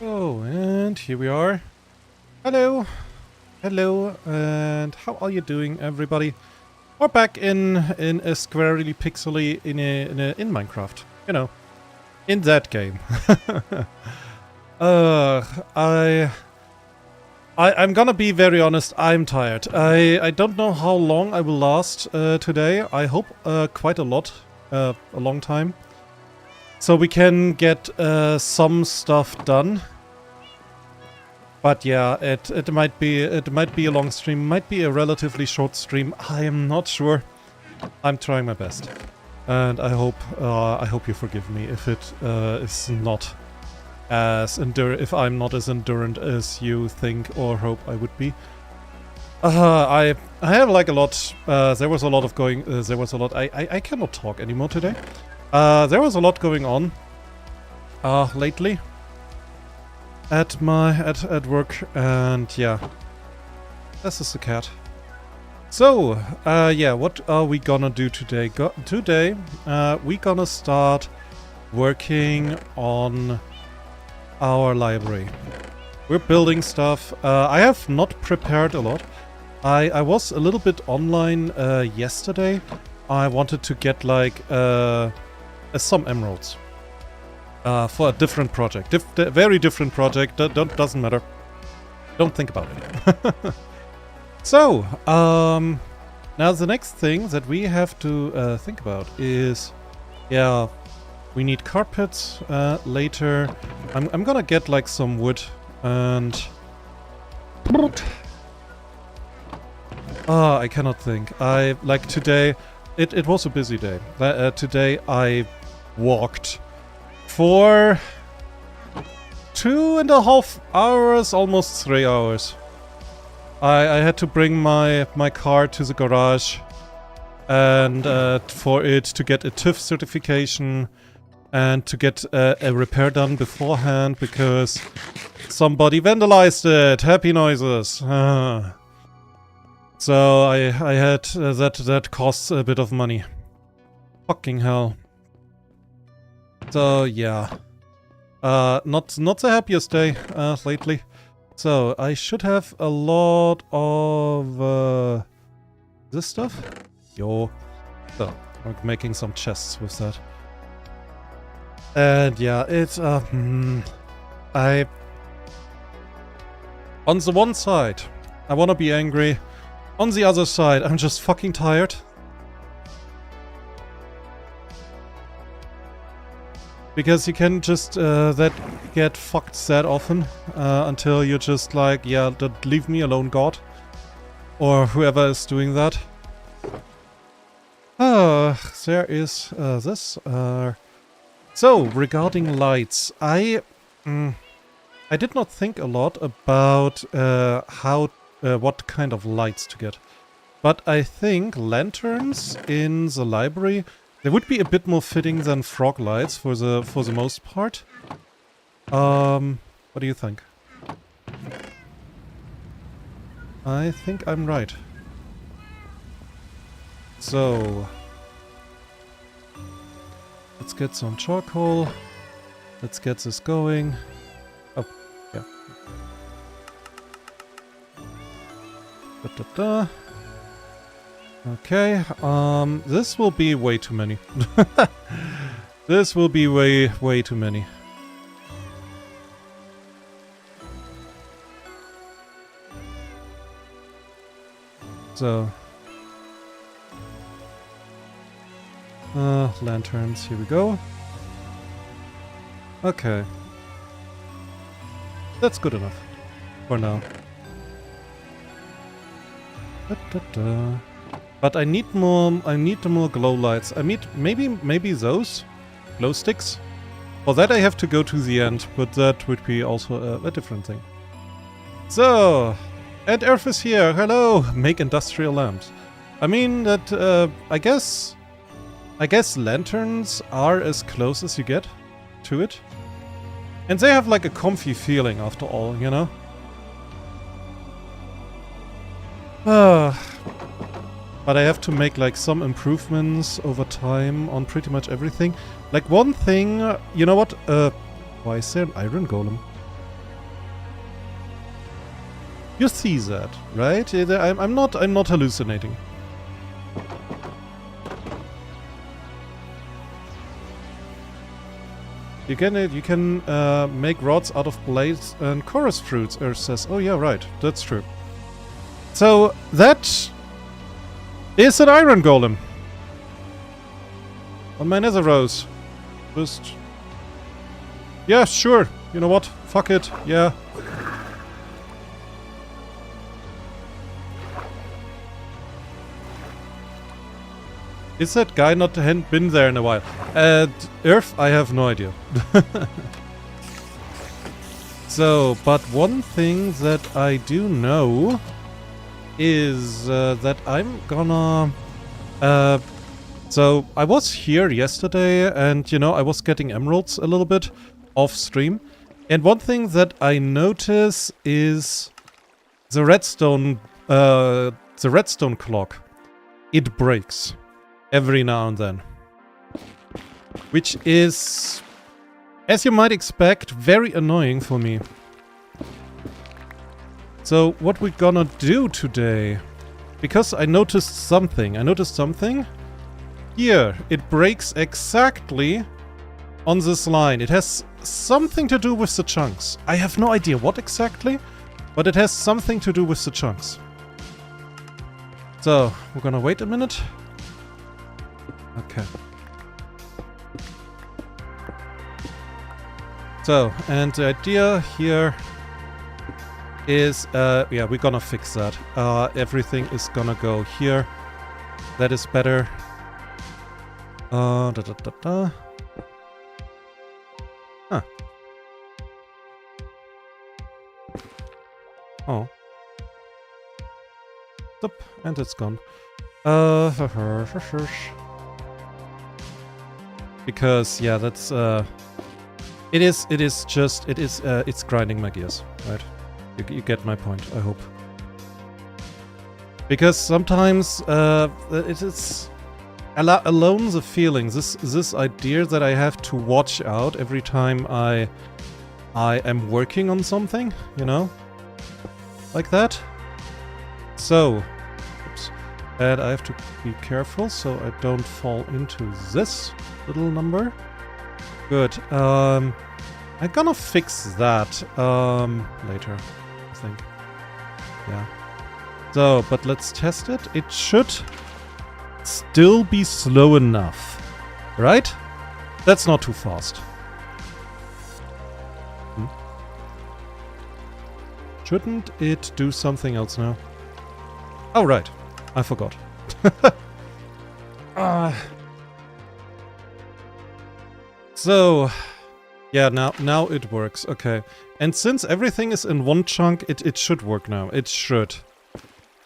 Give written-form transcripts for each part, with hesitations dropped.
Oh, and here we are. Hello. Hello, and how are you doing, everybody? We're back in a squarely pixely in Minecraft. You know, in that game. I'm gonna be very honest, I'm tired. I don't know how long I will last today. I hope quite a lot, a long time. So we can get some stuff done. But yeah, it might be a long stream, might be a relatively short stream. I am not sure. I'm trying my best, and I hope you forgive me if it is not as if I'm not as endurant as you think or hope I would be. I have like a lot. There was a lot of going. There was a lot. I cannot talk anymore today. There was a lot going on lately at work, and yeah, this is the cat. So yeah, what are we gonna do today? Today we gonna start working on our library. We're building stuff. I have not prepared a lot. I was a little bit online yesterday. I wanted to get like some emeralds for a different project. Very different project. Doesn't matter. Don't think about it. So, now the next thing that we have to think about is, yeah, we need carpets later. I'm gonna get like some wood and... I cannot think. Like today, it was a busy day. Today I walked for 2.5 hours, almost 3 hours. I had to bring my car to the garage and for it to get a TÜV certification and to get a repair done beforehand because somebody vandalized it. Happy noises. So I had that costs a bit of money. Fucking hell. So yeah, not the happiest day lately. So I should have a lot of this stuff. Yo, so I'm making some chests with that. And yeah, it's on the one side, I wanna be angry. On the other side, I'm just fucking tired. Because you can just get fucked that often until you're just like, yeah, leave me alone, God. Or whoever is doing that. There is this. So, regarding lights, I did not think a lot about what kind of lights to get. But I think lanterns in the library, they would be a bit more fitting than frog lights for the most part. What do you think? I think I'm right. So let's get some charcoal. Let's get this going. Oh, yeah. Da-da-da. Okay, this will be way too many. This will be way too many. So, lanterns, here we go. Okay. That's good enough for now. Da-da-da. But I need more glow lights. I need maybe those glow sticks. For that I have to go to the end, but that would be also a different thing. So, and Earth is here. Hello. Make industrial lamps. I mean that I guess lanterns are as close as you get to it. And they have like a comfy feeling after all, you know? But I have to make like some improvements over time on pretty much everything. Like one thing, you know what? Why is there an iron golem? You see that, right? I'm not hallucinating. You can make rods out of blades and chorus fruits, Earth says. Oh yeah, right. That's true. So that is an iron golem. On my nether rose. Just... yeah, sure. You know what? Fuck it. Yeah. Is that guy not been there in a while? Earth, I have no idea. So, but one thing that I do know is that I'm gonna... so, I was here yesterday and, you know, I was getting emeralds a little bit off stream. And one thing that I notice is the redstone clock. It breaks every now and then. Which is, as you might expect, very annoying for me. So what we're gonna do today, because I noticed something. Here, it breaks exactly on this line. It has something to do with the chunks. I have no idea what exactly, but it has something to do with the chunks. So, we're gonna wait a minute. Okay. So, and the idea here is, yeah, we're gonna fix that. Everything is gonna go here. That is better. Huh. Oh. Stop, and it's gone. Because, yeah, that's, it's grinding my gears, right? You get my point, I hope. Because sometimes, it is alone the feeling, this idea that I have to watch out every time I am working on something, you know? Like that. So, oops. And I have to be careful so I don't fall into this little number. Good. I'm gonna fix that later, I think. Yeah. So, but let's test it. It should still be slow enough, right? That's not too fast. Shouldn't it do something else now? Oh, right. I forgot. So, yeah, now it works. Okay. And since everything is in one chunk, it should work now. It should.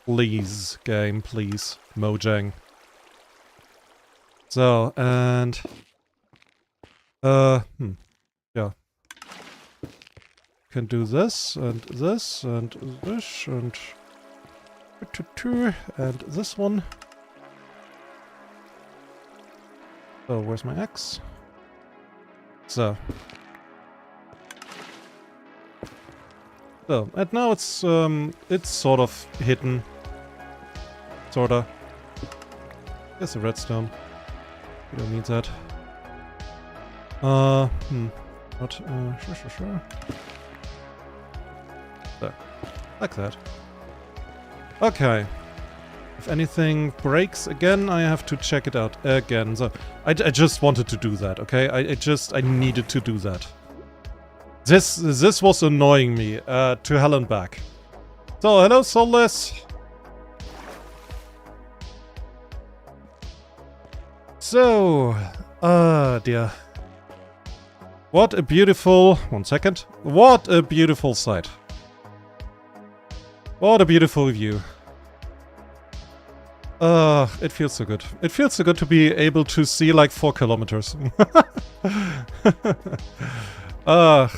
Please, game, please. Mojang. So, and... yeah. Can do this, and this, and this, and... and this one. So, where's my axe? So. So, and now it's sort of hidden. Sorta. There's a redstone. We don't need that. What? Sure. There. Like that. Okay. If anything breaks again, I have to check it out again. So, I just wanted to do that, okay? I needed to do that. This was annoying me, to hell and back. So, hello, Soulless. So, dear. What a beautiful... one second. What a beautiful sight. What a beautiful view. It feels so good. It feels so good to be able to see like 4 kilometers. All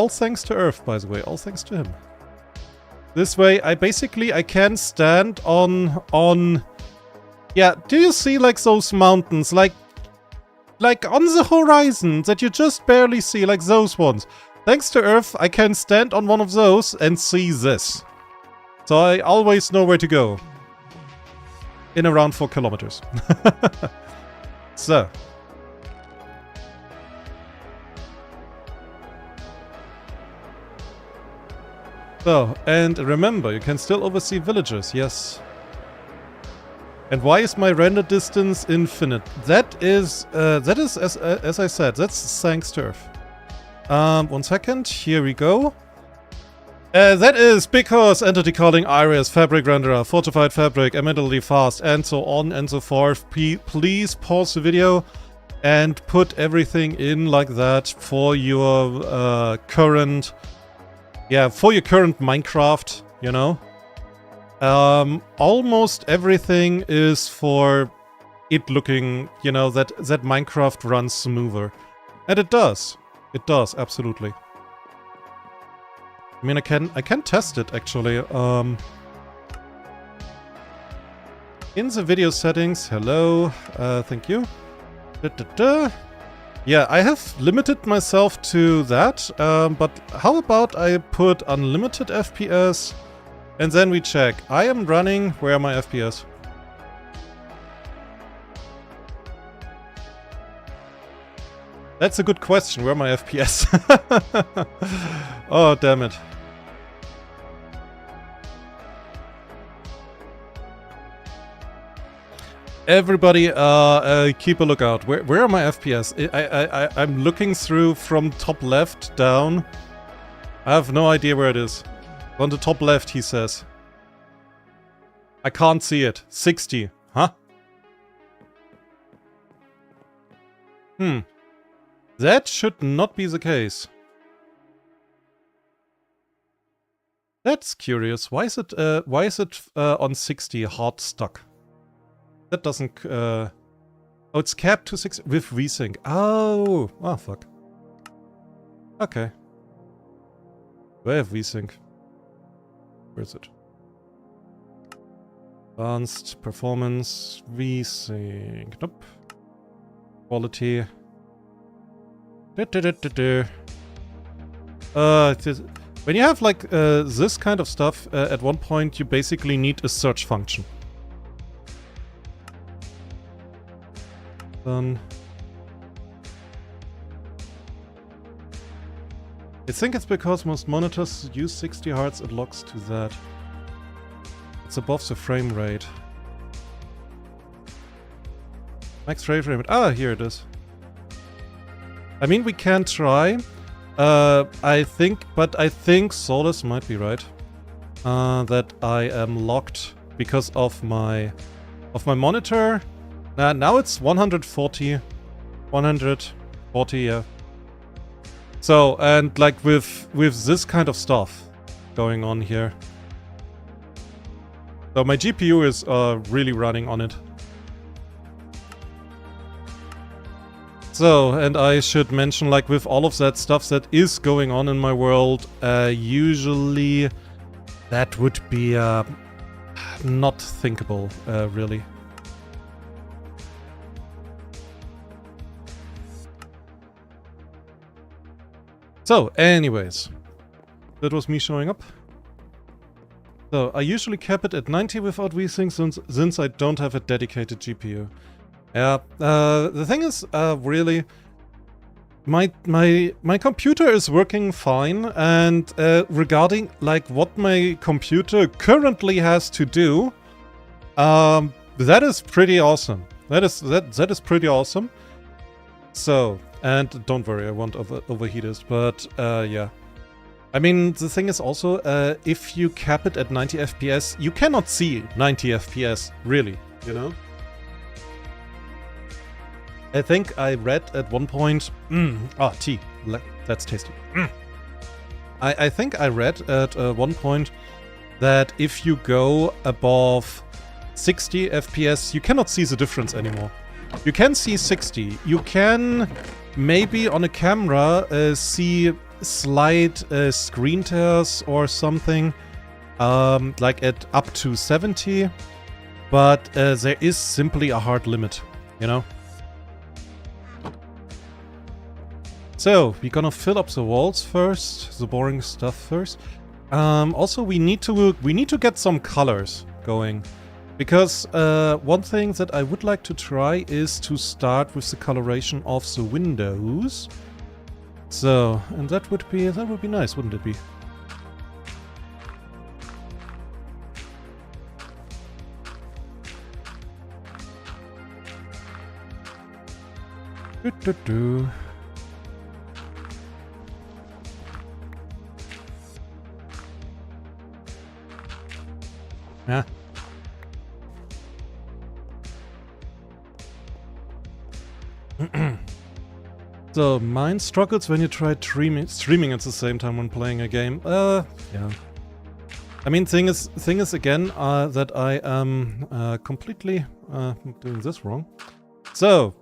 thanks to Earth, by the way. All thanks to him. This way, I can stand on... Yeah, do you see like those mountains? Like on the horizon that you just barely see, like those ones. Thanks to Earth, I can stand on one of those and see this. So I always know where to go. In around 4 kilometers. So. So, and remember, you can still oversee villages, yes. And why is my render distance infinite? That is as I said, that's thanks to Earth. 1 second, here we go. That is because entity calling Iris, fabric renderer, fortified fabric, immediately fast, and so on and so forth. Please pause the video and put everything in like that for your current, for your current Minecraft, you know. Almost everything is for it looking, you know, that Minecraft runs smoother. And it does. It does, absolutely. I mean, I can test it, actually. In the video settings, hello, thank you. Yeah, I have limited myself to that, but how about I put unlimited FPS, and then we check. I am running, where are my FPS? That's a good question. Where are my FPS? Oh, damn it. Everybody, keep a lookout. Where are my FPS? I'm looking through from top left down. I have no idea where it is. On the top left, he says. I can't see it. 60. Huh? That should not be the case. That's curious. Why is it on 60 hard stuck? That doesn't oh, it's capped to 60 with VSync. Oh, fuck. Okay. Do I have VSync? Where is it? Advanced performance VSync. Nope. Quality. When you have like this kind of stuff, at one point you basically need a search function. Done. I think it's because most monitors use 60 Hz, it locks to that. It's above the frame rate. Max frame rate. Ah, here it is. I mean, we can try. I think Solus might be right. That I am locked because of my monitor. Now it's 140. 140, yeah. So, and like with this kind of stuff going on here. So my GPU is really running on it. So, and I should mention, like, with all of that stuff that is going on in my world, usually that would be not thinkable, really. So, anyways, that was me showing up. So, I usually cap it at 90 without VSync since I don't have a dedicated GPU. Yeah, the thing is, really, my computer is working fine, and regarding like what my computer currently has to do, that is pretty awesome. That is pretty awesome. So, and don't worry, I won't overheat it, but yeah. I mean, the thing is also, if you cap it at 90 FPS, you cannot see 90 FPS, really, you know? I think I read at one point... tea. That's tasty. I think I read at one point that if you go above 60 FPS, you cannot see the difference anymore. You can see 60. You can maybe on a camera see slight screen tears or something, like at up to 70, but there is simply a hard limit, you know? So, we're gonna fill up the walls first, the boring stuff first. Also, we need to get some colors going. Because one thing that I would like to try is to start with the coloration of the windows. So, and that would be nice, wouldn't it be? Yeah. So, mine struggles when you try streaming at the same time when playing a game. Yeah. I mean, thing is again that I am completely doing this wrong. So,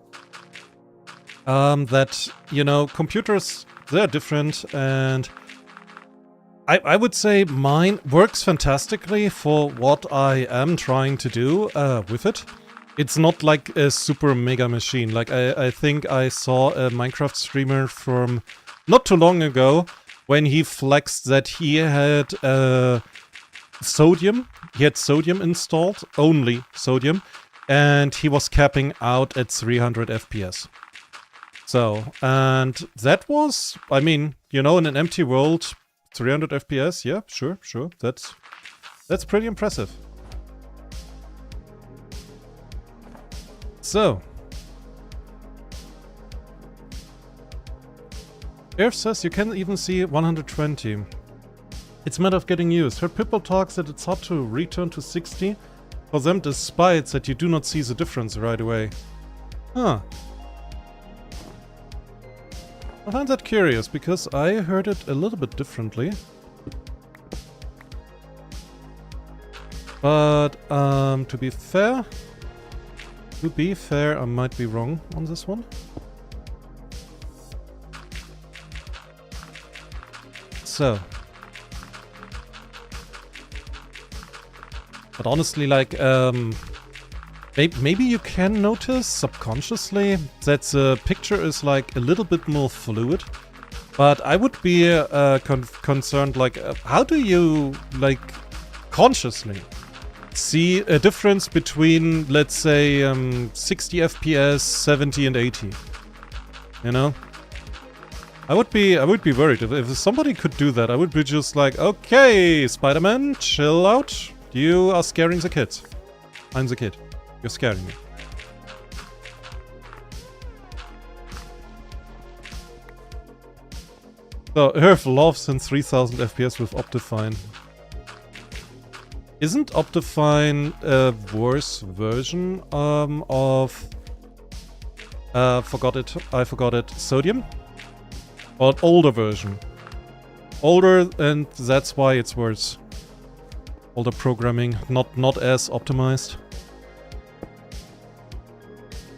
that, you know, computers, they're different, and I would say mine works fantastically for what I am trying to do with it. It's not like a super mega machine. Like, I think I saw a Minecraft streamer from not too long ago when he flexed that he had sodium. He had sodium installed, only sodium, and he was capping out at 300 FPS. So, and that was, I mean, you know, in an empty world, 300 FPS, yeah, sure. That's pretty impressive. So, Earth says you can even see 120. It's a matter of getting used. Heard people talk that it's hard to return to 60 for them, despite that you do not see the difference right away. Huh. I find that curious, because I heard it a little bit differently. But, to be fair, I might be wrong on this one. So. But honestly, like, maybe you can notice subconsciously that the picture is like a little bit more fluid. But I would be concerned, like, how do you, like, consciously see a difference between, let's say, 60 FPS, 70 and 80? You know? I would be worried. If somebody could do that, I would be just like, okay, Spider-Man, chill out. You are scaring the kids. I'm the kid. You're scaring me. So, Earth loves in 3000 FPS with Optifine. Isn't Optifine a worse version of... I forgot it. Sodium? Or an older version? Older, and that's why it's worse. Older programming, not as optimized.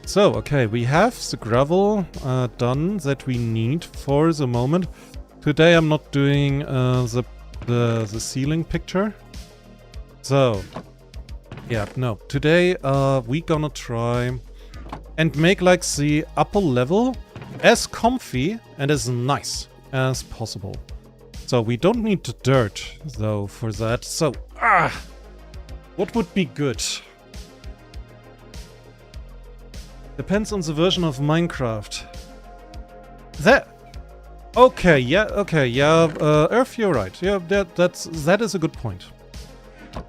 So, okay, we have the gravel done that we need for the moment. Today I'm not doing the ceiling picture. So, yeah, no. Today we gonna try and make like the upper level as comfy and as nice as possible. So we don't need the dirt though for that. So, what would be good? Depends on the version of Minecraft. Okay, yeah, Earth, you're right. Yeah, that is a good point.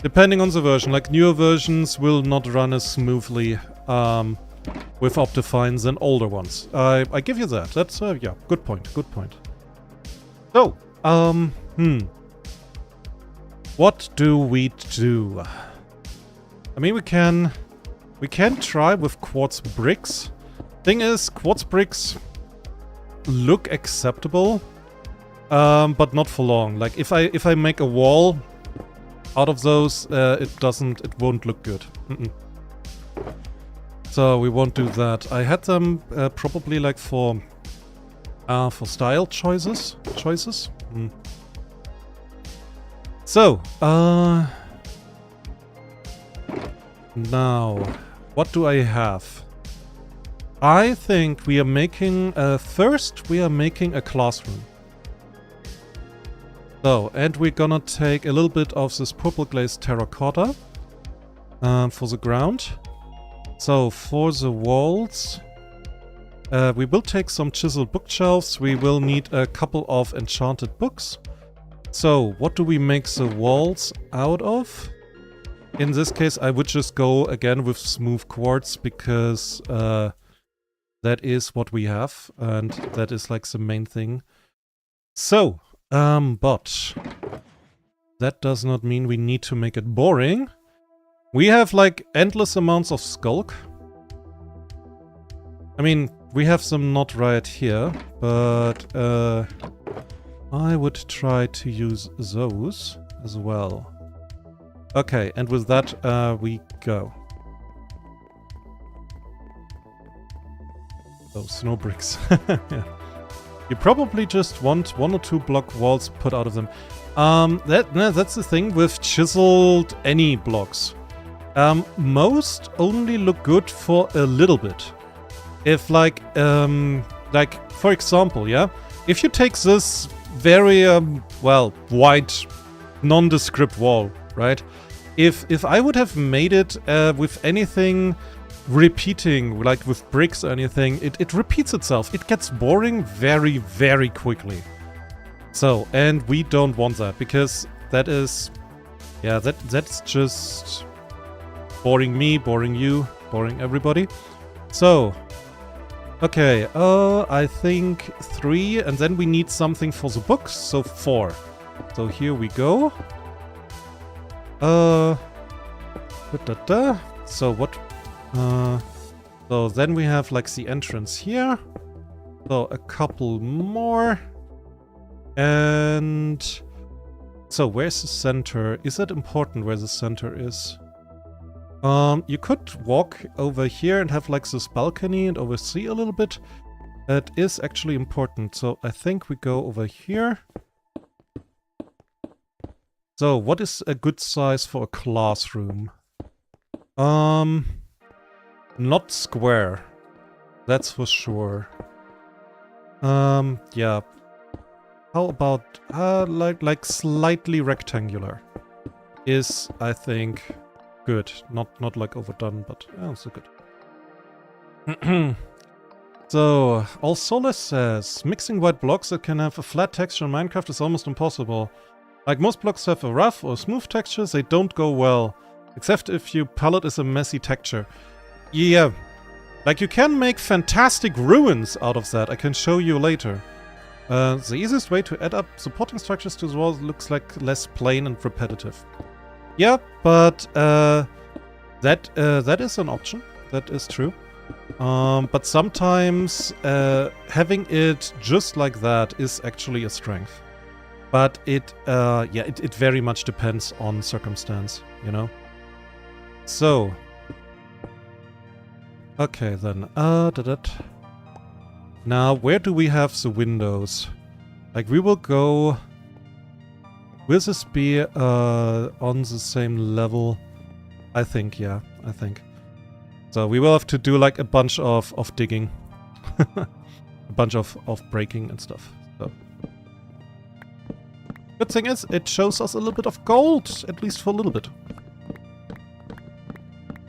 Depending on the version, like newer versions will not run as smoothly with Optifine than older ones. I give you that. That's yeah, good point. So, what do we do? I mean, we can try with quartz bricks. Thing is, quartz bricks look acceptable, but not for long. Like if I make a wall out of those, it won't look good. So we won't do that. I had them probably like for style choices. So now what do I have? I think we are making, first we are making a classroom. So, and we're gonna take a little bit of this purple glazed terracotta for the ground. So, for the walls, we will take some chiseled bookshelves. We will need a couple of enchanted books. So, what do we make the walls out of? In this case, I would just go again with smooth quartz because that is what we have, and that is like the main thing. So, but that does not mean we need to make it boring. We have like endless amounts of skulk. I mean, we have some not right here, but I would try to use those as well. Okay, and with that, we go. Oh, snow bricks. Yeah. You probably just want 1 or 2 block walls put out of them. That's the thing with chiseled any blocks. Most only look good for a little bit. If like for example, yeah? If you take this very, well, white, nondescript wall, right? If I would have made it with anything repeating, like with bricks or anything, it repeats itself. It gets boring very, very quickly. So, and we don't want that, because that is, yeah, that's just boring me, boring you, boring everybody. So, okay, I think 3, and then we need something for the books, so 4. So here we go. So what? So then we have like the entrance here. So a couple more. And so where's the center? Is that important where the center is? You could walk over here and have like this balcony and oversee a little bit. That is actually important. So I think we go over here. So, what is a good size for a classroom? Not square. That's for sure. Yeah. How about, like slightly rectangular is, I think, good. Not like overdone, but also good. So, All Solace says, mixing white blocks that can have a flat texture in Minecraft is almost impossible. Like most blocks have a rough or smooth textures, they don't go well. Except if your palette is a messy texture. Yeah. Like you can make fantastic ruins out of that, I can show you later. The easiest way to add up supporting structures to the walls looks like less plain and repetitive. Yeah, but that is an option. That is true. But sometimes having it just like that is actually a strength. But it very much depends on circumstance, you know? So. Okay, then. Now, where do we have the windows? Like, we will go... Will this be on the same level? I think, yeah, I think. So, we will have to do, like, a bunch of digging. A bunch of breaking and stuff. So. Good thing is, it shows us a little bit of gold, at least for a little bit.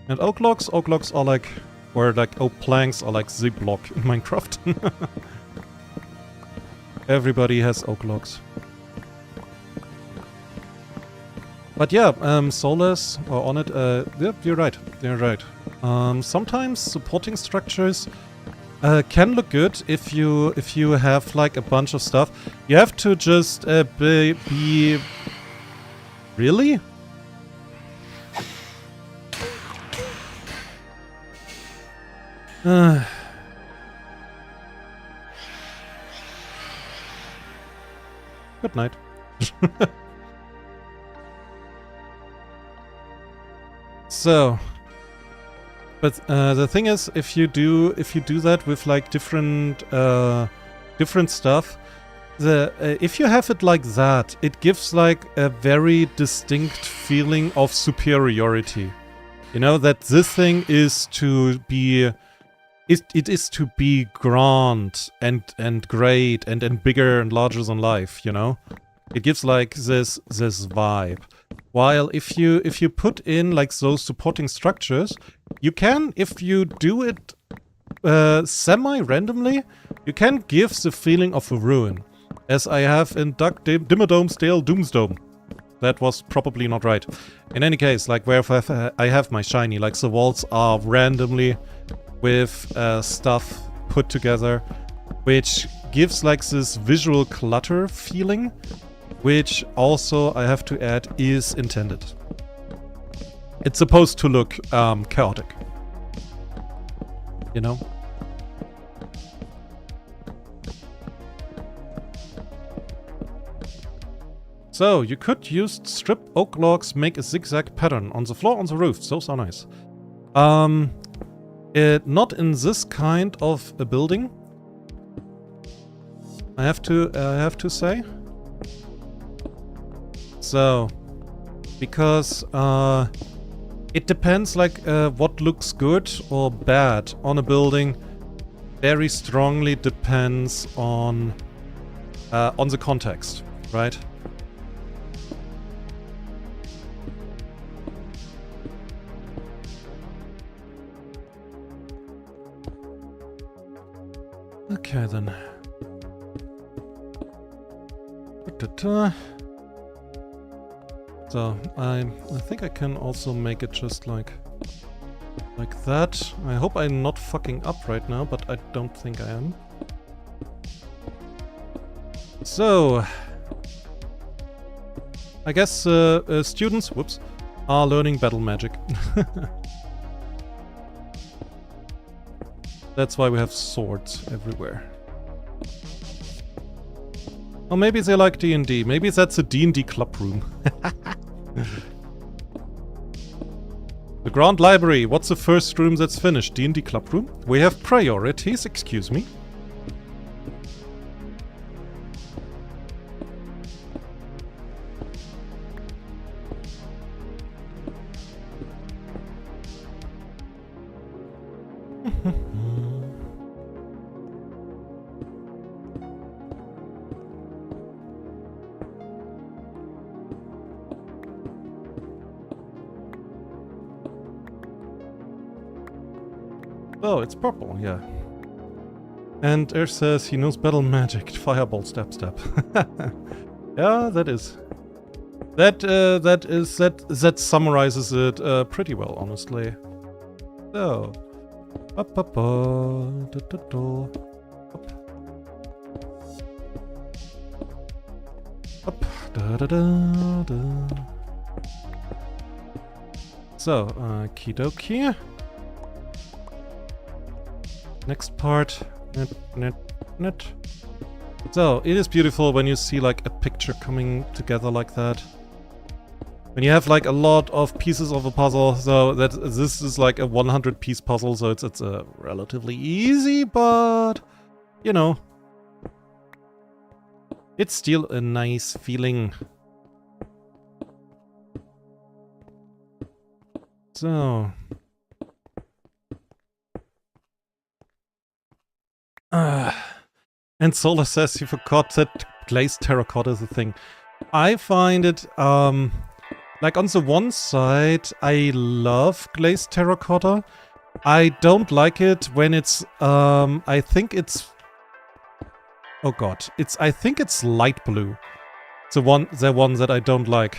And oak logs are like, or like oak planks are like the block in Minecraft. Everybody has oak logs. But yeah, Solace, or on it, yeah, you're right, sometimes supporting structures can look good if you have like a bunch of stuff. You have to just be... Really? Good night. So, but the thing is, if you do that with like different stuff, if you have it like that, it gives like a very distinct feeling of superiority. You know, that this thing is to be it is to be grand and great and bigger and larger than life, you know? It gives like this vibe. While if you put in like those supporting structures, you can, if you do it semi-randomly, you can give the feeling of a ruin. As I have in Dimmerdome's Dale Doomsdome. That was probably not right. In any case, like where I have my shiny, like the walls are randomly with stuff put together, which gives like this visual clutter feeling, which also, I have to add, is intended. It's supposed to look chaotic. You know? So, you could use strip oak logs, make a zigzag pattern on the floor, on the roof. Those are nice. Not in this kind of a building. I have to say. So, because it depends like what looks good or bad on a building. Very strongly depends on the context, right? Okay, then. So, I think I can also make it just like that. I hope I'm not fucking up right now, but I don't think I am. So, I guess students, whoops, are learning battle magic. That's why we have swords everywhere. Or maybe they like D&D. Maybe that's a D&D club room. The Grand Library. What's the first room that's finished? D&D club room? We have priorities, excuse me. Oh, it's purple, yeah. And Air says he knows battle magic. Fireball, stab, stab. Yeah, that is. That summarizes it pretty well, honestly. So, So, kidoki. Next part. Net. So, it is beautiful when you see like a picture coming together like that. When you have like a lot of pieces of a puzzle, so that this is like a 100-piece puzzle, so it's a relatively easy, but you know, it's still a nice feeling. So. And Solar says he forgot that glazed terracotta is a thing. I find it, like on the one side, I love glazed terracotta. I don't like it when it's, I think it's, oh god, I think it's light blue. The one that I don't like.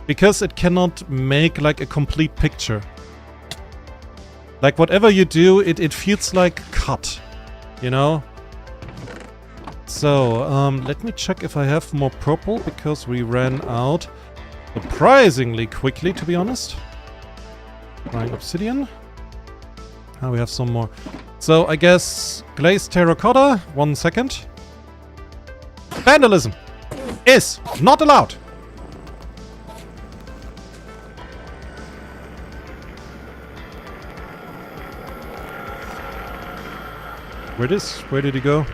Because it cannot make like a complete picture. Like, whatever you do, it feels like cut, you know? So, let me check if I have more purple, because we ran out surprisingly quickly, to be honest. Flying obsidian. We have some more. So, I guess glazed terracotta. 1 second. Vandalism is not allowed. Where did he go?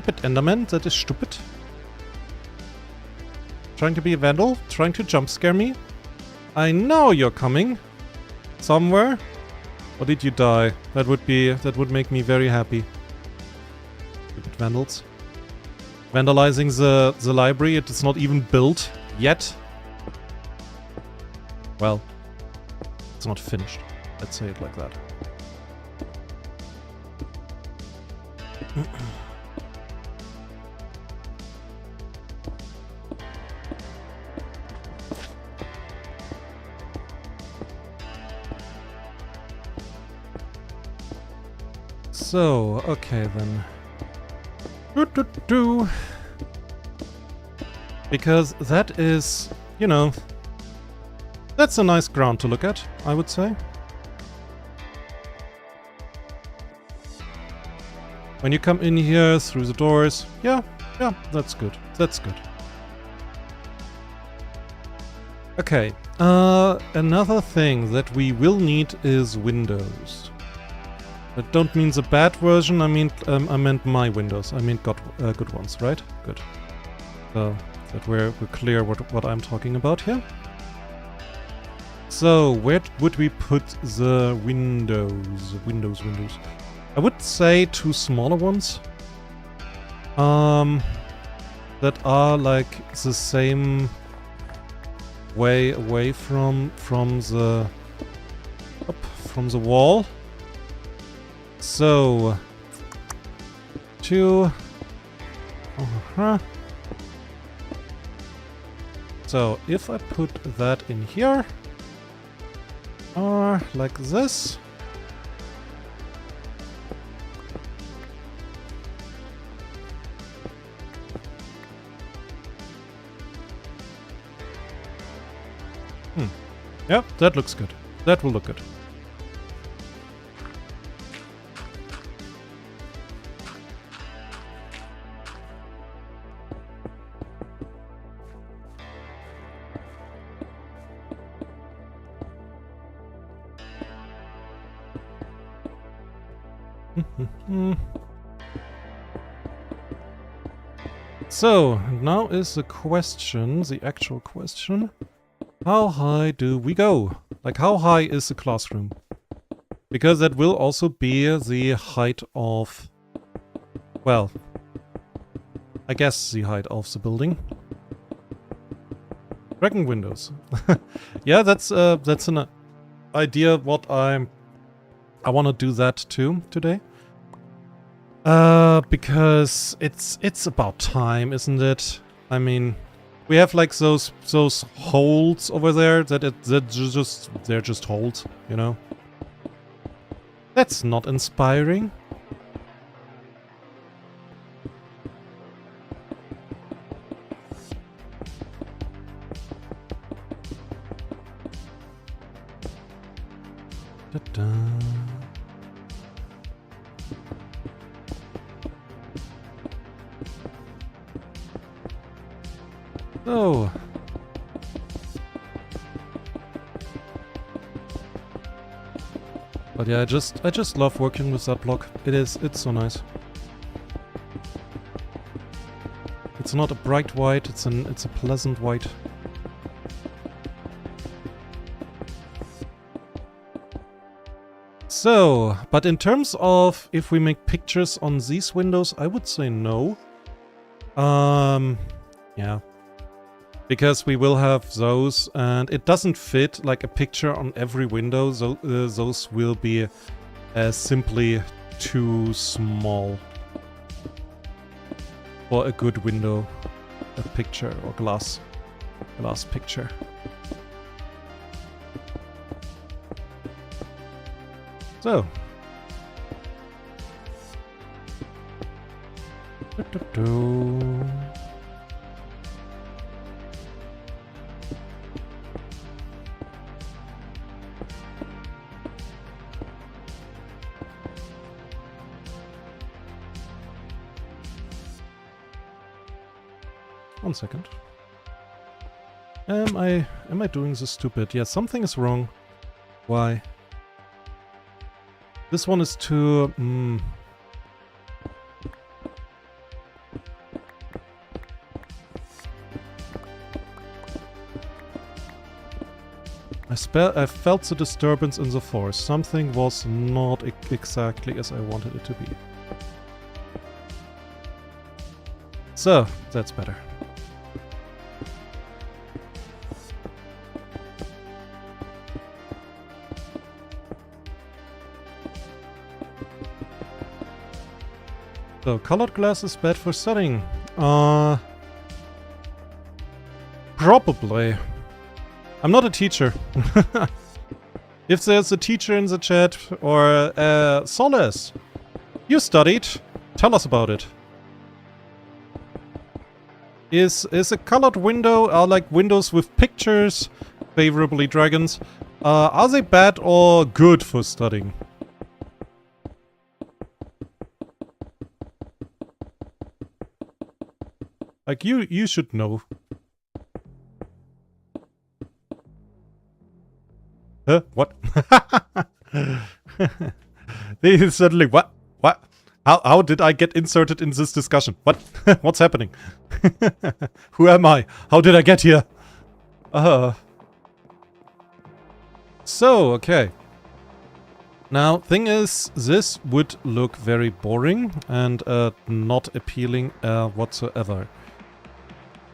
stupid, Enderman. That is stupid. Trying to be a vandal? Trying to jump scare me? I know you're coming. Somewhere. Or did you die? That would make me very happy. Stupid vandals. Vandalizing the library. It is not even built yet. Well, it's not finished. Let's say it like that. So, okay then. Because that is, you know, that's a nice ground to look at, I would say. When you come in here through the doors, yeah, that's good. That's good. Okay, another thing that we will need is windows. I don't mean the bad version, I meant my windows. I mean good ones, right? Good. So that we're clear what I'm talking about here. So where would we put the windows? Windows. I would say 2 smaller ones. That are like the same way away from the wall. So 2. So if I put that in here, or like this. Yep, that looks good. That will look good. So, now is the question, the actual question. How high do we go? Like, how high is the classroom? Because that will also be the height of... Well, I guess the height of the building. Dragon windows. Yeah, that's an idea what I want to do that too today. Because it's about time, isn't it? I mean, we have like those holes over there they're just holes, you know. That's not inspiring. Da-da. Oh. But yeah, I just love working with that block. It's so nice. It's not a bright white, it's a pleasant white. So, but in terms of if we make pictures on these windows, I would say no. Yeah. Because we will have those, and it doesn't fit like a picture on every window. Those will be simply too small for a good window, a picture or glass picture. So. 1 second. Am I doing this stupid? Yeah, something is wrong. Why? This one is too... I felt the disturbance in the forest. Something was not exactly as I wanted it to be. So, that's better. So, colored glass is bad for studying. Probably. I'm not a teacher. If there's a teacher in the chat, or Solace, you studied, tell us about it. Is a colored window, like windows with pictures, favorably dragons, are they bad or good for studying? Like, you should know. Huh? What? They suddenly, what? What? How did I get inserted in this discussion? What? What's happening? Who am I? How did I get here? So, okay. Now, thing is, this would look very boring and not appealing whatsoever.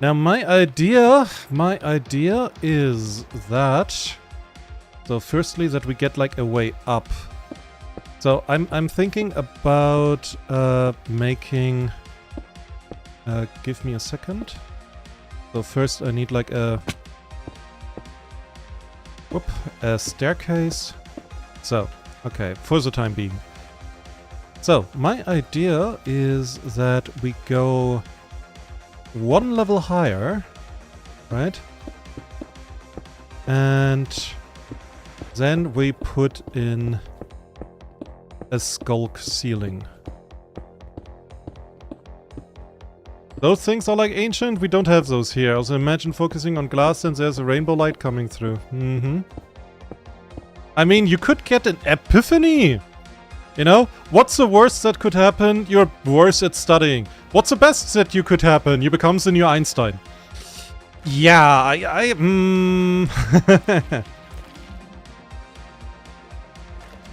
Now, my idea is that... So, firstly, that we get like a way up. So, I'm thinking about making... give me a second. So, first I need like a staircase. So, okay, for the time being. So, my idea is that we go one level higher, right? And then we put in a skulk ceiling. Those things are like ancient, we don't have those here. Also imagine focusing on glass and there's a rainbow light coming through. I mean, you could get an epiphany! You know? What's the worst that could happen? You're worse at studying. What's the best that you could happen? You become the new Einstein. Yeah,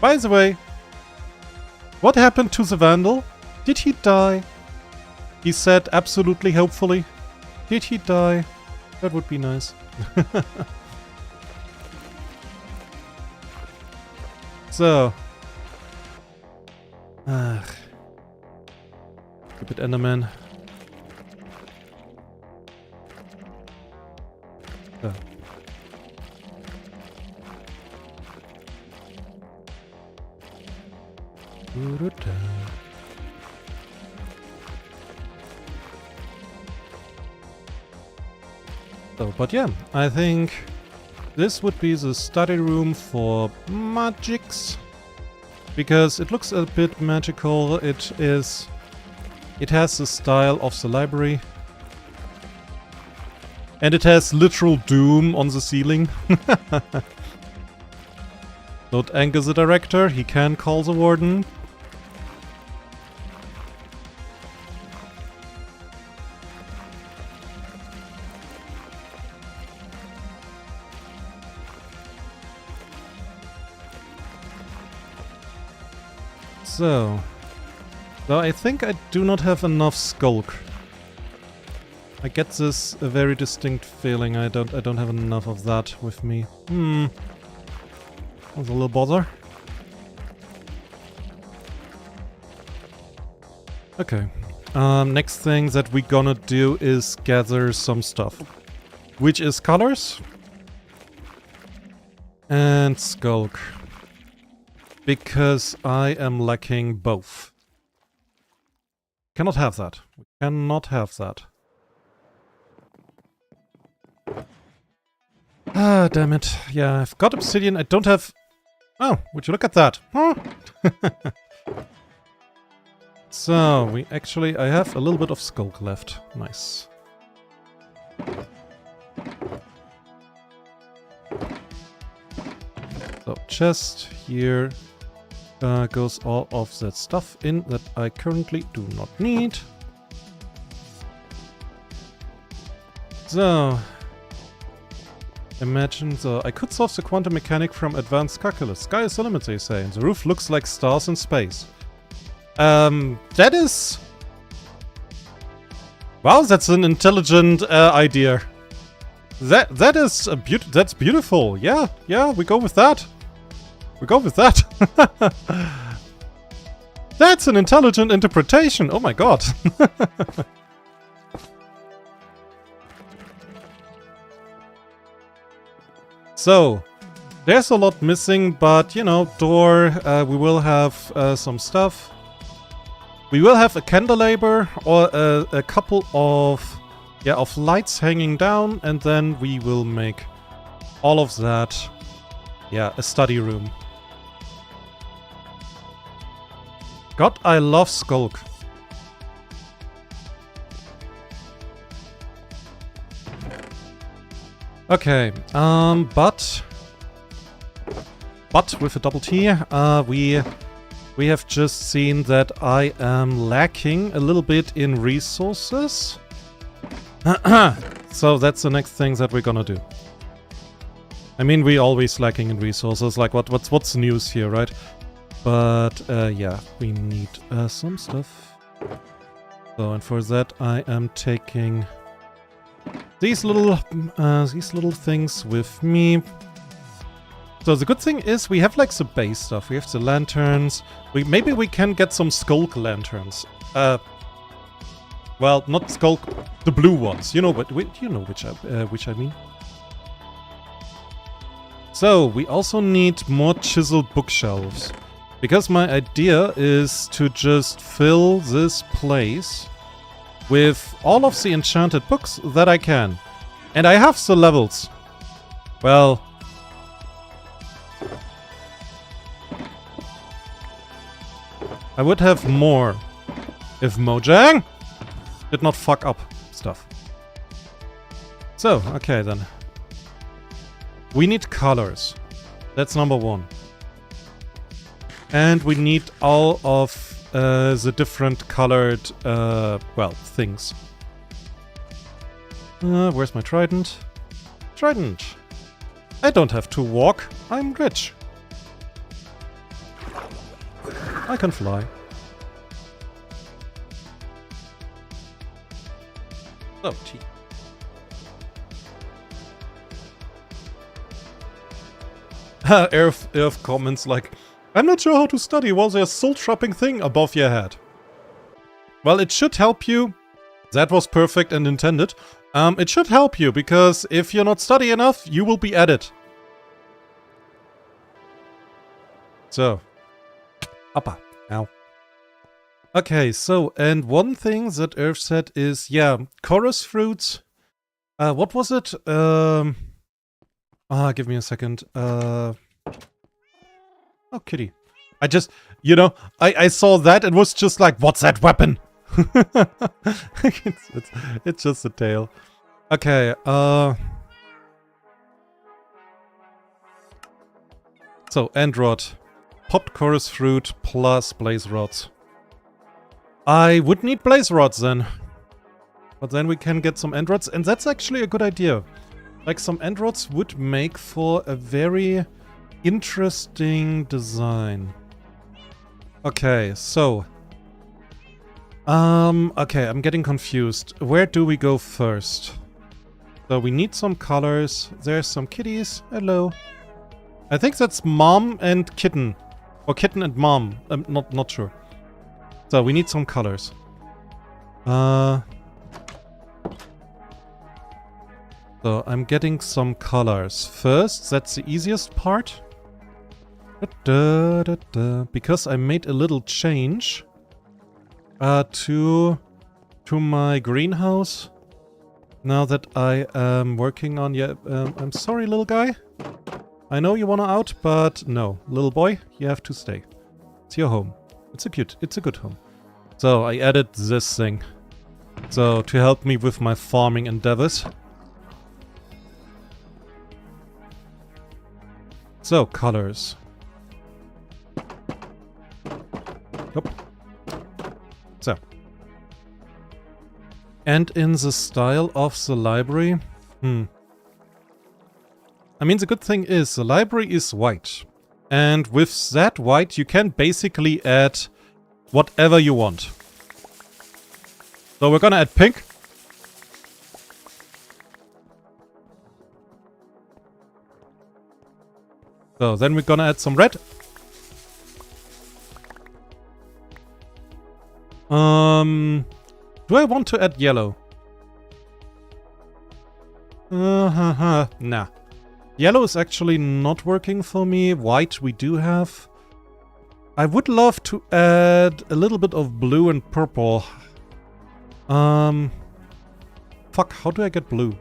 By the way, what happened to the Vandal? Did he die? He said absolutely hopefully. Did he die? That would be nice. So. Stupid Enderman. So. So, but yeah, I think this would be the study room for magics. Because it looks a bit magical. It has the style of the library. And it has literal doom on the ceiling. Don't anger the director, he can call the warden. So I think I do not have enough skulk. I get this a very distinct feeling. I don't have enough of that with me. That's a little bother. Okay. Next thing that we're gonna do is gather some stuff. Which is colors. And skulk. Because I am lacking both. Cannot have that. We cannot have that. Ah, damn it. Yeah, I've got obsidian. I don't have... Oh, would you look at that? Huh? So, we actually... I have a little bit of skulk left. Nice. So, chest here. Goes all of that stuff in that I currently do not need. So... Imagine the... I could solve the quantum mechanic from advanced calculus. Sky is the limit, they say. And the roof looks like stars in space. That is... Wow, that's an intelligent idea. That is a that's beautiful. Yeah, we go with that. We go with that. That's an intelligent interpretation. Oh my god. So, there's a lot missing, but, you know, door, we will have some stuff. We will have a candelabra or a couple of, of lights hanging down, and then we will make all of that, a study room. God, I love Skulk. Okay, but with a double T, we have just seen that I am lacking a little bit in resources. So that's the next thing that we're gonna do. I mean, we're always lacking in resources, like what's news here, right? But yeah, we need some stuff. So, and for that I am taking these little things with me. So the good thing is we have like the base stuff. We have the lanterns. Maybe we can get some Skulk lanterns. Well, not Skulk, the blue ones. You know what? You know which I mean. So we also need more chiseled bookshelves, because my idea is to just fill this place with all of the enchanted books that I can. And I have the levels. Well, I would have more if Mojang did not fuck up stuff. So, okay then. We need colors. That's number one. And we need all of the different colored, well, things. Where's my trident? Trident! I don't have to walk. I'm rich. I can fly. Oh, gee. Earth comments like, I'm not sure how to study while there's a soul-trapping thing above your head. Well, it should help you. That was perfect and intended. It should help you, because if you're not study enough, you will be at it. So. Uppa. Ow. Okay, so, and one thing that Earth said is, yeah, chorus fruits. What was it? Give me a second. Oh, kitty. I just, you know, I saw that and was just like, what's that weapon? it's just a tail. Okay, so, end rod. Popped chorus fruit plus blaze rods. I would need blaze rods then. But then we can get some end rods, and that's actually a good idea. Like, some end rods would make for a very interesting design. Okay, so. Okay, I'm getting confused. Where do we go first? So we need some colors. There's some kitties. Hello. I think that's mom and kitten. Or kitten and mom. I'm not sure. So we need some colors. So I'm getting some colors. First, that's the easiest part. Because I made a little change to my greenhouse. Now that I am working on... Yeah, I'm sorry, little guy. I know you wanna out, but no. Little boy, you have to stay. It's your home. It's a good home. So I added this thing. So to help me with my farming endeavors. So, colors. Yep. So. And in the style of the library, I mean, the good thing is the library is white. And with that white, you can basically add whatever you want. So we're gonna add pink. So then we're gonna add some red. Do I want to add yellow? Nah. Yellow is actually not working for me. White we do have. I would love to add a little bit of blue and purple. Fuck, how do I get blue?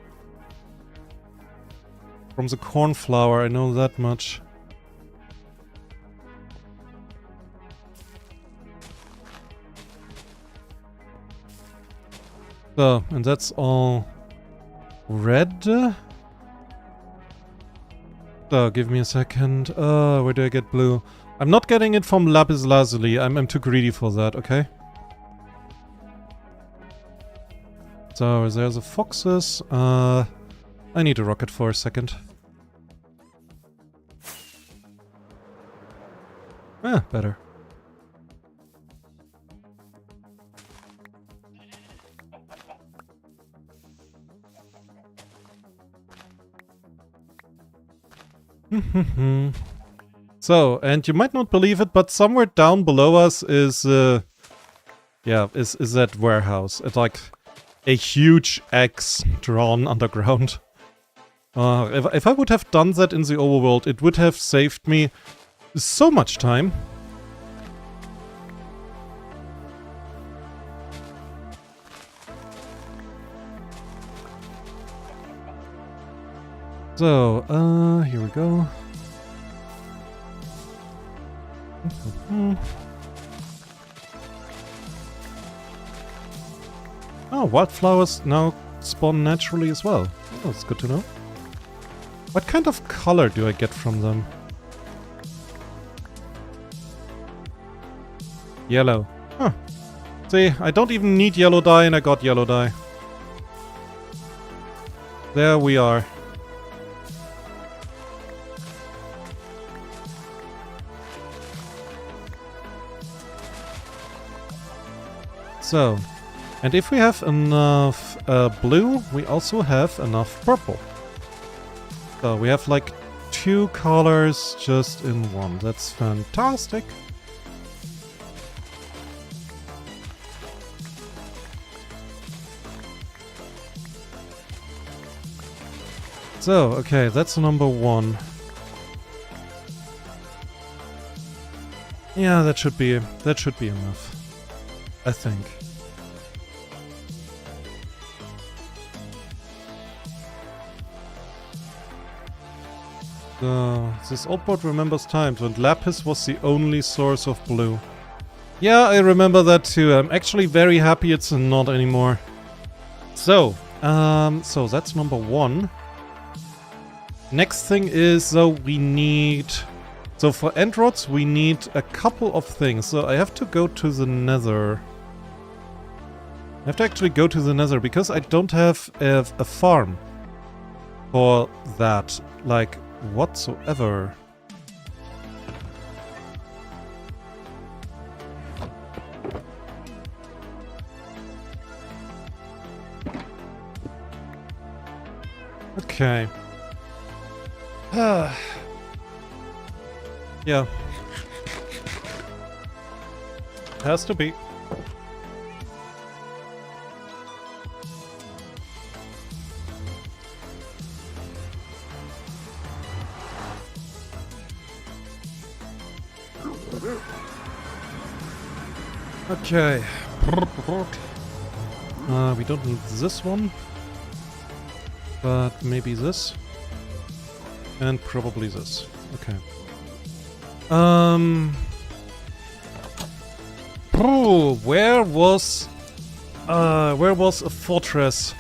From the cornflower, I know that much. So, and that's all red. So, give me a second. Where do I get blue? I'm not getting it from lapis lazuli. I'm too greedy for that, okay? So, there's the foxes. I need a rocket for a second. Ah, better. So, and you might not believe it, but somewhere down below us is that warehouse. It's like a huge X drawn underground. If I would have done that in the overworld, it would have saved me so much time. So, here we go. Oh, wildflowers now spawn naturally as well. Oh, that's good to know. What kind of color do I get from them? Yellow. Huh. See, I don't even need yellow dye and I got yellow dye. There we are. So, and if we have enough blue, we also have enough purple. So we have like 2 colors just in one. That's fantastic. So, okay, that's number 1. Yeah, that should be enough. I think. This old board remembers times when lapis was the only source of blue. Yeah, I remember that too. I'm actually very happy it's not anymore. So that's number 1. Next thing is, we need... So for end rods, we need a couple of things. So I have to go to the nether. I have to actually go to the nether because I don't have a farm for that, like, whatsoever. Okay. Yeah. Has to be. Okay. We don't need this one. But maybe this. And probably this. Okay. Where was a fortress?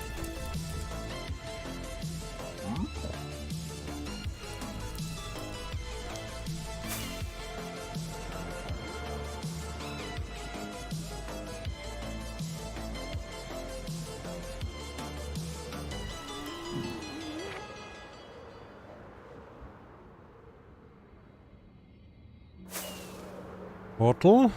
Portal.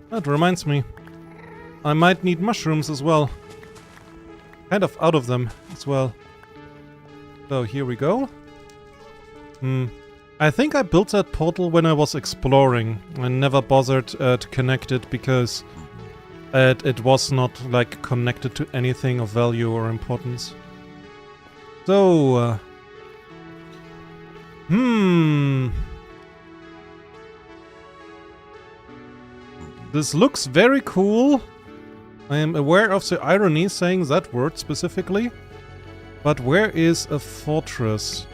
That reminds me. I might need mushrooms as well. Kind of out of them as well. So here we go. I think I built that portal when I was exploring. I never bothered to connect it because it was not like connected to anything of value or importance. So, this looks very cool. I am aware of the irony saying that word specifically. But where is a fortress?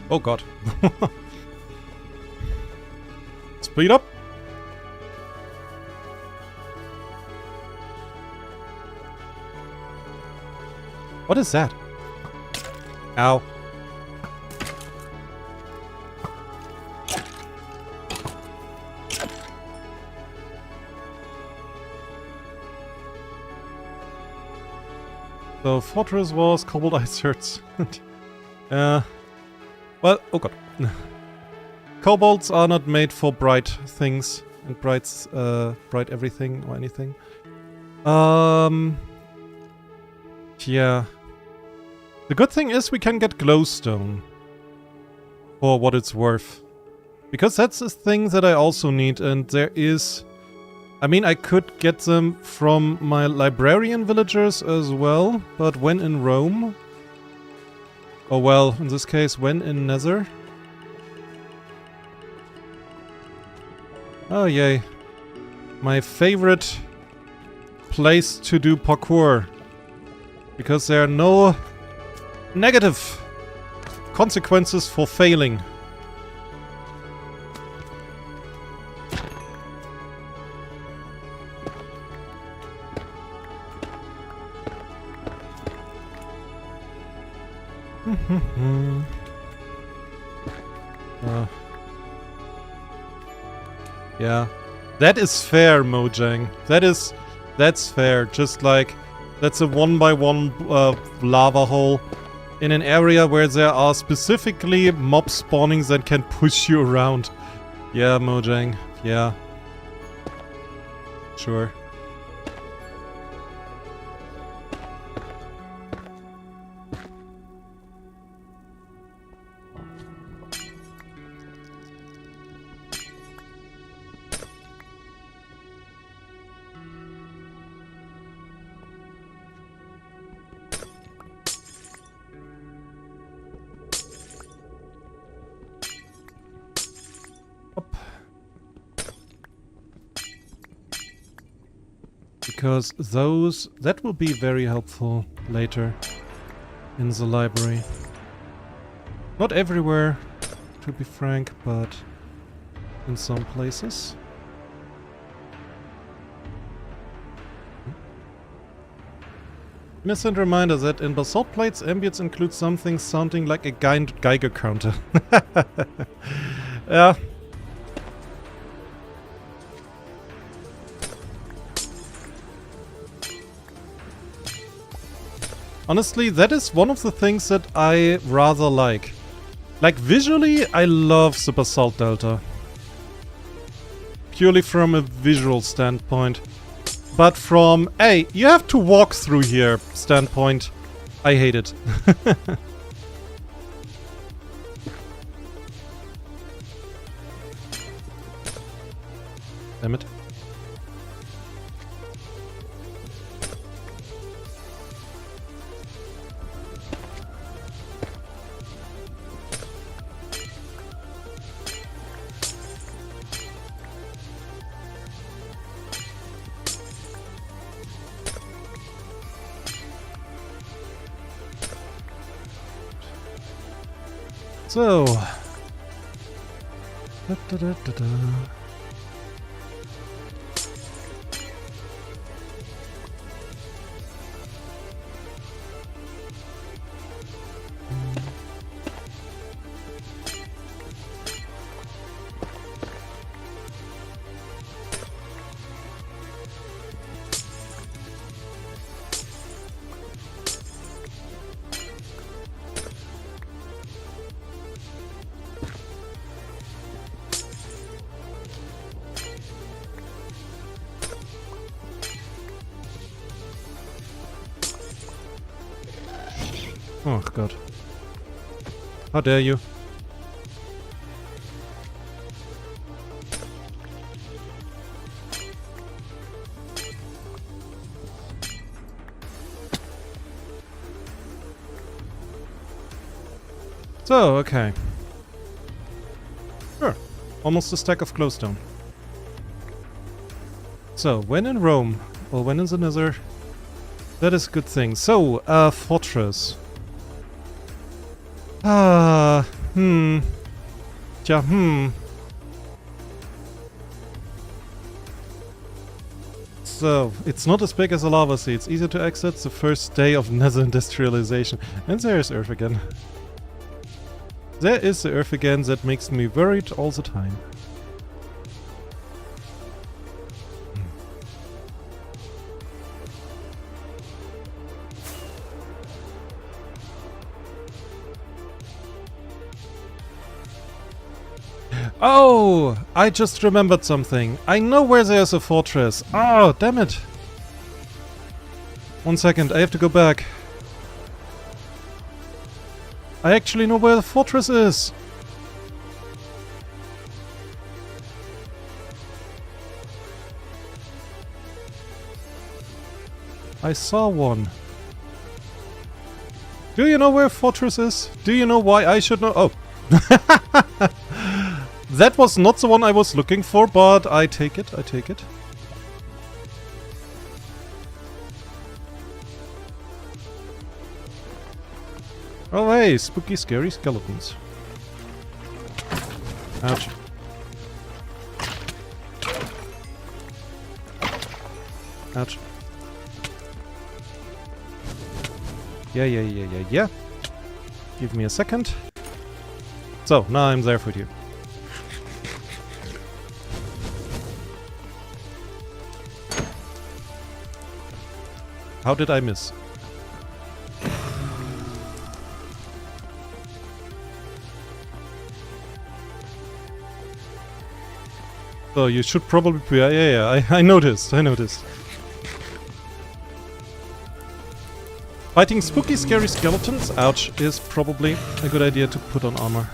Oh god. Speed up! What is that? Ow. So, fortress walls, cobbled ice hurts. Well, oh god. Kobolds are not made for bright things and bright everything or anything. Yeah. The good thing is we can get glowstone for what it's worth. Because that's a thing that I also need, and there is... I mean, I could get them from my librarian villagers as well, but when in Rome... Oh well, in this case, when in Nether? Oh yay. My favorite place to do parkour. Because there are no negative consequences for failing. Yeah. That is fair, Mojang. That's fair. Just like, that's a 1x1 lava hole in an area where there are specifically mob spawnings that can push you around. Yeah, Mojang. Yeah. Sure. Because that will be very helpful later in the library. Not everywhere, to be frank, but in some places. Innocent reminder that in basalt plates, ambience includes something sounding like a Geiger counter. Yeah. Honestly, that is one of the things that I rather like. Like, visually, I love the Basalt Delta. Purely from a visual standpoint. But from, hey, you have to walk through here standpoint, I hate it. Damn it. So, Oh, God. How dare you? So, okay. Sure. Almost a stack of glowstone. So, when in Rome, or when in the Nether, that is a good thing. So, fortress. Tja, So, it's not as big as a lava sea. It's easier to exit the first day of Nether industrialization. And there's Earth again. There is the Earth again that makes me worried all the time. Oh! I just remembered something. I know where there's a fortress. Oh, damn it. 1 second, I have to go back. I actually know where the fortress is. I saw one. Do you know where a fortress is? Do you know why I should know? Oh. That was not the one I was looking for, but I take it, I take it. Oh hey, spooky scary skeletons. Ouch. Ouch. Yeah. Give me a second. So, now I'm there for you. How did I miss? So you should probably be... Yeah, I noticed. Fighting spooky, scary skeletons, ouch, is probably a good idea to put on armor.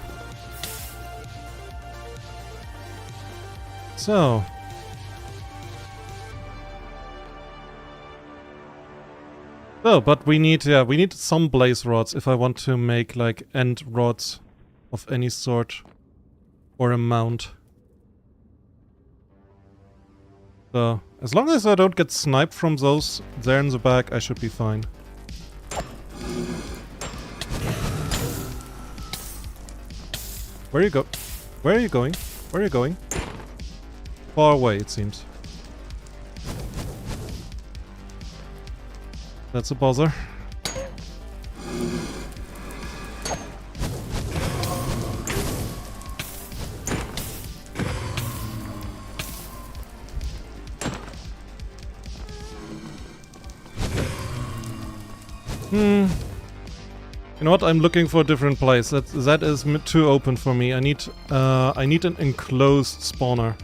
So... Oh, but we need some blaze rods if I want to make, like, end rods of any sort. Or a mount. So, as long as I don't get sniped from those there in the back, I should be fine. Where you go? Where are you going? Where are you going? Far away, it seems. That's a buzzer. You know what? I'm looking for a different place. That is too open for me. I need an enclosed spawner.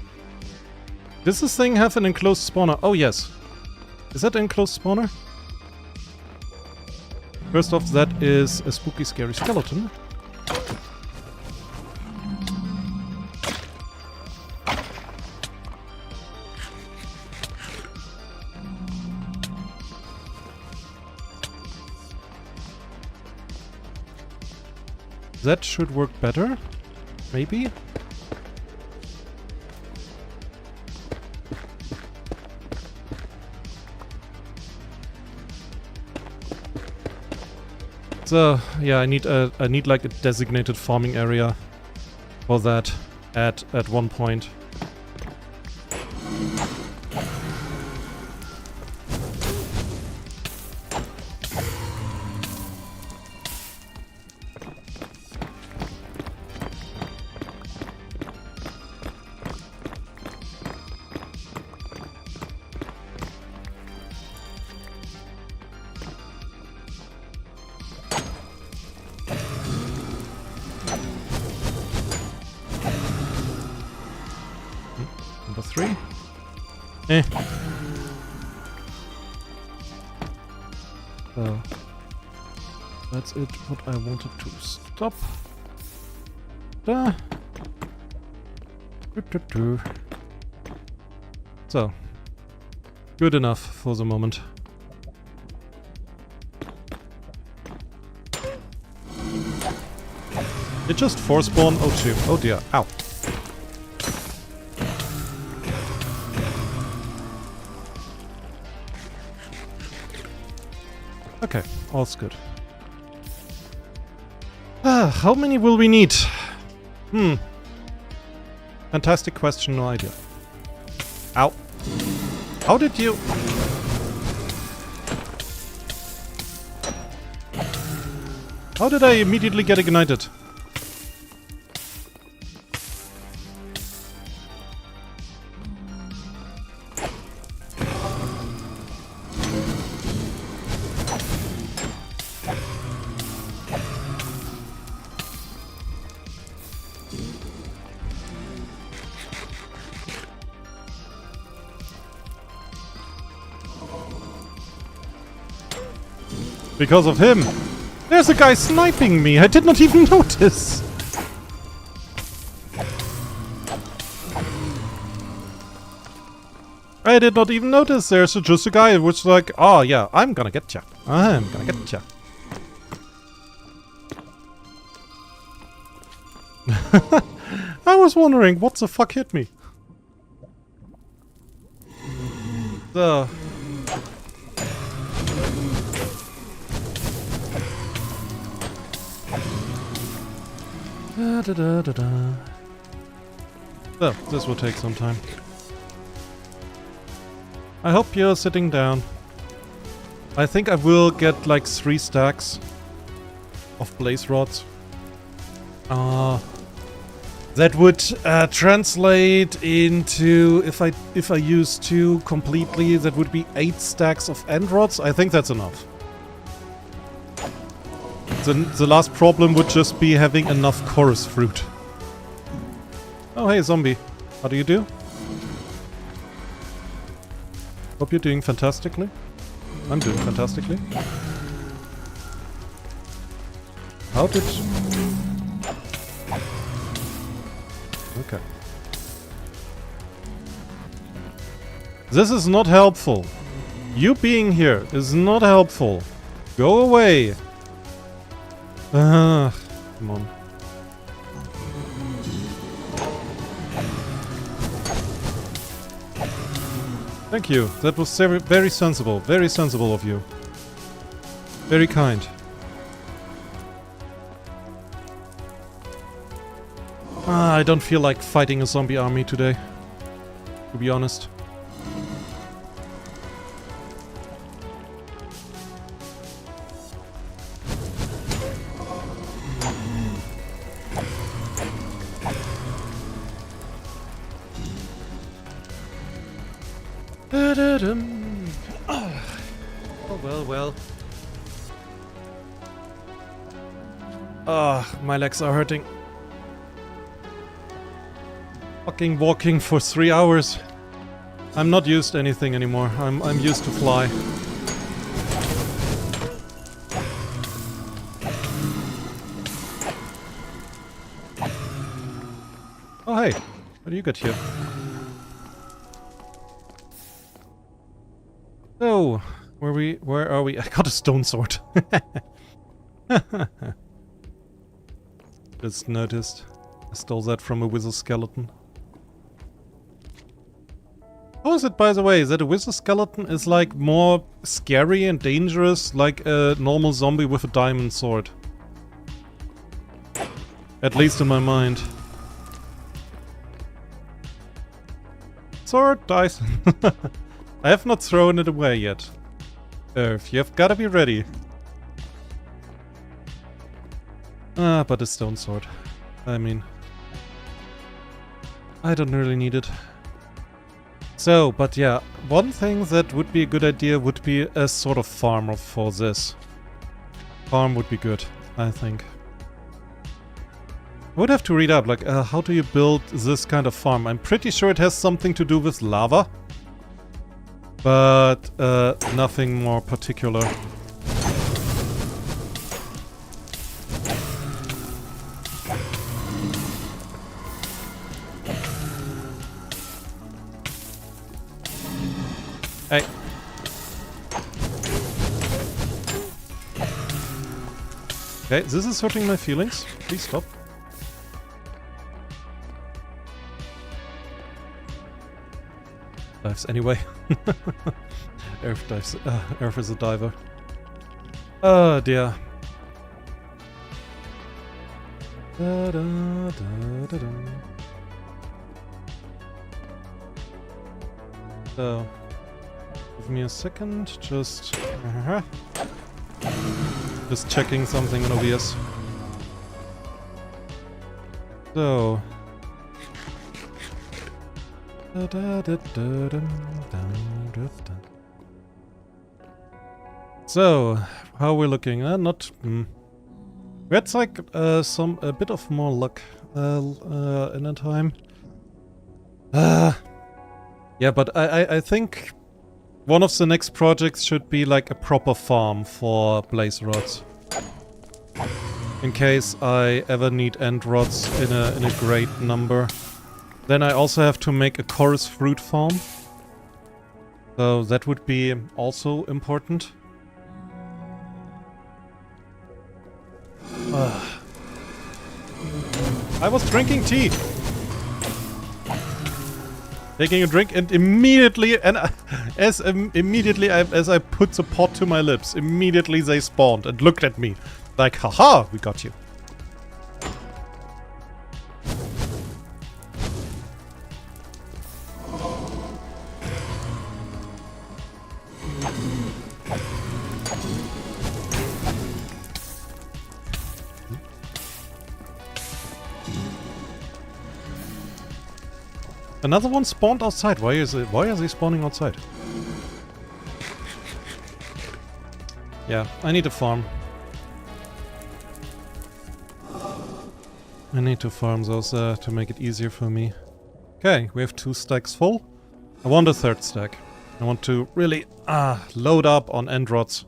Does this thing have an enclosed spawner? Oh yes. Is that an enclosed spawner? First off, that is a spooky, scary skeleton. That should work better. Maybe? So, yeah, I need like a designated farming area for that at one point. Number 3. So. That's it, what I wanted to stop. Da. So, good enough for the moment. It just force spawn. Oh shoot. Oh dear. Ow. Okay, all's good. How many will we need? Fantastic question, no idea. Ow. How did you... How did I immediately get ignited? Because of him! There's a guy sniping me! I did not even notice! I did not even notice! There's just a guy which like, oh yeah, I'm gonna get ya. I'm gonna get ya. I was wondering what the fuck hit me. So... So, this will take some time. I hope you're sitting down. I think I will get like 3 stacks of blaze rods. That would translate into, if I use 2 completely, that would be 8 stacks of end rods. I think that's enough. The last problem would just be having enough chorus fruit. Oh hey zombie, how do you do? Hope you're doing fantastically. I'm doing fantastically. How did... Okay. This is not helpful. You being here is not helpful. Go away. Come on. Thank you. That was very sensible. Very sensible of you. Very kind. I don't feel like fighting a zombie army today, to be honest. Oh, well. My legs are hurting. Fucking walking for 3 hours. I'm not used to anything anymore. I'm used to fly. Oh hey, how do you get here? So, where are we? I got a stone sword. Just noticed. I stole that from a wizard skeleton. How is it, by the way, that a wizard skeleton is like more scary and dangerous like a normal zombie with a diamond sword? At least in my mind. Sword, dice. I have not thrown it away yet. Earth, you have gotta be ready. But a stone sword. I mean... I don't really need it. So, but yeah, one thing that would be a good idea would be a sort of farm for this. Farm would be good, I think. I would have to read up, like, how do you build this kind of farm? I'm pretty sure it has something to do with lava. But, nothing more particular. Hey. Okay, this is hurting my feelings. Please stop. Dives anyway. Earth dives. Earth is a diver. Oh dear. Da, da, da, da, da. So, give me a second. Just checking something on OBS. So. Da, da, da, da, da, da, da. So, how are we looking? Not. We had like a bit of more luck in a time. Yeah, but I think one of the next projects should be like a proper farm for blaze rods. In case I ever need end rods in a great number. Then I also have to make a chorus fruit farm. So that would be also important. I was drinking tea. Taking a drink and immediately, as I put the pot to my lips, immediately they spawned and looked at me. Like, haha, we got you. Another one spawned outside. Why are they spawning outside? Yeah, I need a farm. I need to farm those to make it easier for me. Okay, we have 2 stacks full. I want a 3rd stack. I want to really load up on end rods.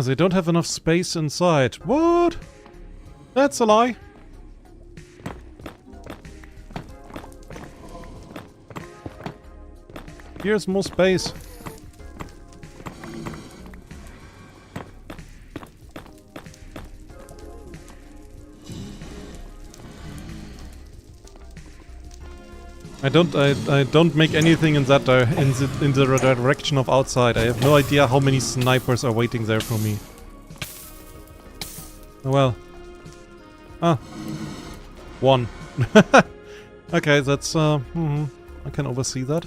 They don't have enough space inside. What? That's a lie. Here's more space. I don't make anything in that in the direction of outside. I have no idea how many snipers are waiting there for me. Oh well. Ah. 1. Okay, that's I can oversee that.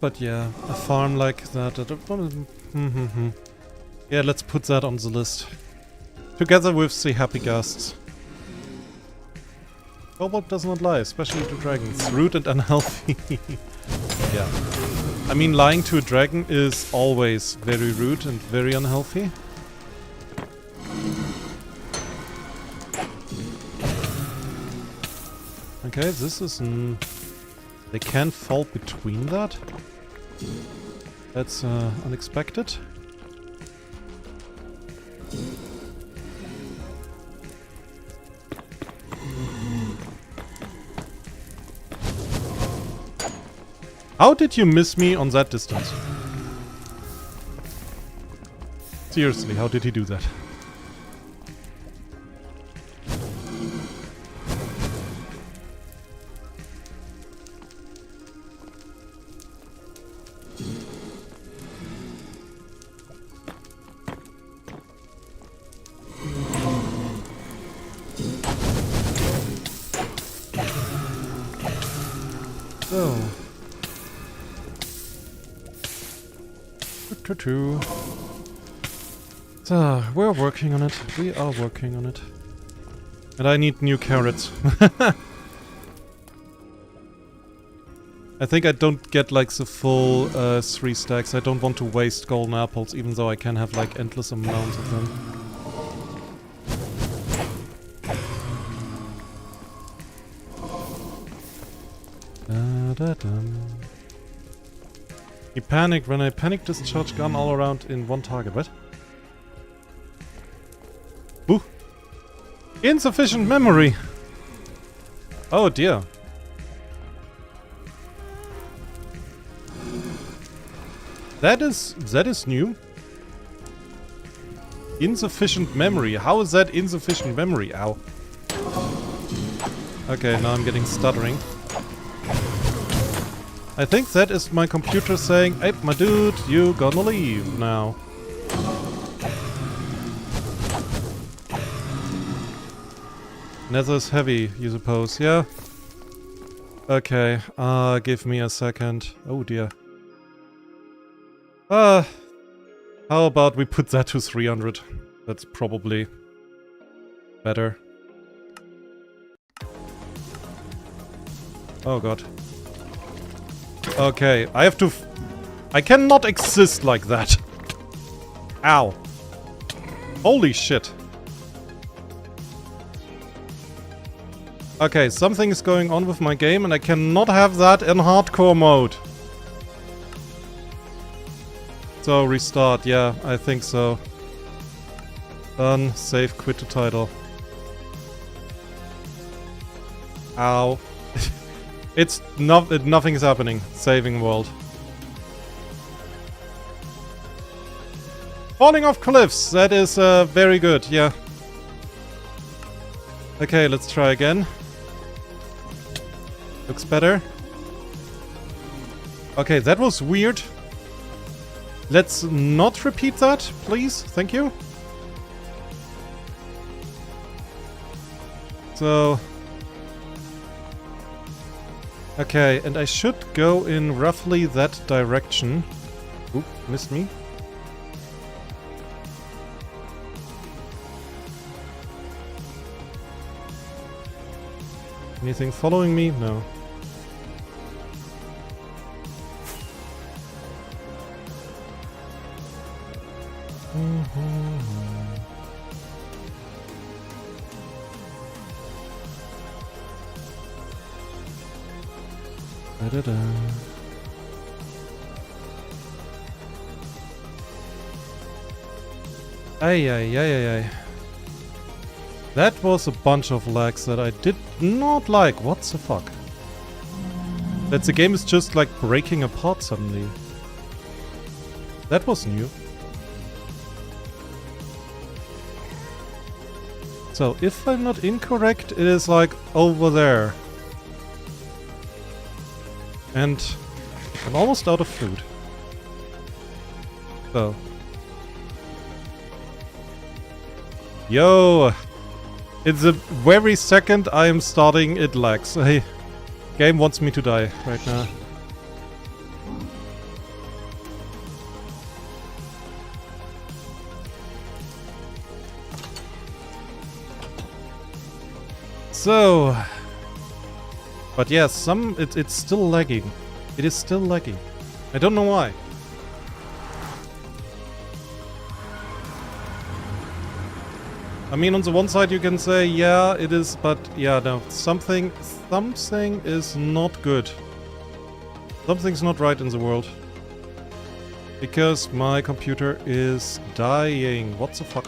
But yeah, a farm like that. Yeah, let's put that on the list. Together with the happy guests. Cobalt does not lie, especially to dragons. Rude and unhealthy. Yeah. I mean, lying to a dragon is always very rude and very unhealthy. Okay, this is they can't fall between that. That's unexpected. How did you miss me on that distance? Seriously, how did he do that? So, we're working on it. We are working on it. And I need new carrots. I think I don't get like the full 3 stacks. I don't want to waste golden apples, even though I can have like endless amounts of them. He panicked when I panic discharge gun all around in one target. What? Ooh. Insufficient memory. Oh dear. That is new. Insufficient memory. How is that insufficient memory? Ow. Okay, now I'm getting stuttering. I think that is my computer saying, hey, my dude, you gonna leave now. Nether is heavy, you suppose, yeah? Okay, give me a second. Oh dear. How about we put that to 300? That's probably better. Oh god. Okay, I have to... I cannot exist like that. Ow. Holy shit. Okay, something is going on with my game and I cannot have that in hardcore mode. So, restart. Yeah, I think so. Done. Save. Quit the title. Ow. It's nothing is happening. Saving world. Falling off cliffs. That is very good. Yeah. Okay, let's try again. Looks better. Okay, that was weird. Let's not repeat that, please. Thank you. So... Okay, and I should go in roughly that direction. Oop, missed me. Anything following me? No. Da-da-da. Ay, ay, ay, ay, ay. That was a bunch of lags that I did not like. What the fuck? That the game is just like breaking apart suddenly. That was new. So, if I'm not incorrect, it is like over there. And I'm almost out of food. So. Yo! It's the very second I am starting, it lags. Hey, game wants me to die right now. So... But yes, it's still lagging. It is still lagging. I don't know why. I mean, on the one side you can say, yeah, it is, but yeah, no, something is not good. Something's not right in the world. Because my computer is dying. What the fuck?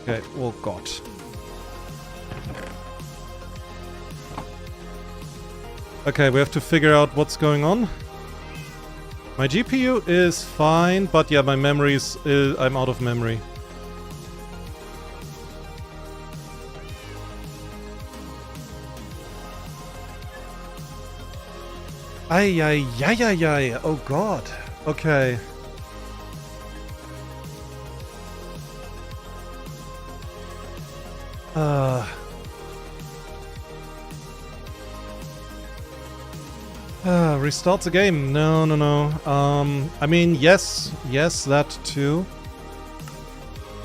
Okay, oh god. Okay, we have to figure out what's going on. My GPU is fine, but yeah, my memory is... I'm out of memory. Ay, ay, ay, ay, ay. Oh god. Okay. Restart the game. No, no, no. I mean, yes, that too.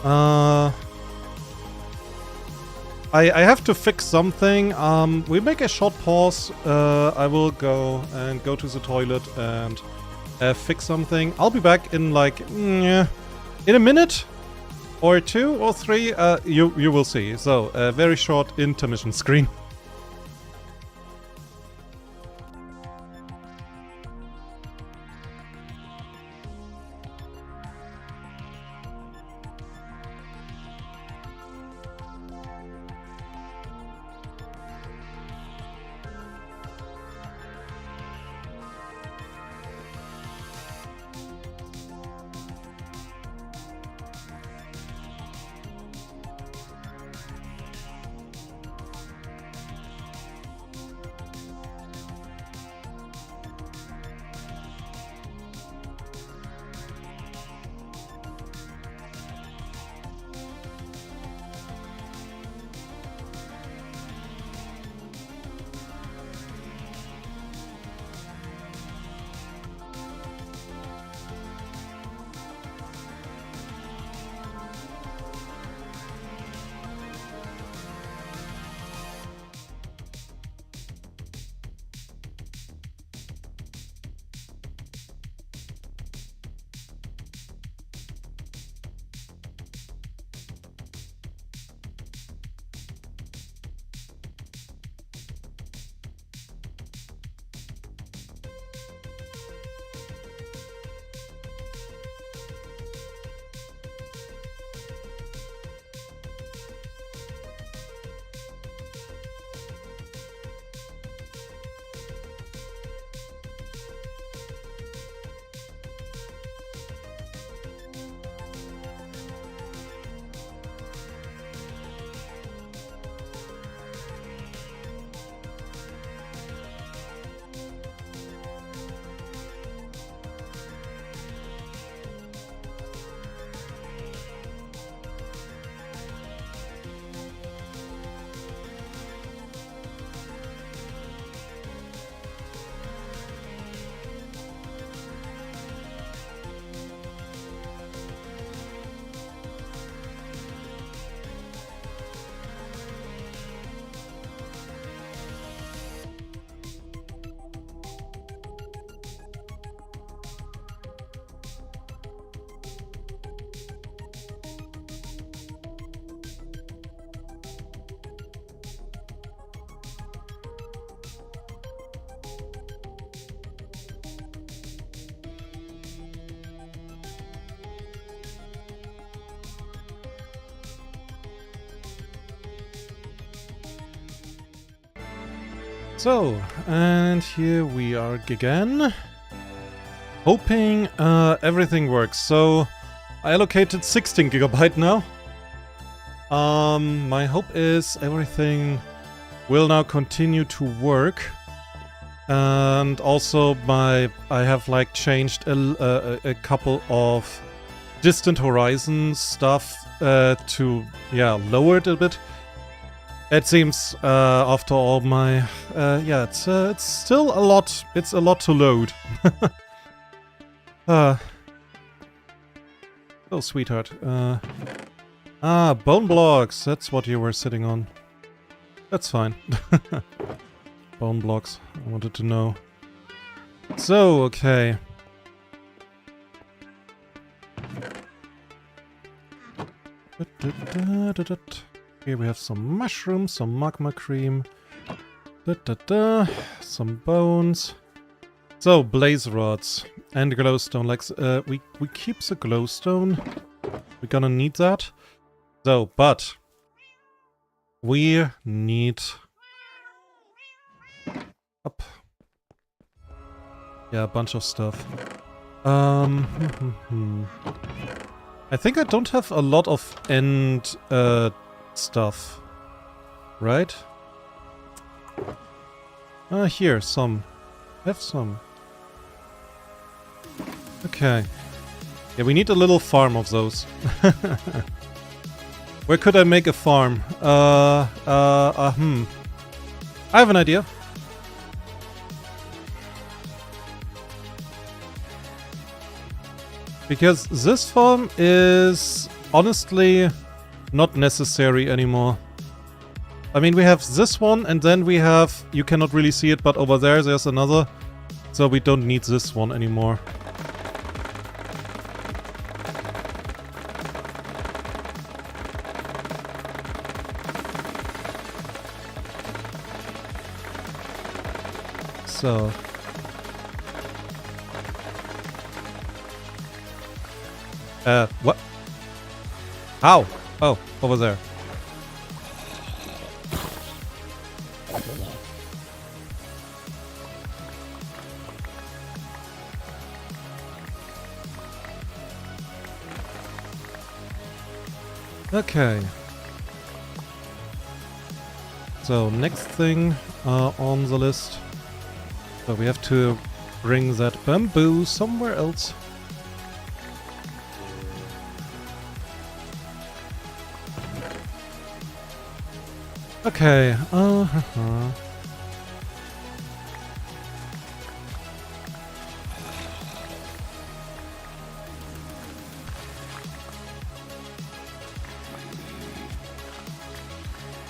I have to fix something. We make a short pause. I will go to the toilet and fix something. I'll be back in like in a minute or 2 or 3. You will see. So a very short intermission screen. So, and here we are again. Hoping everything works. So, I allocated 16 gigabyte now. My hope is everything will now continue to work. And also I have like changed a couple of distant horizon stuff to lower it a bit. It seems after all my it's still a lot. It's a lot to load. Oh sweetheart. Bone blocks. That's what you were sitting on. That's fine. Bone blocks. I wanted to know. So, okay. Here we have some mushrooms, some magma cream. Some bones. So, blaze rods and glowstone. Like, we keep the glowstone. We're gonna need that. So, but we need up. Yeah, a bunch of stuff. I think I don't have a lot of end stuff, right? Here, some. I have some. Okay. Yeah, we need a little farm of those. Where could I make a farm? I have an idea. Because this farm is honestly not necessary anymore. I mean, we have this one, and then we have... You cannot really see it, but over there's another. So we don't need this one anymore. So... what? How? Oh, over there. Okay. So, next thing on the list. So we have to bring that bamboo somewhere else. Okay,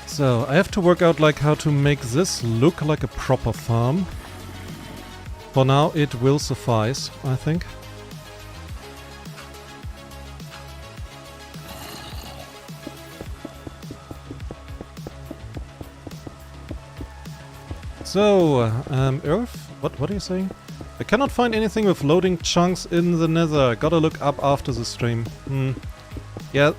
So, I have to work out like how to make this look like a proper farm. For now, it will suffice, I think. So, Earth? What are you saying? I cannot find anything with loading chunks in the nether. Gotta look up after the stream. Yeah.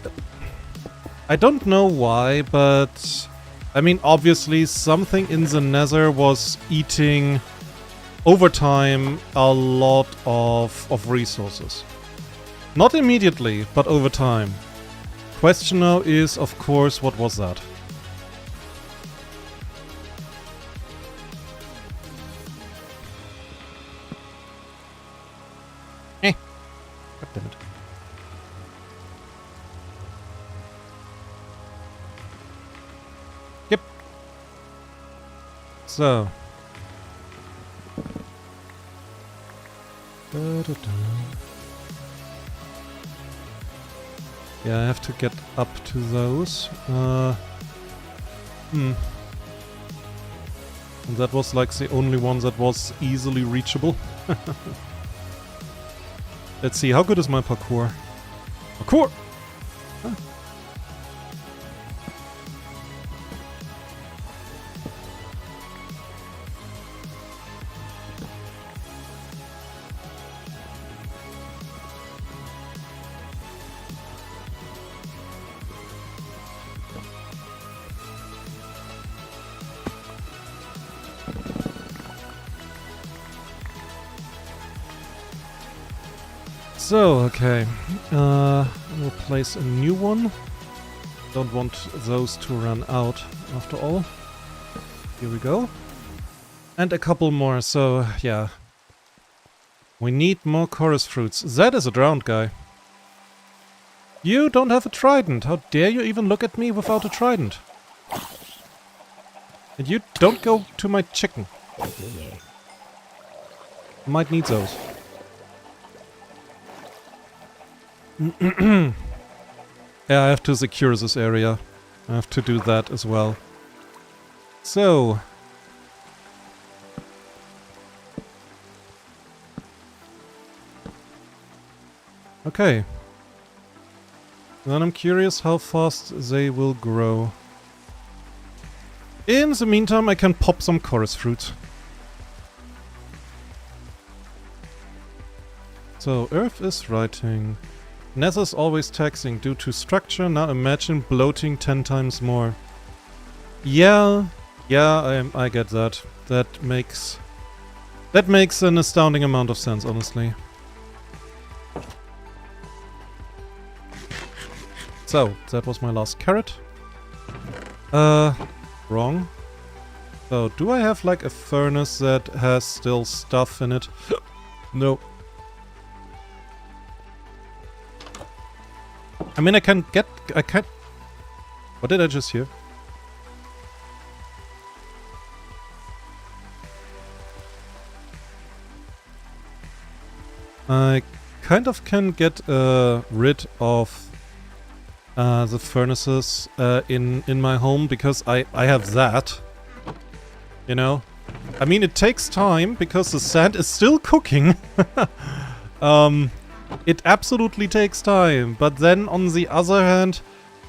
I don't know why, but... I mean, obviously, something in the nether was eating, over time, a lot of resources. Not immediately, but over time. Question now is, of course, what was that? God damn it. Yep. So. Yeah, I have to get up to those. And that was like the only one that was easily reachable. Let's see, how good is my parkour? Parkour! Huh. So, okay. We'll place a new one. Don't want those to run out after all. Here we go. And a couple more, so yeah. We need more chorus fruits. That is a drowned guy. You don't have a trident. How dare you even look at me without a trident? And you don't go to my chicken. Might need those. Yeah, I have to secure this area. I have to do that as well. So. Okay. Then I'm curious how fast they will grow. In the meantime, I can pop some chorus fruit. So, Earth is writing. Nether's always taxing due to structure. Now imagine bloating 10 times more. Yeah, I get that. That makes an astounding amount of sense, honestly. So, that was my last carrot. Wrong. So, do I have like a furnace that has still stuff in it? No. I mean, I can't... What did I just hear? I kind of can get rid of the furnaces in my home because I have that. You know? I mean, it takes time because the sand is still cooking. It absolutely takes time, but then on the other hand,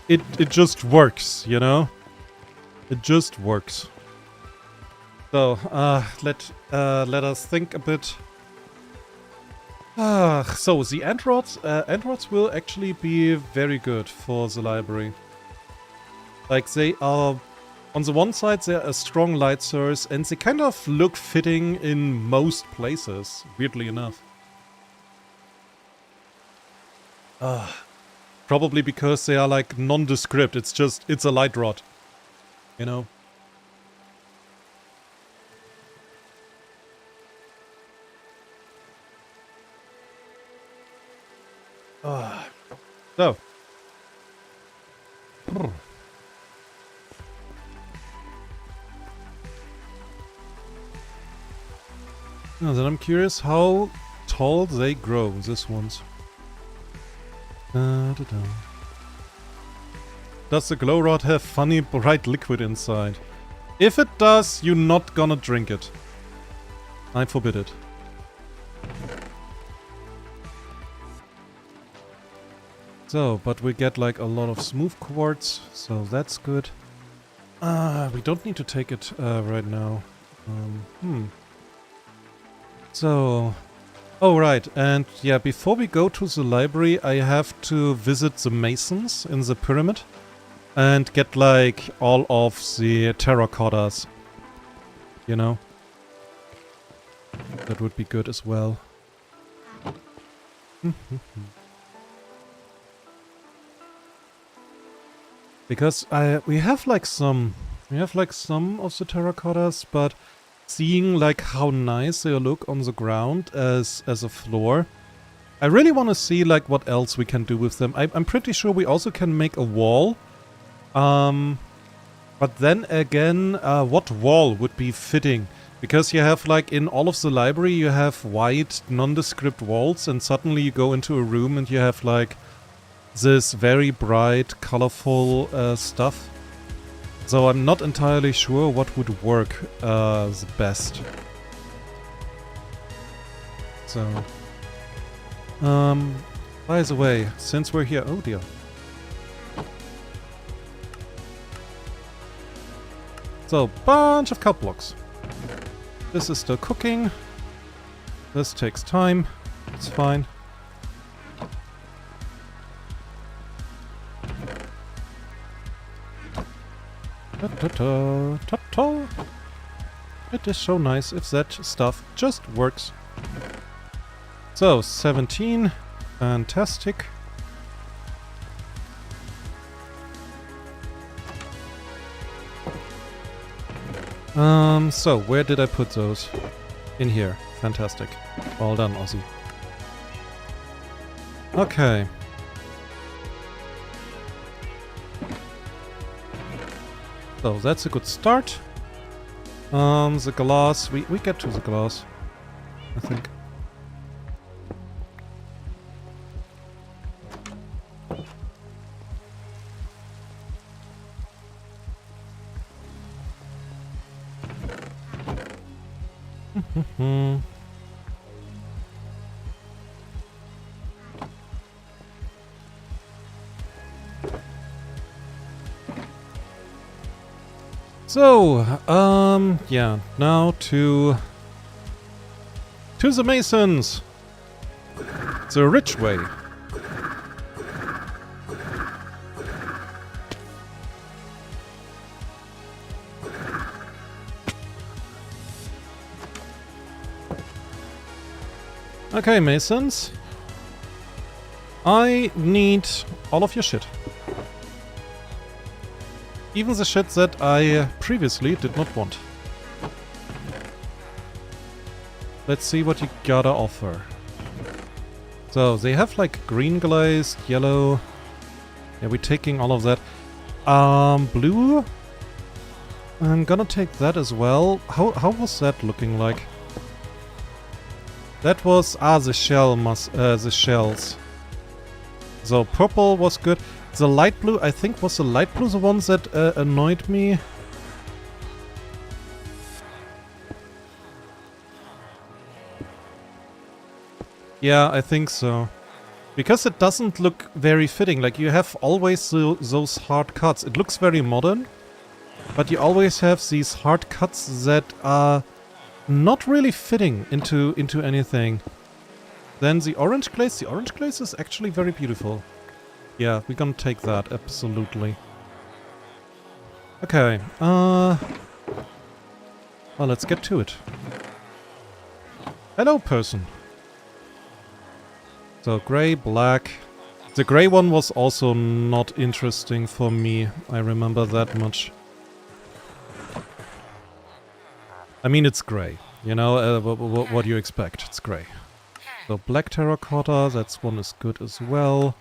it just works, you know? It just works. So, let us think a bit. So the end rods will actually be very good for the library. Like they are, on the one side they're a strong light source and they kind of look fitting in most places, weirdly enough. Probably because they are like nondescript, it's a light rod, you know? So. Now then I'm curious how tall they grow, this ones. Does the glow rod have funny bright liquid inside? If it does, you're not gonna drink it. I forbid it. So, but we get like a lot of smooth quartz, so that's good. We don't need to take it right now. So... Oh, right, and yeah, before we go to the library, I have to visit the masons in the pyramid and get like all of the terracottas, you know? That would be good as well. Because we have like some of the terracottas, but seeing like how nice they look on the ground as a floor, I really want to see like what else we can do with them. I'm pretty sure we also can make a wall. But then again, what wall would be fitting? Because you have like in all of the library you have white nondescript walls and suddenly you go into a room and you have like this very bright, colorful stuff. So I'm not entirely sure what would work the best. So, by the way, since we're here, oh dear. So, bunch of cow blocks. This is still cooking. This takes time. It's fine. Ta-ta-ta-ta-ta. It is so nice if that stuff just works. So, 17. Fantastic. So where did I put those? In here. Fantastic. Well done, Ozzy. Okay. So that's a good start. The glass, we get to the glass, I think. So, yeah, now to the Masons! The rich way. Okay, Masons. I need all of your shit. Even the shit that I previously did not want. Let's see what you gotta offer. So, they have like green glazed, yellow. Yeah, we're taking all of that. Blue? I'm gonna take that as well. How was that looking like? That was, the shells. So, purple was good. The light blue, I think, was the light blue the ones that annoyed me. Yeah, I think so. Because it doesn't look very fitting. Like, you have always those hard cuts. It looks very modern, but you always have these hard cuts that are not really fitting into anything. Then the orange glaze is actually very beautiful. Yeah, we're gonna take that, absolutely. Okay, well, let's get to it. Hello, person. So, grey, black. The grey one was also not interesting for me. I remember that much. I mean, it's grey. You know, what do you expect? It's grey. So, black terracotta, that's one is good as well.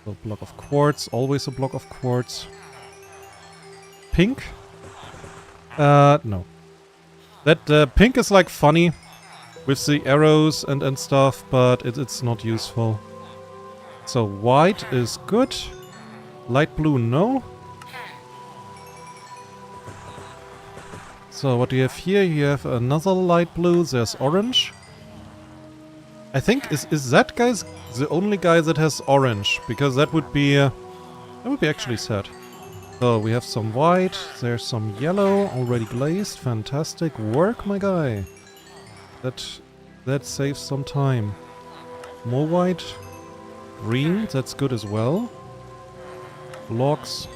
So, block of quartz, always a block of quartz. Pink? No. That pink is like funny with the arrows and stuff, but it's not useful. So, white is good. Light blue, no. So, what do you have here? You have another light blue, there's orange. I think, is that guy the only guy that has orange? Because that would be actually sad. So, we have some white, there's some yellow, already glazed, fantastic work, my guy. That saves some time. More white, green, that's good as well. Blocks.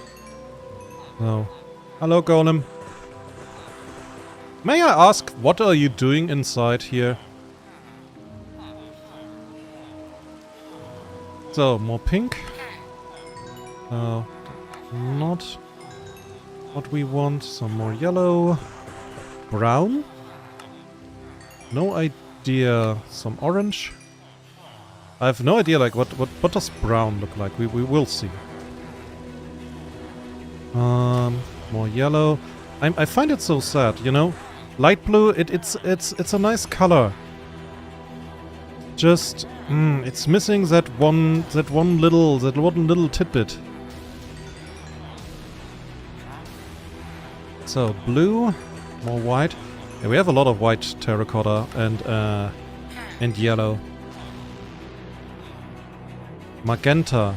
Oh. Hello, Golem. May I ask, what are you doing inside here? So, more pink. Not what we want. Some more yellow. Brown? No idea. Some orange. I have no idea, like, what does brown look like? We will see. More yellow. I find it so sad, you know? Light blue, it's a nice color. Just, it's missing that one little tidbit. So, blue, more white. Yeah, we have a lot of white terracotta and yellow. Magenta.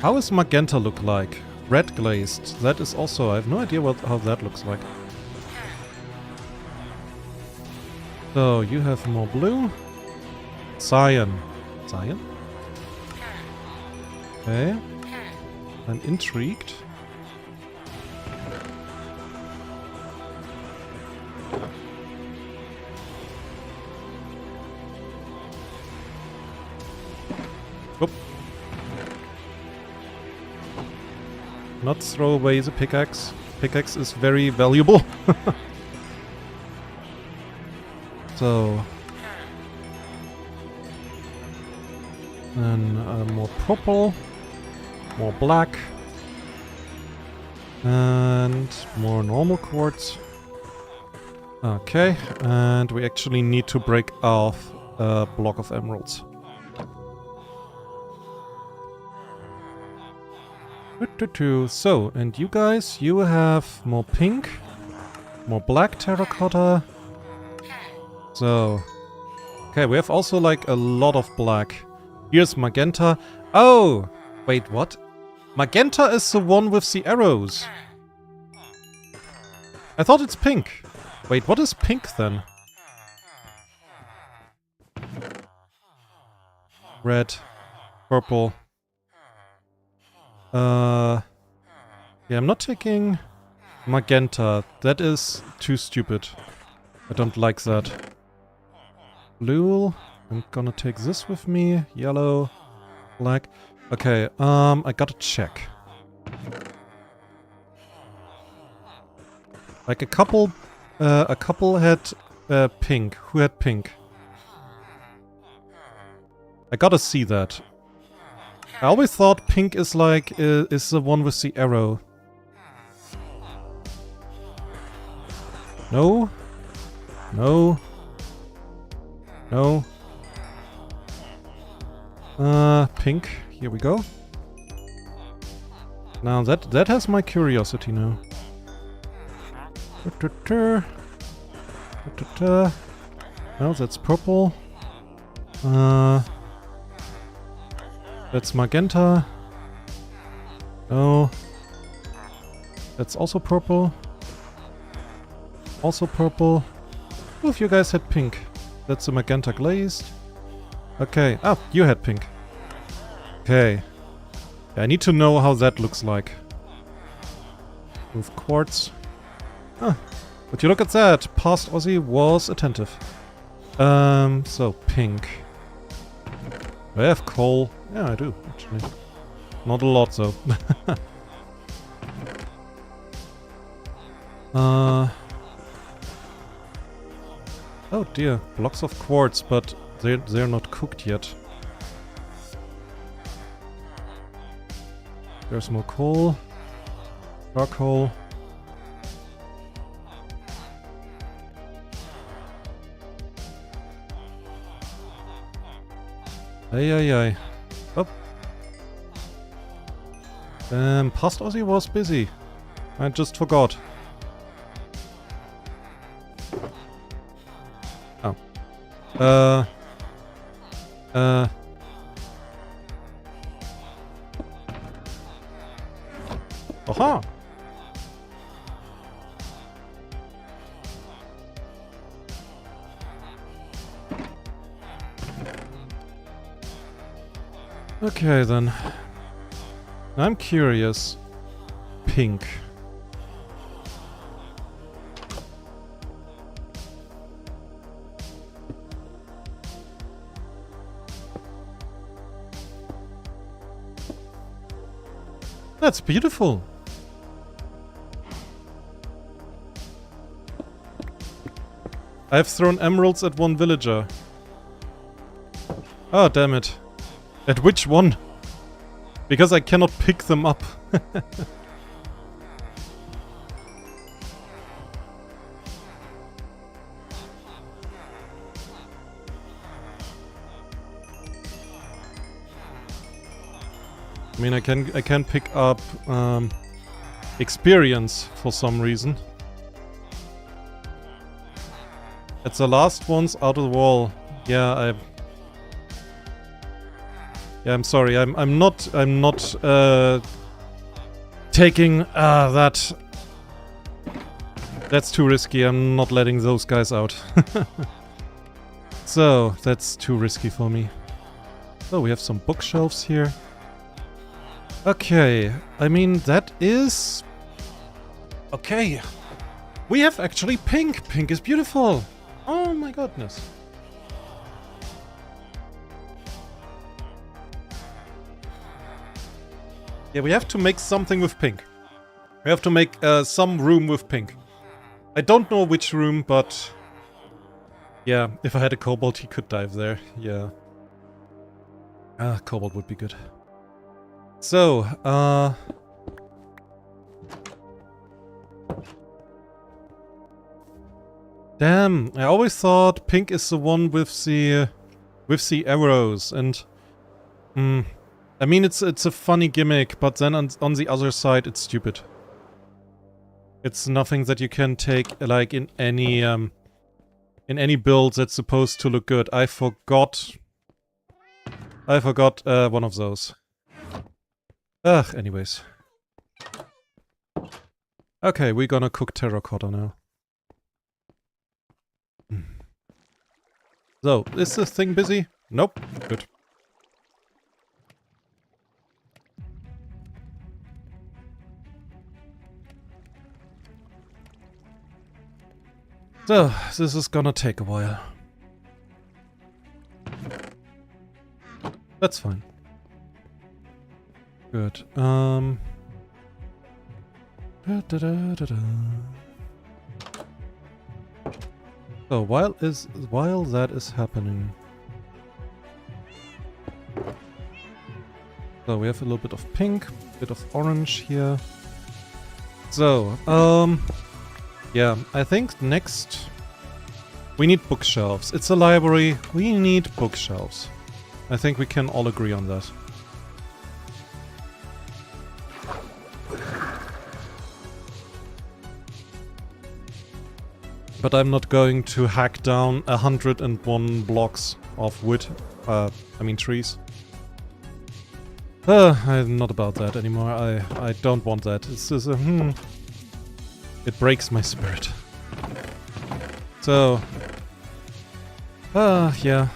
How does magenta look like? Red glazed. That is also, I have no idea how that looks like. So, you have more blue. Cyan. Cyan? Okay. I'm intrigued. Oop. Not throw away the pickaxe. Pickaxe is very valuable. So. Then more purple. More black. And more normal quartz. Okay, and we actually need to break off a block of emeralds. So, and you guys, you have more pink, more black terracotta. So, okay, we have also like a lot of black. Here's magenta. Oh, wait, what? Magenta is the one with the arrows. I thought it's pink. Wait, what is pink then? Red, purple. Yeah, I'm not taking magenta. That is too stupid. I don't like that. Blue. I'm gonna take this with me. Yellow, black. Okay, I gotta check. Like a couple had pink. Who had pink? I gotta see that. I always thought pink is like, is the one with the arrow. No? No? No? Pink. Here we go. Now that has my curiosity now. No, that's purple. That's magenta. No. That's also purple. Also purple. Oh, if you guys had pink. That's a magenta glazed. Okay. Ah, you had pink. Okay. Yeah, I need to know how that looks like. With quartz. Ah, but you look at that. Past Ozzy was attentive. So pink. Do I have coal? Yeah, I do, actually. Not a lot, though. Oh dear, blocks of quartz, but they're not cooked yet. There's more coal. Charcoal. Ay. Oh. Past Ozzy was busy. I just forgot. Oh. Aha! Okay, then. I'm curious. Pink. That's beautiful. I've thrown emeralds at one villager. Oh, damn it. At which one? Because I cannot pick them up. I mean, I can pick up experience for some reason. It's the last ones out of the wall. Yeah, I'm sorry. I'm not taking that. That's too risky. I'm not letting those guys out. So that's too risky for me. Oh, we have some bookshelves here. Okay, I mean that is okay. We have actually pink. Pink is beautiful. Oh my goodness. Yeah, we have to make something with pink. We have to make some room with pink. I don't know which room, but... yeah, if I had a kobold, he could dive there. Yeah. Ah, kobold would be good. So, damn, I always thought pink is the one with the arrows, and... I mean, it's a funny gimmick, but then on the other side, it's stupid. It's nothing that you can take, like, in any build that's supposed to look good. I forgot one of those. Ugh, anyways. Okay, we're gonna cook terracotta now. So, is this thing busy? Nope. Good. So, this is gonna take a while. That's fine. Good. So while that is happening, so we have a little bit of pink, a bit of orange here. So, yeah, I think next we need bookshelves. It's a library. We need bookshelves. I think we can all agree on that. But I'm not going to hack down 101 blocks of wood. I mean trees. I'm not about that anymore. I don't want that. It's just a It breaks my spirit. So... yeah.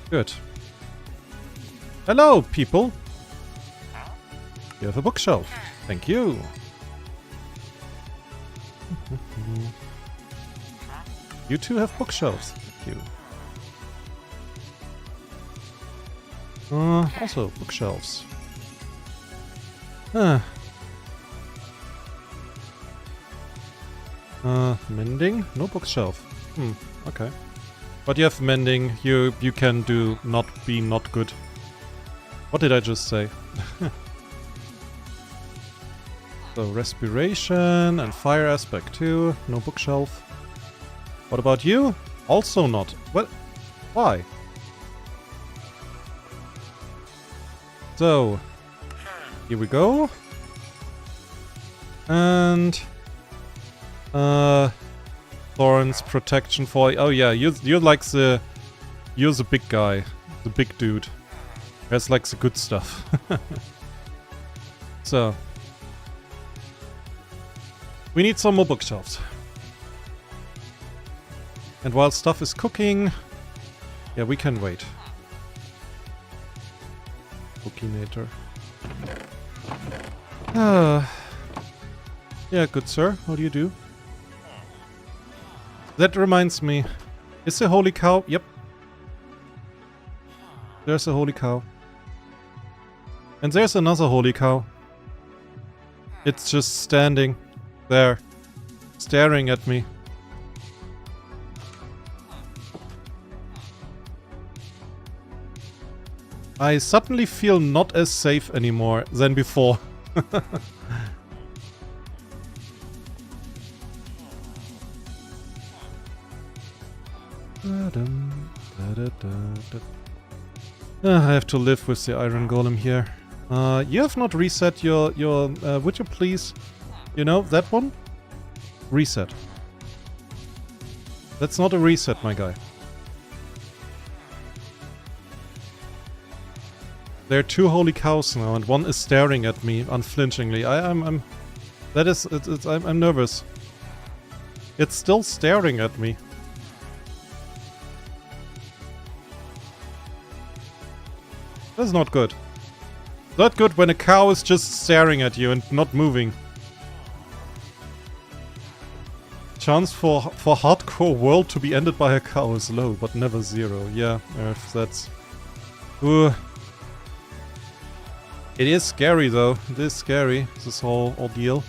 Good. Hello, people! You have a bookshelf. Thank you. You too have bookshelves. Thank you. Also bookshelves. Mending? No bookshelf. Okay. But you have mending. You can do not good. What did I just say? So respiration and fire aspect too. No bookshelf. What about you? Also not. What? Why? So here we go. And Thorns protection for... oh yeah, you're like the... you're the big guy. The big dude. That's like the good stuff. So... we need some more bookshelves. And while stuff is cooking... yeah, we can wait. Bookinator. Yeah, good sir. How do you do? That reminds me. Is the holy cow? Yep. There's a holy cow. And there's another holy cow. It's just standing there, staring at me. I suddenly feel not as safe anymore than before. I have to live with the iron golem here. You have not reset your would you please, you know, that one? Reset. That's not a reset, my guy. There are two holy cows now, and one is staring at me unflinchingly. I'm nervous. It's still staring at me. That's not good. Not good when a cow is just staring at you and not moving. Chance for hardcore world to be ended by a cow is low, but never zero. Yeah, Earth, that's... Ooh. It is scary though. It is scary, this whole ordeal.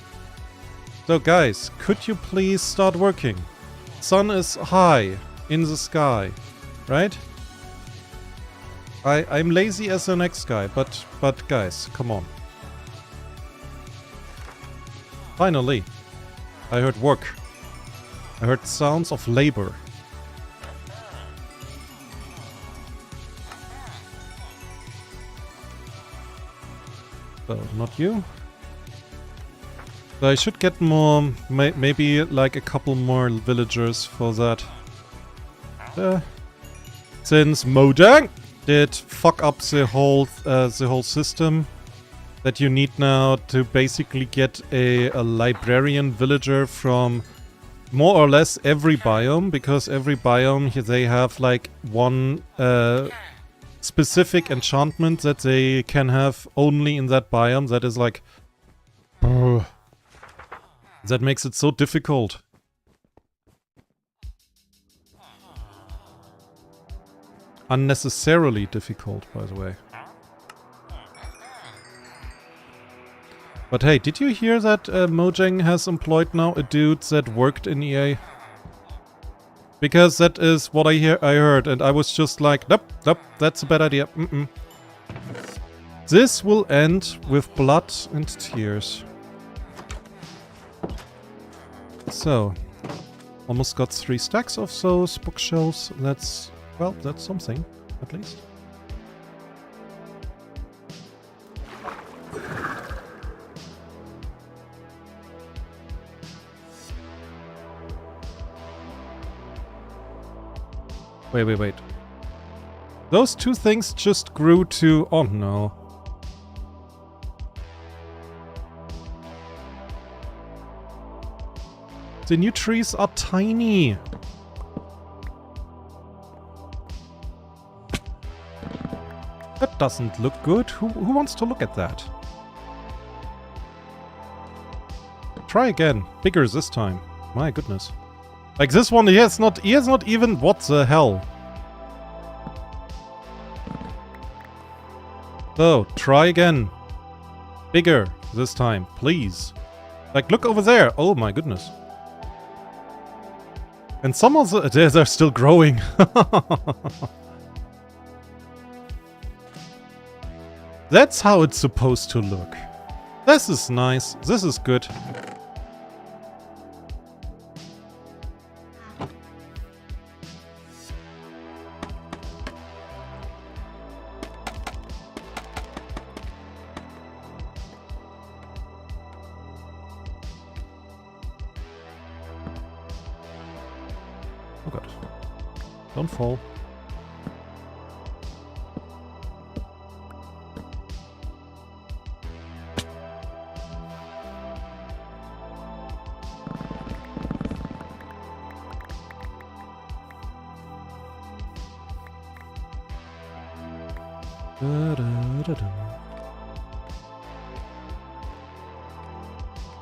So guys, could you please start working? Sun is high in the sky, right? I'm lazy as the next guy, but guys, come on. Finally, I heard work. I heard sounds of labor. So, not you. So I should get more, maybe like a couple more villagers for that. Since Mojang did fuck up the whole system, that you need now to basically get a librarian villager from more or less every biome, because every biome they have like one specific enchantment that they can have only in that biome. That is like... that makes it so difficult. Unnecessarily difficult, by the way. But hey, did you hear that Mojang has employed now a dude that worked in EA? Because that is what I heard, and I was just like, nope, that's a bad idea. This will end with blood and tears. So, almost got 3 stacks of those bookshelves. That's, well, that's something, at least. Wait. Those 2 things just grew to... Oh no. The new trees are tiny. That doesn't look good. Who wants to look at that? Try again. Bigger this time. My goodness. Like this one here, it's not even... What the hell? So, try again. Bigger this time, please. Like, look over there. Oh my goodness. And some of the... They're still growing. That's how it's supposed to look. This is nice. This is good. Oh god. Don't fall.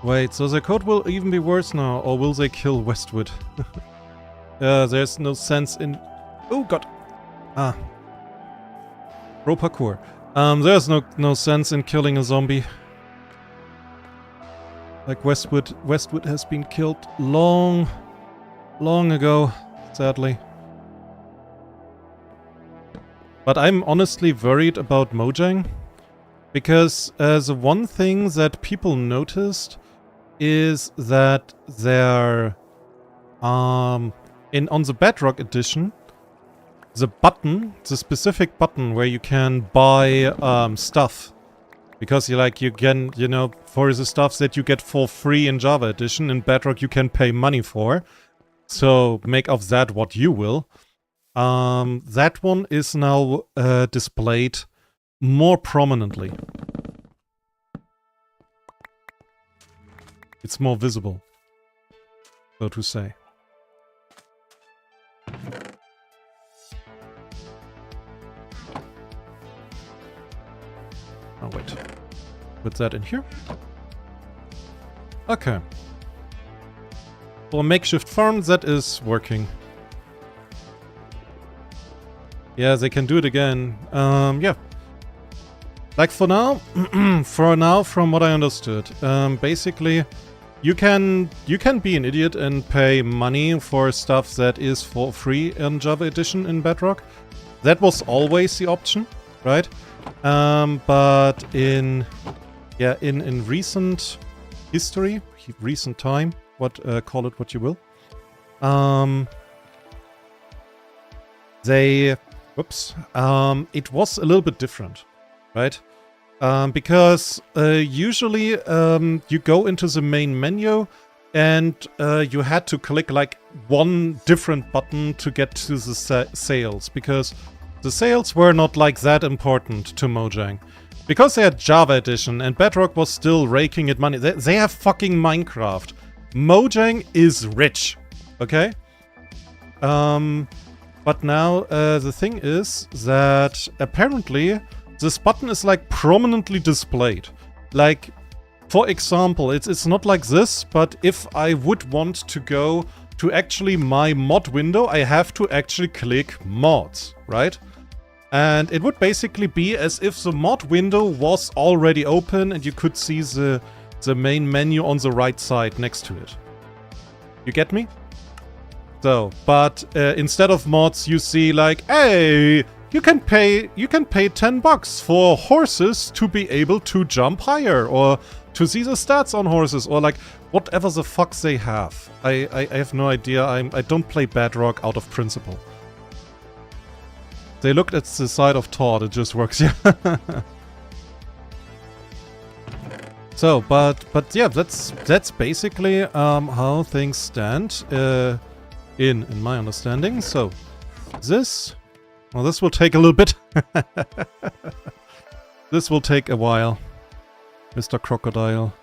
Wait, so the code will even be worse now, or will they kill Westwood? There's no sense in... Oh god! Ah. Pro parkour. There's no sense in killing a zombie. Like Westwood has been killed long ago, sadly. But I'm honestly worried about Mojang, because the one thing that people noticed is that their on the Bedrock edition, the specific button where you can buy stuff, because you can, you know, for the stuff that you get for free in Java edition, in Bedrock you can pay money for. So make of that what you will. That one is now displayed more prominently. It's more visible, so to say. Oh wait, put that in here. Okay. For a makeshift farm, that is working. Yeah, they can do it again. Yeah. Like for now, from what I understood, basically, you can be an idiot and pay money for stuff that is for free in Java Edition in Bedrock. That was always the option, right? But in recent history, recent time, call it what you will, it was a little bit different, right? Because usually you go into the main menu and you had to click like one different button to get to the sales, because the sales were not like that important to Mojang. Because they had Java Edition and Bedrock was still raking it money. They have fucking Minecraft. Mojang is rich, okay? But now the thing is that apparently this button is like prominently displayed. Like, for example, it's not like this, but if I would want to go to actually my mod window, I have to actually click mods, right? And it would basically be as if the mod window was already open and you could see the main menu on the right side next to it. You get me? So, but instead of mods, you see like, hey, you can pay $10 for horses to be able to jump higher, or to see the stats on horses, or like whatever the fuck they have. I have no idea. I don't play Bedrock out of principle. They looked at the side of Todd. It just works, yeah. So, but yeah, that's basically how things stand in my understanding. So, this will take a little bit. This will take a while, Mr. Crocodile.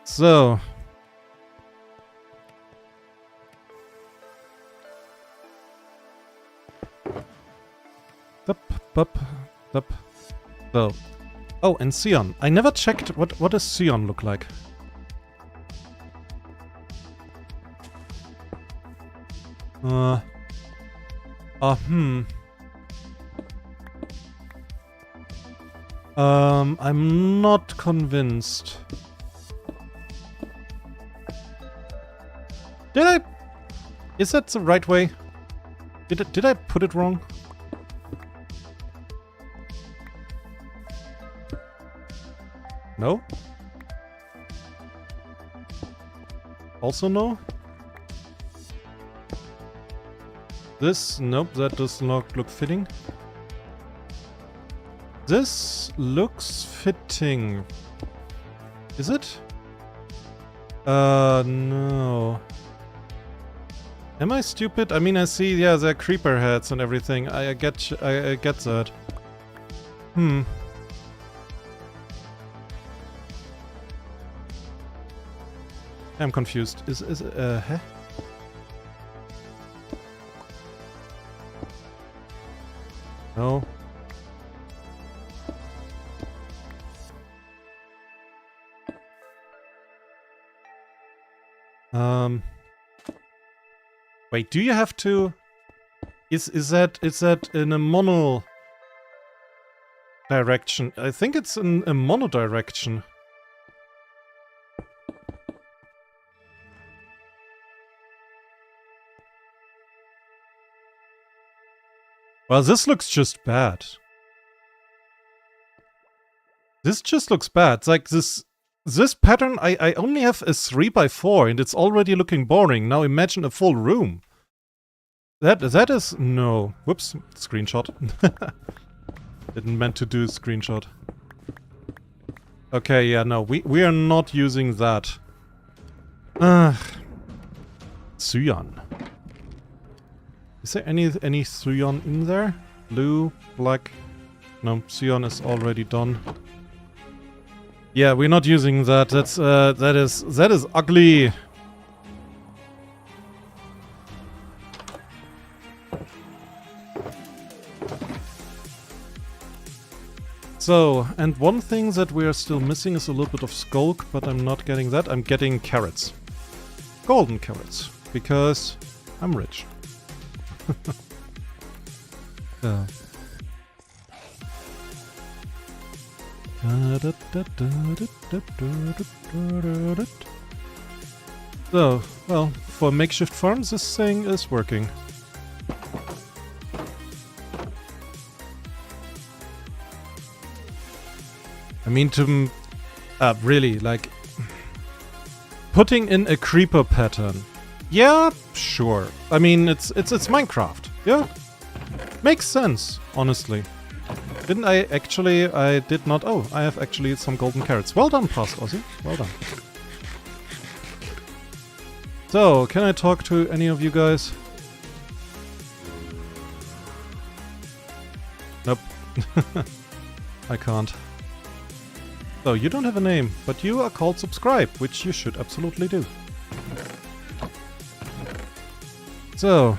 So. So. Oh, and Sion. I never checked what does Sion look like. I'm not convinced. Is that the right way? Did I put it wrong? No? Also no? This? Nope, that does not look fitting. This looks fitting. Is it? No. Am I stupid? I mean, I see, yeah, there are creeper heads and everything. I get that. I'm confused. Huh? No. Wait, do you have to... Is that in a mono direction? I think it's in a mono direction. Well, this looks just bad. This just looks bad. It's like this pattern, I only have a 3x4 and it's already looking boring. Now imagine a full room. That is... No. Whoops. Screenshot. Didn't meant to do a screenshot. Okay, yeah, no. We are not using that. Cyan. Is there any cyan in there? Blue, black. No, cyan is already done. Yeah, we're not using that. That is ugly. So, and one thing that we are still missing is a little bit of skulk, but I'm not getting that. I'm getting carrots. golden carrots, because I'm rich. So. So, well, for makeshift farms, this thing is working. I mean, to really, like, putting in a creeper pattern. Yeah, sure. I mean, it's Minecraft. Yeah, makes sense, honestly. Didn't I actually? I did not. Oh, I have actually some golden carrots. Well done, past Ozzy. Well done. So, can I talk to any of you guys? Nope. I can't. So, you don't have a name, but you are called subscribe, which you should absolutely do. So,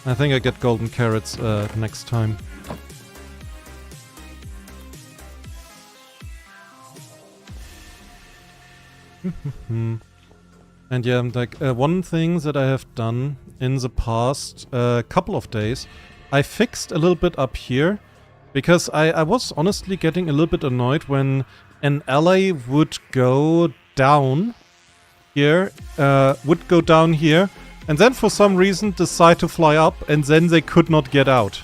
I think I get golden carrots next time. And yeah, like one thing that I have done in the past couple of days, I fixed a little bit up here, because I was honestly getting a little bit annoyed when an ally would go down here, and then for some reason decide to fly up, and then they could not get out.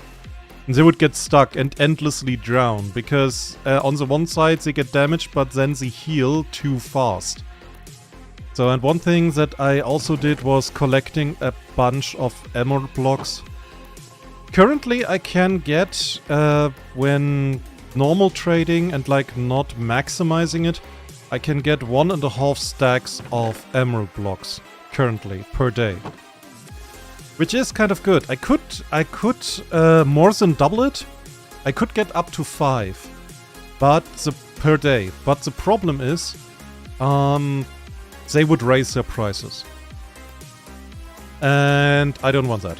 And they would get stuck and endlessly drown, because on the one side they get damaged, but then they heal too fast. So, and one thing that I also did was collecting a bunch of emerald blocks. Currently I can get, when normal trading and like not maximizing it, I can get 1.5 stacks of emerald blocks currently per day. Which is kind of good. I could more than double it. I could get up to 5 per day. But the problem is, they would raise their prices. And I don't want that.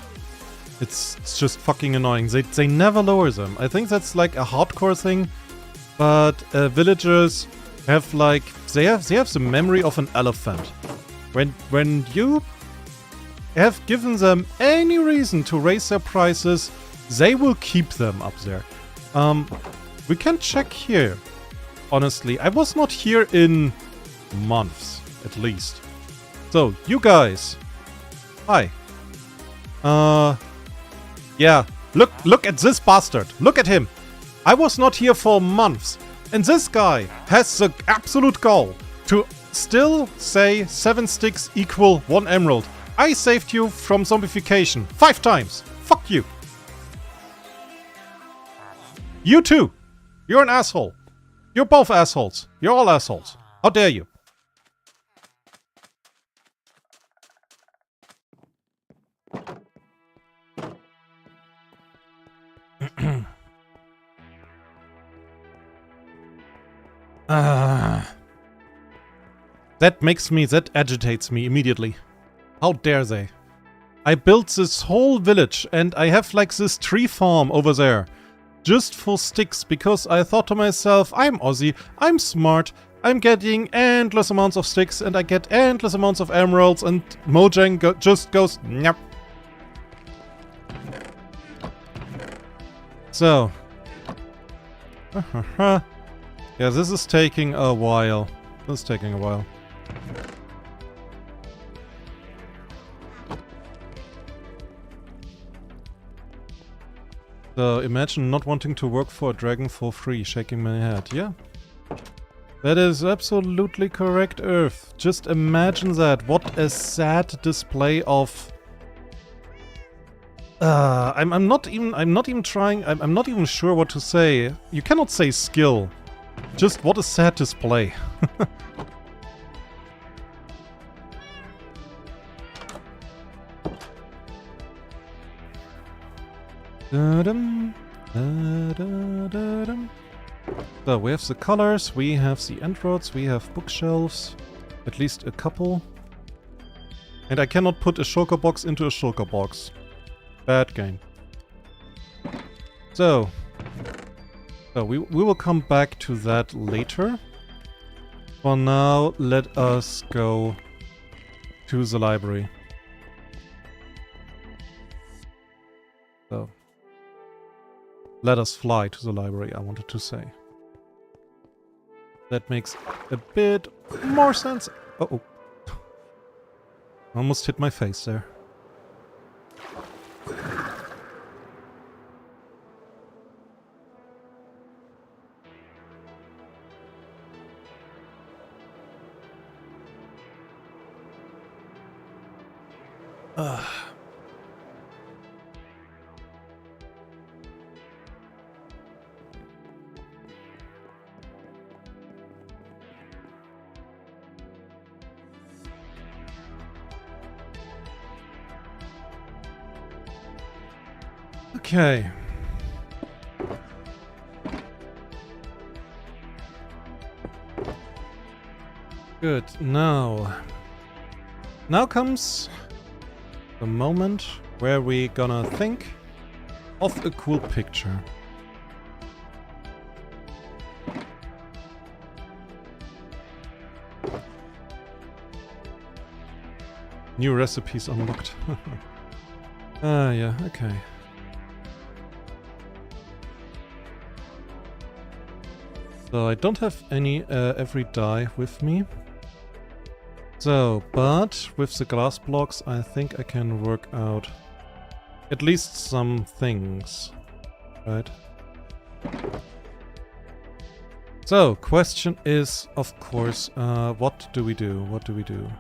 It's just fucking annoying. They never lower them. I think that's like a hardcore thing. But villagers have like they have the memory of an elephant. When you have given them any reason to raise their prices, they will keep them up there. We can check here. Honestly, I was not here in months, at least. So, you guys. Hi. Yeah. Look at this bastard. Look at him. I was not here for months. And this guy has the absolute goal to still say 7 sticks equal 1 emerald. I saved you from zombification 5 times. Fuck you. You too. You're an asshole. You're both assholes. You're all assholes. How dare you? That agitates me immediately. How dare they? I built this whole village and I have like this tree farm over there. Just for sticks, because I thought to myself, I'm Aussie, I'm smart, I'm getting endless amounts of sticks and I get endless amounts of emeralds, and Mojang just goes, nyap. So. Yeah, this is taking a while. This is taking a while. So imagine not wanting to work for a dragon for free, shaking my head. Yeah. That is absolutely correct, Earth. Just imagine that. What a sad display of... I'm not even sure what to say. You cannot say skill. Just what a sad display. So we have the colors, we have the end roads, we have bookshelves, at least a couple. And I cannot put a shulker box into a shulker box. Bad game. So we will come back to that later. For now, let us go to the library. So, let us fly to the library, I wanted to say. That makes a bit more sense. Uh-oh. Almost hit my face there. Okay. Good. Now comes the moment where we gonna think of a cool picture. New recipes unlocked. Ah, yeah, okay. So I don't have any every dye with me. So, but with the glass blocks I think I can work out at least some things, right? So, question is, of course, what do we do? What do we do?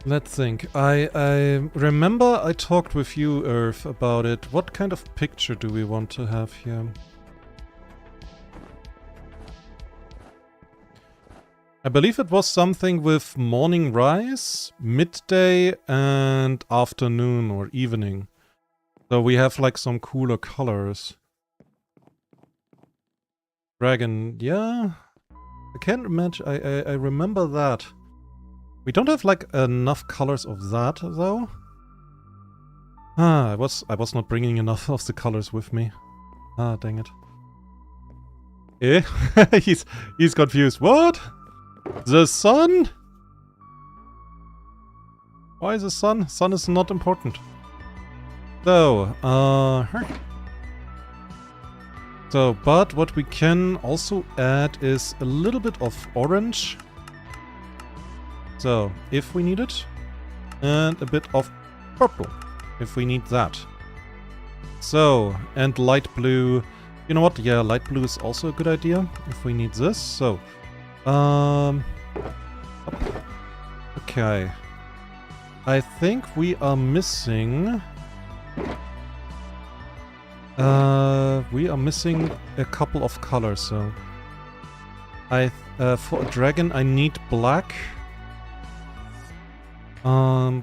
Let's think. I remember I talked with you, Earth, about it. What kind of picture do we want to have here? I believe it was something with morning rise, midday, and afternoon or evening. So we have like some cooler colors. Dragon, yeah. I can't imagine. I remember that. We don't have like enough colors of that though. Ah, I was not bringing enough of the colors with me. Ah, dang it. Eh? he's confused. What? The sun? Why the sun? Sun is not important. So, so, but what we can also add is a little bit of orange. So, if we need it. And a bit of purple, if we need that. So, and light blue. You know what? Yeah, light blue is also a good idea, if we need this. So, okay. I think we are missing... we are missing a couple of colors, so... for a dragon I need black.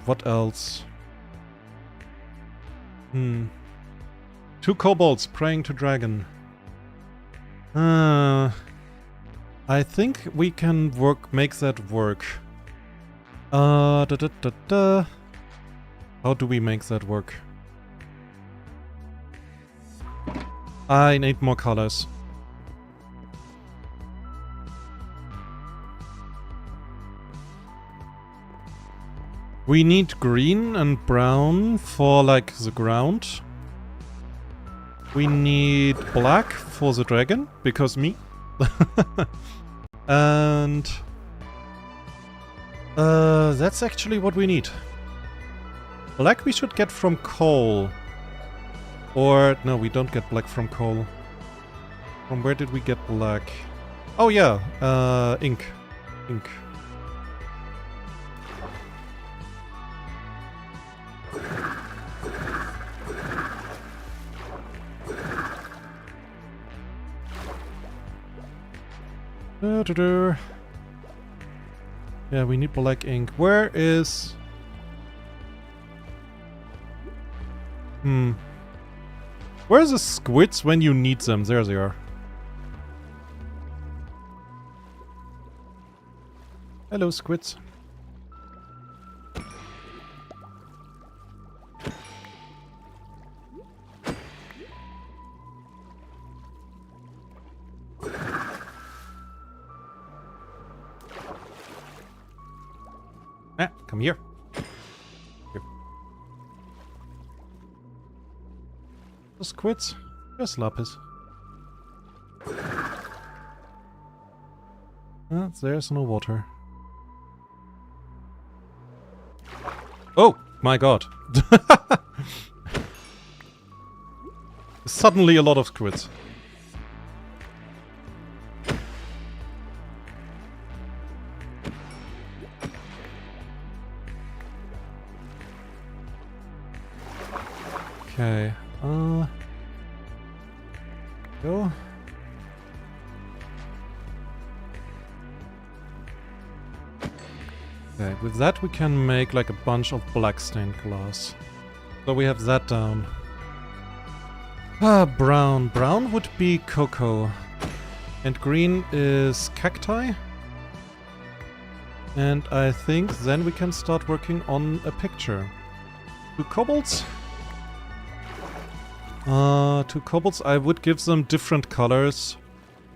What else? 2 kobolds praying to dragon. I think we can make that work. How do we make that work? I need more colors. We need green and brown for like the ground. We need black for the dragon, because me. And that's actually what we need. Black we should get from coal. Or no, we don't get black from coal. From where did we get black? Oh yeah, ink. Ink. Yeah, we need black ink. Where is... Where's the squids when you need them? There they are. Hello, squids. come here. Here. The squids. Yes, lapis. There's no water. Oh my god. Suddenly a lot of squids. Okay, go. Okay, with that we can make like a bunch of black stained glass. So we have that down. Brown. Brown would be cocoa. And green is cacti. And I think then we can start working on a picture. 2 kobolds? 2 kobolds, I would give them different colors.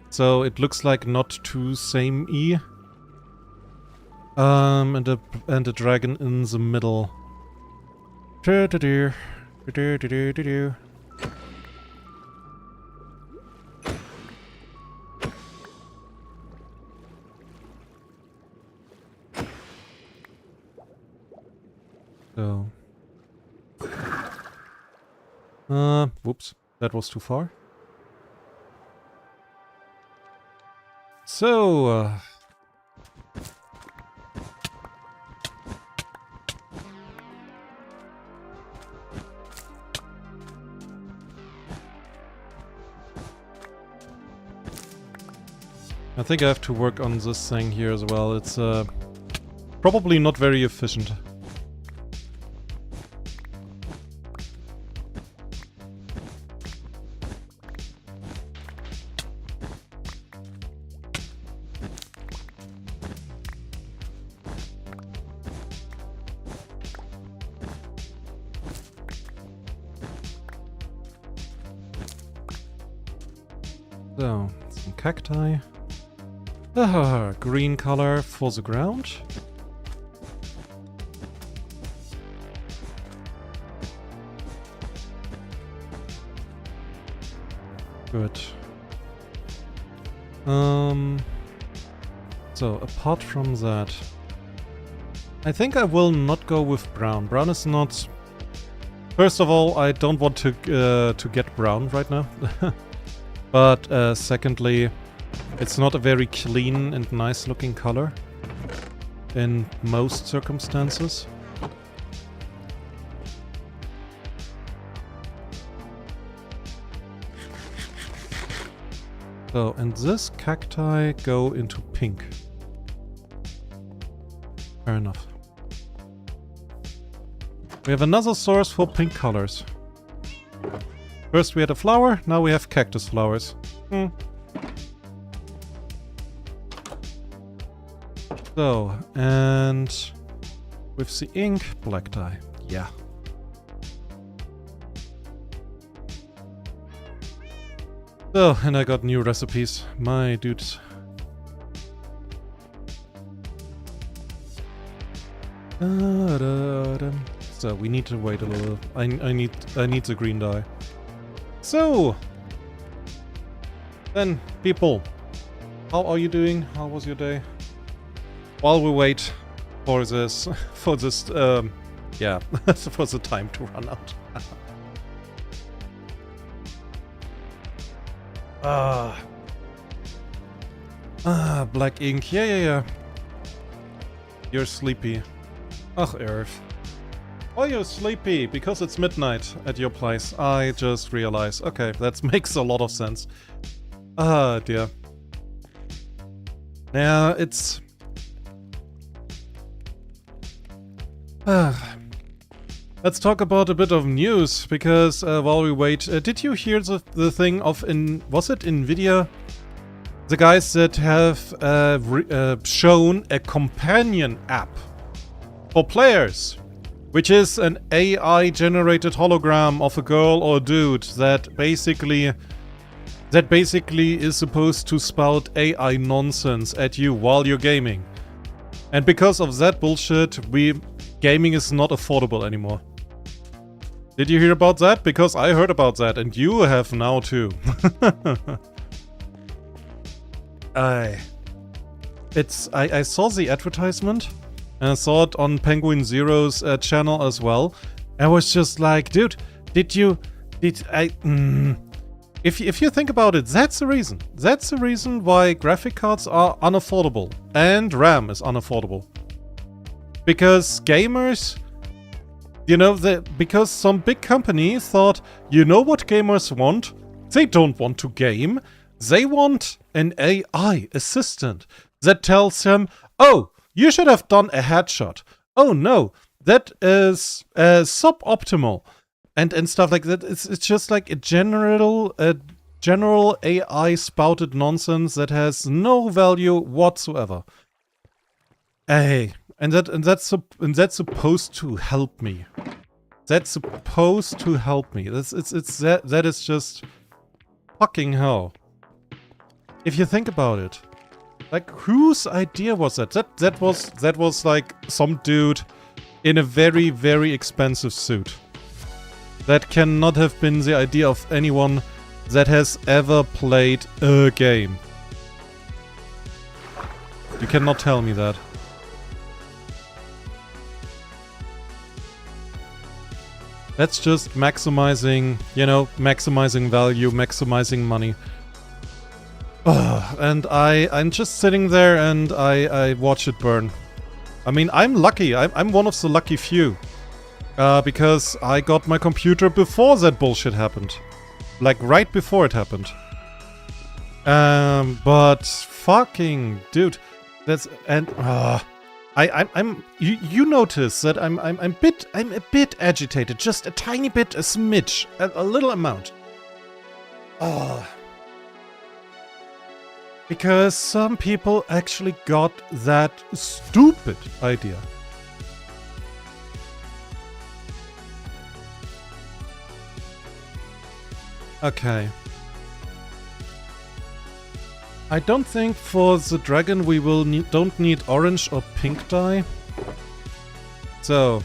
So it looks like not too samey. And a dragon in the middle. So. Whoops. That was too far. So, I think I have to work on this thing here as well. It's probably not very efficient. So, some cacti. Green color for the ground. Good. So, apart from that, I think I will not go with brown. Brown is not... First of all, I don't want to get brown right now. But secondly, it's not a very clean and nice looking color in most circumstances. So, and this cacti go into pink. Fair enough. We have another source for pink colors. First we had a flower, now we have cactus flowers. So, and with the ink, black dye. Yeah. So, and I got new recipes. My dudes. So we need to wait a little. I need the green dye. So then, people, how are you doing? How was your day? While we wait for this, yeah, for the time to run out. Black ink. Yeah. You're sleepy. Ugh, Earth. Oh, you're sleepy because it's midnight at your place. I just realized. Okay, that makes a lot of sense. Ah, dear. Yeah, it's... Let's talk about a bit of news, because while we wait... did you hear the thing of... was it NVIDIA? The guys that have shown a companion app for players, which is an AI-generated hologram of a girl or dude that basically is supposed to spout AI nonsense at you while you're gaming. And because of that bullshit, gaming is not affordable anymore. Did you hear about that? Because I heard about that, and you have now too. I saw the advertisement, and I saw it on Penguin Zero's channel as well. I was just like, dude, if you think about it, that's the reason. That's the reason why graphic cards are unaffordable and RAM is unaffordable. Because gamers, you know, because some big company thought, you know what gamers want? They don't want to game. They want an AI assistant that tells them, oh, you should have done a headshot. Oh no, that is suboptimal. And stuff like that. It's just like a general AI spouted nonsense that has no value whatsoever. Hey, and that's supposed to help me. That's supposed to help me. That is just fucking hell. If you think about it, like whose idea was that? That was like some dude in a very, very expensive suit. That cannot have been the idea of anyone that has ever played a game. You cannot tell me that. That's just maximizing, you know, maximizing value, maximizing money. And I'm just sitting there and I watch it burn. I mean, I'm lucky. I'm one of the lucky few. Because I got my computer before that bullshit happened. Like, right before it happened. But fucking dude, that's you notice that I'm a bit agitated, just a tiny bit, a smidge, a little amount. Because some people actually got that stupid idea. Okay. I don't think for the dragon we will don't need orange or pink dye. So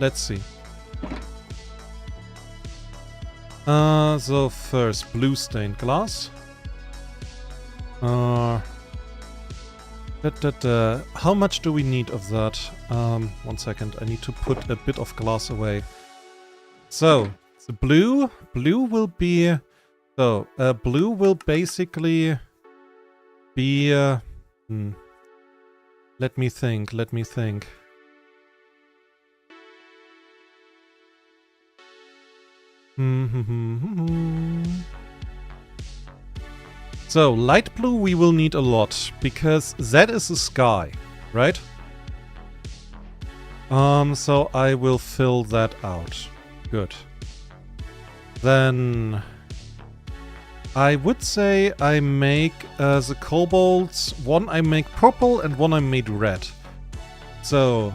let's see. So first blue stained glass. How much do we need of that? 1 second, I need to put a bit of glass away. So, the blue will be, blue will basically be, let me think. So, light blue we will need a lot, because that is the sky, right? So I will fill that out. Good. Then I would say I make the kobolds, one I make purple and one I made red. So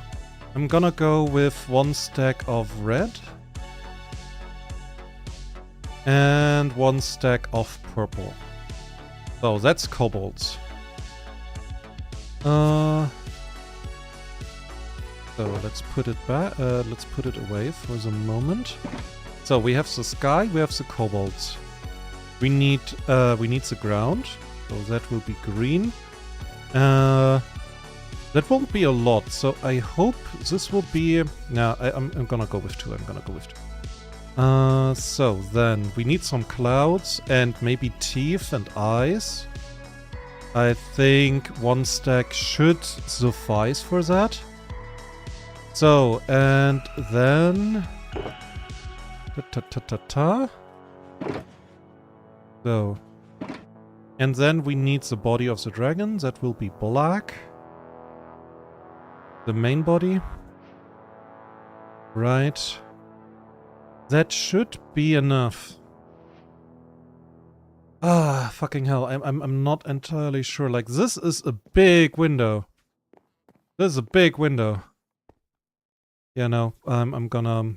I'm gonna go with 1 stack of red and 1 stack of purple. So that's kobolds. So let's put it back. Let's put it away for the moment. So we have the sky, we have the kobolds. We need the ground, so that will be green. That won't be a lot, so I hope this will be. No, I'm gonna go with 2. I'm gonna go with 2. So then we need some clouds and maybe teeth and eyes. I think 1 stack should suffice for that. So, and then... So... And then we need the body of the dragon. That will be black. The main body. Right. That should be enough. Ah, fucking hell. I'm not entirely sure. Like, this is a big window. This is a big window. Yeah, no, I'm gonna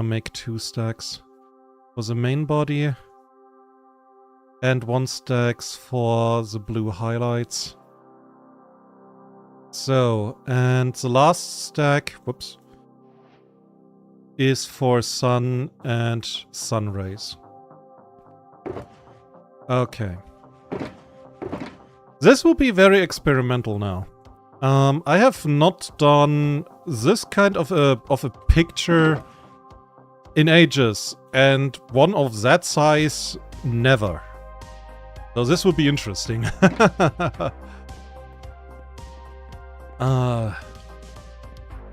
make 2 stacks for the main body. And 1 stacks for the blue highlights. So, and the last stack, whoops, is for sun and sun rays. Okay. This will be very experimental now. I have not done this kind of a picture in ages, and one of that size, never. So this will be interesting.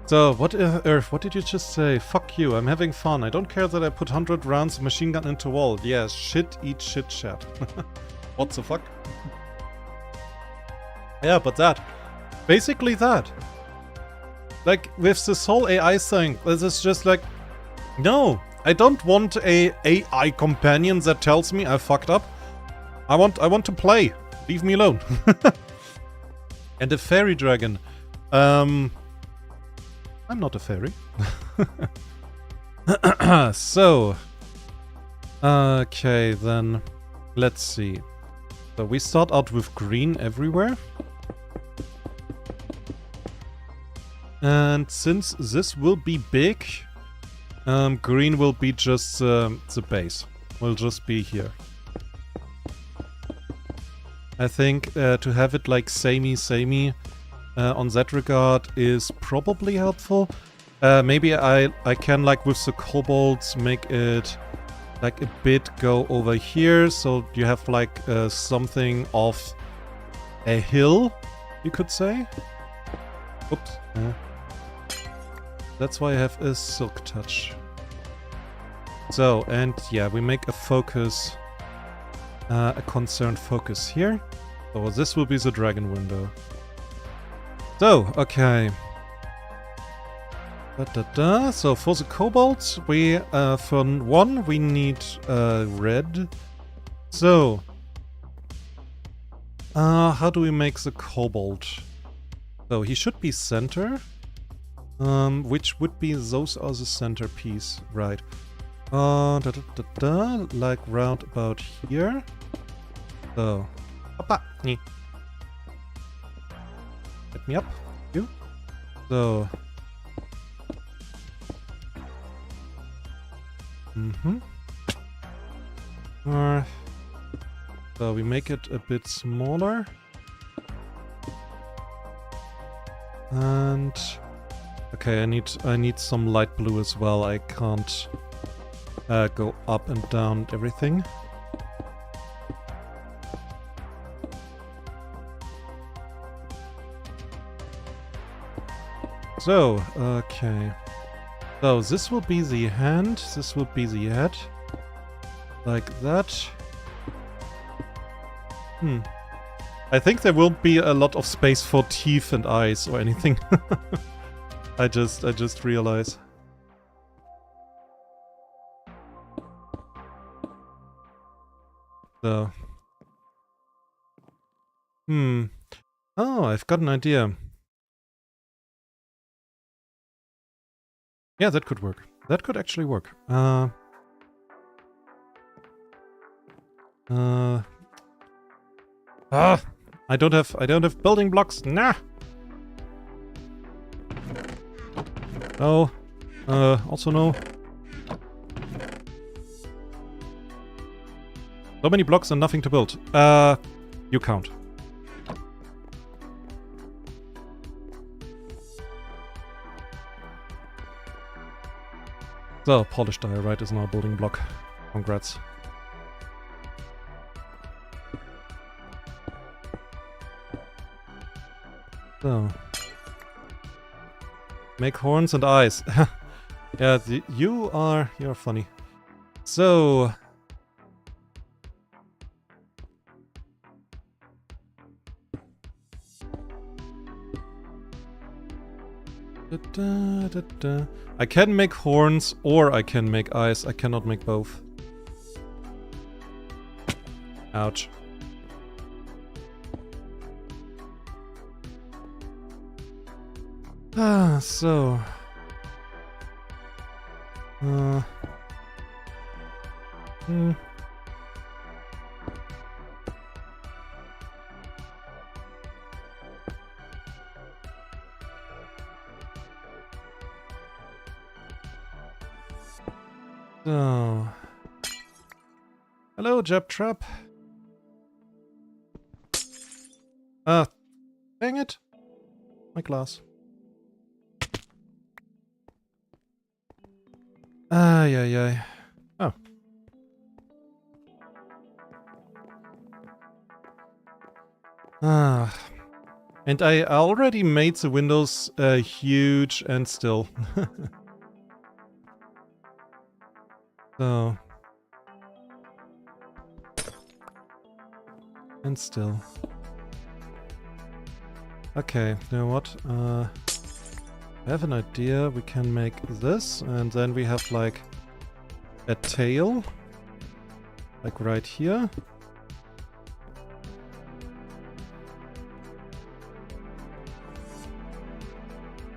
So, what Earth, what did you just say? Fuck you, I'm having fun. I don't care that I put 100 rounds of machine gun into wall. Yeah, shit, eat shit, chat. What the fuck? Yeah, but that. Basically that. Like, with this whole AI thing, this is just like... No, I don't want a AI companion that tells me I fucked up. I want to play. Leave me alone. And a fairy dragon. I'm not a fairy. So. Okay, then. Let's see. So we start out with green everywhere. And since this will be big, green will be just the base. Will just be here. I think to have it like samey on that regard is probably helpful. Maybe I can, like with the kobolds, make it like a bit go over here, so you have like something of a hill, you could say. Oops. That's why I have a silk touch. So, and yeah, we make a focus, a concerned focus here. So this will be the dragon window. So, okay. So for the kobolds, we, for one, we need red. So, how do we make the kobold? So he should be center. Which would be, those are the centerpiece, right? Like round about here. So, let me up, you. So, so we make it a bit smaller, and okay, I need some light blue as well. I can't go up and down everything. So, okay. So this will be the hand, this will be the head. Like that. I think there won't be a lot of space for teeth and eyes or anything. I just realized. So. Oh, I've got an idea. Yeah, that could work. That could actually work. I don't have building blocks. Nah. No. Also no. So many blocks and nothing to build. You count. So, polished diorite is now a building block. Congrats. So. Make horns and eyes. Yeah, you're funny. So. I can make horns or I can make eyes. I cannot make both. Ouch. So. So... Hello, Jab Trap. Ah, dang it. My glass. Ay, ay, ay. Oh. Ah. And I already made the windows huge and still. So. And still. Okay, you know what? I have an idea. We can make this, and then we have like a tail. Like right here.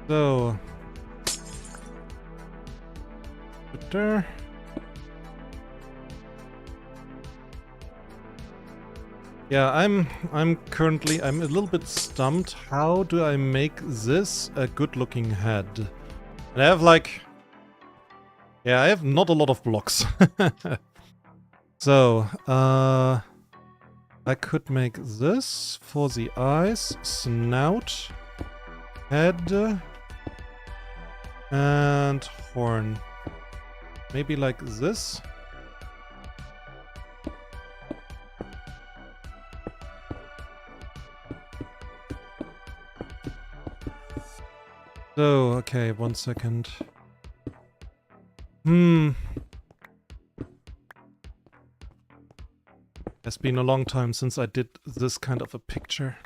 So. There. Yeah, I'm currently a little bit stumped. How do I make this a good-looking head? And I have like... Yeah, I have not a lot of blocks. So, I could make this for the eyes, snout, head, and horn. Maybe like this. So, okay, 1 second. It's been a long time since I did this kind of a picture.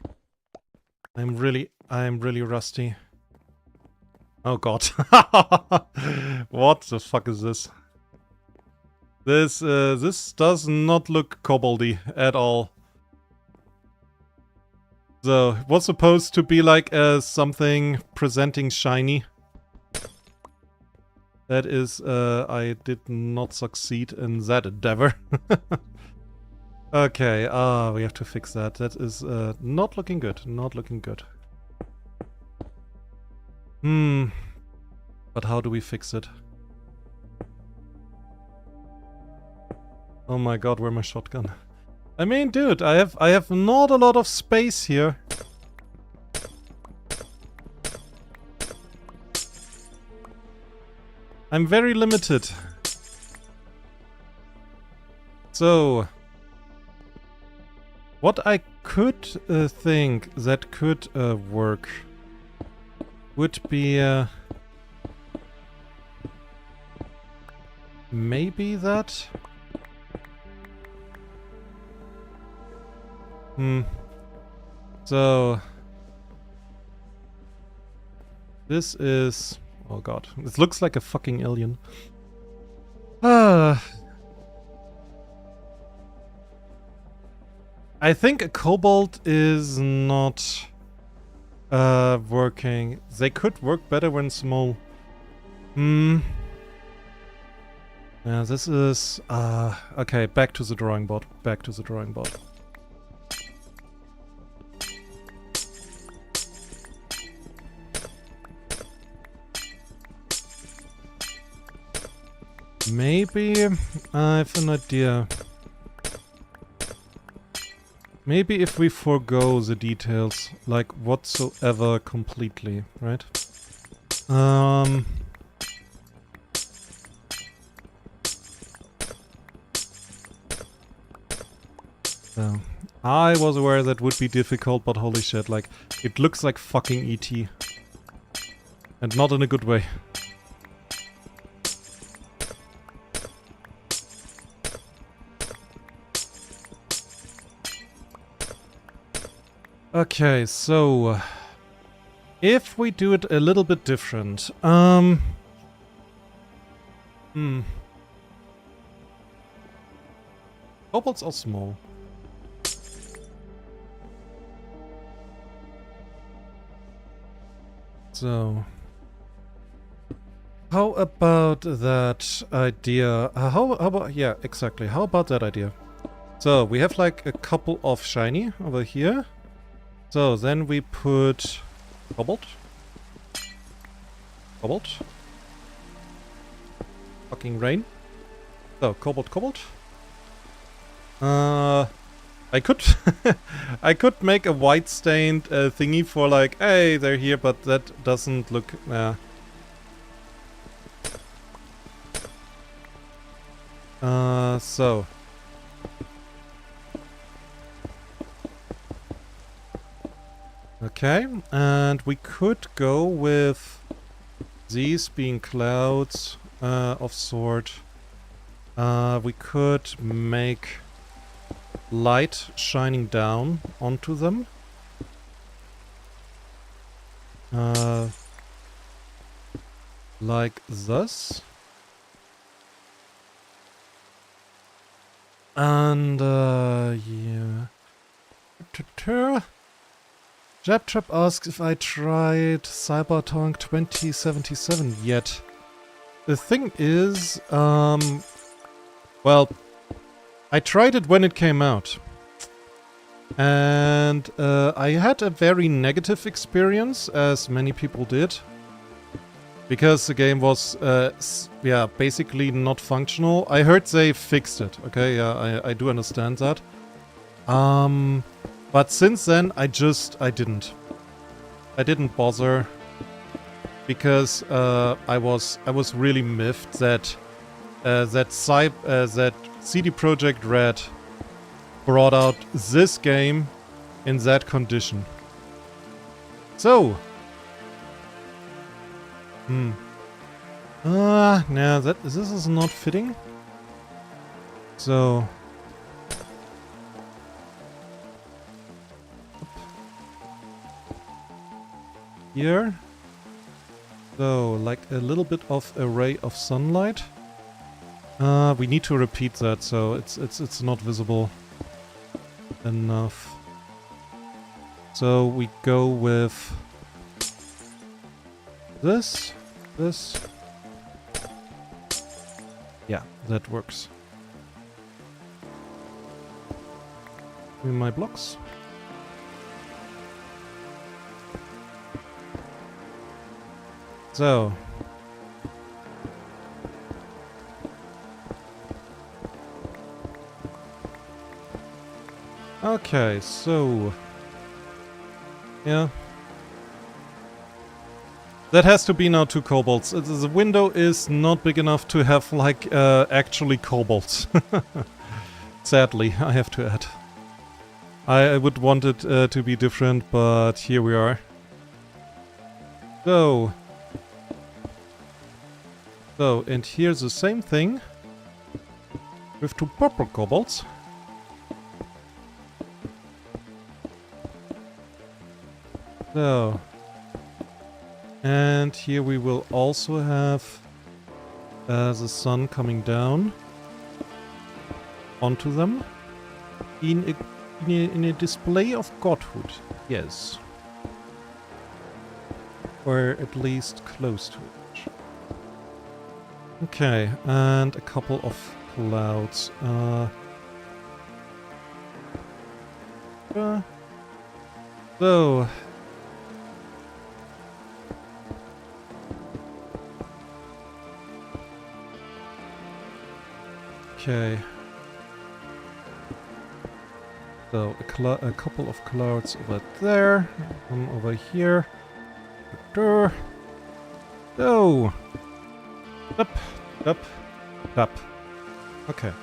I'm really rusty. Oh god. What the fuck is this? This does not look koboldy at all. So, it was supposed to be like something presenting shiny. That is, I did not succeed in that endeavor. Okay, we have to fix that. That is not looking good. Not looking good. But how do we fix it? Oh my god, where's my shotgun? I mean, dude, I have not a lot of space here. I'm very limited. So... What I could think that could work would be maybe that. So this is, oh god, this looks like a fucking alien. I think a kobold is not working. They could work better when small. Yeah, this is... okay, back to the drawing board. Back to the drawing board. Maybe I have an idea. Maybe if we forego the details, like whatsoever completely, right? So, I was aware that would be difficult, but holy shit, like, it looks like fucking E.T. And not in a good way. Okay, so if we do it a little bit different, kobolds are small. So, how about that idea? How about, yeah, exactly. How about that idea? So, we have like a couple of shiny over here. So, then we put kobold. Kobold. Fucking rain. So, cobalt. I could I could make a white stained thingy for like, hey, they're here, but that doesn't look... so... Okay, and we could go with these being clouds of sort. We could make light shining down onto them. Like this. And, yeah. Jabtrap asks if I tried Cyberpunk 2077 yet. The thing is, well, I tried it when it came out. And I had a very negative experience, as many people did. Because the game was, yeah, basically not functional. I heard they fixed it, okay, yeah, I do understand that. But since then, I didn't bother. Because I was really miffed that that CD Projekt Red brought out this game in that condition. So, no, this is not fitting. So, here. So, like a little bit of a ray of sunlight. We need to repeat that, so it's not visible enough. So we go with this. Yeah, that works. Give me my blocks. So. Okay, so. Yeah. That has to be now 2 cobalts. The window is not big enough to have, like, actually cobalts. Sadly, I have to add. I would want it to be different, but here we are. So, and here's the same thing with 2 purple cobalts. So, and here we will also have the sun coming down onto them in a display of godhood, yes. Or at least close to it. Okay, and a couple of clouds. So... Okay. So, a couple of clouds over there, one over here. So, up. Okay.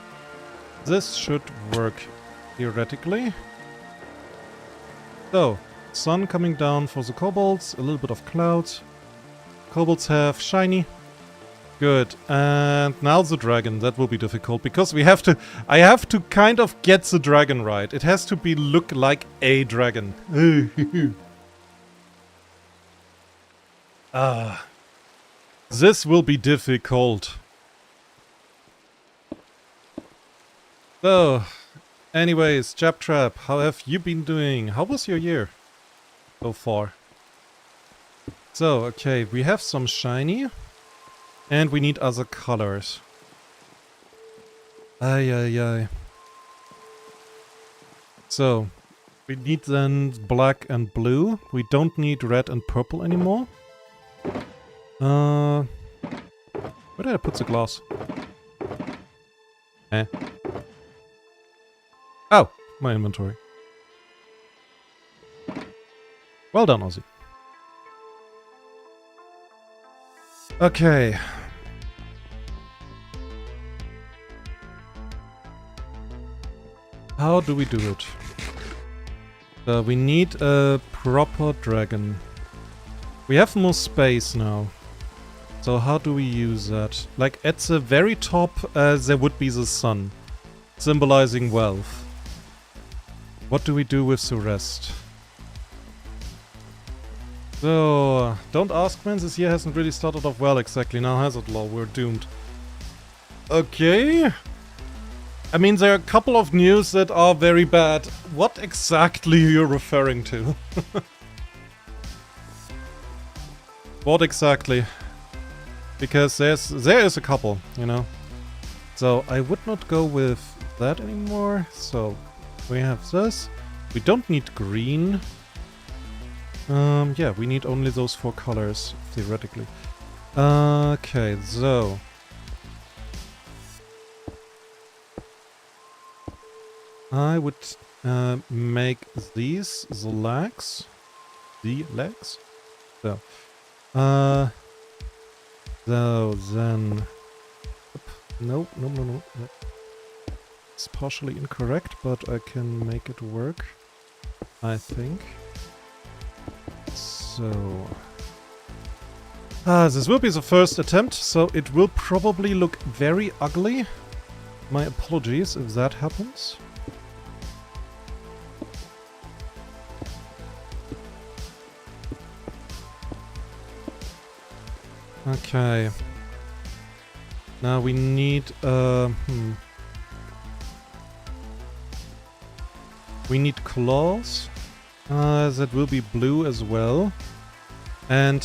This should work, theoretically. So, sun coming down for the kobolds, a little bit of clouds. Kobolds have shiny. Good. And now the dragon. That will be difficult because we have to... I have to kind of get the dragon right. It has to be look like a dragon. This will be difficult. So, anyways, Jabtrap, how have you been doing? How was your year so far? So, okay, we have some shiny. And we need other colors. Ay. So, we need then black and blue. We don't need red and purple anymore. Where did I put the glass? Eh. Oh, my inventory. Well done, Ozzy. Okay. How do we do it? We need a proper dragon. We have more space now. So how do we use that? Like at the very top there would be the sun, symbolizing wealth. What do we do with the rest? So, don't ask, man, this year hasn't really started off well exactly. Now, has it, lol? We're doomed. Okay. I mean, there are a couple of news that are very bad. What exactly are you referring to? What exactly? Because there is a couple, you know. So, I would not go with that anymore. So, we have this. We don't need green. Yeah, we need only those 4 colors, theoretically. Okay, so... I would make these the legs. The legs? So. So then... No. It's partially incorrect, but I can make it work. I think. So... this will be the first attempt, so it will probably look very ugly. My apologies if that happens. Okay. Now we need, we need claws. That will be blue as well. And...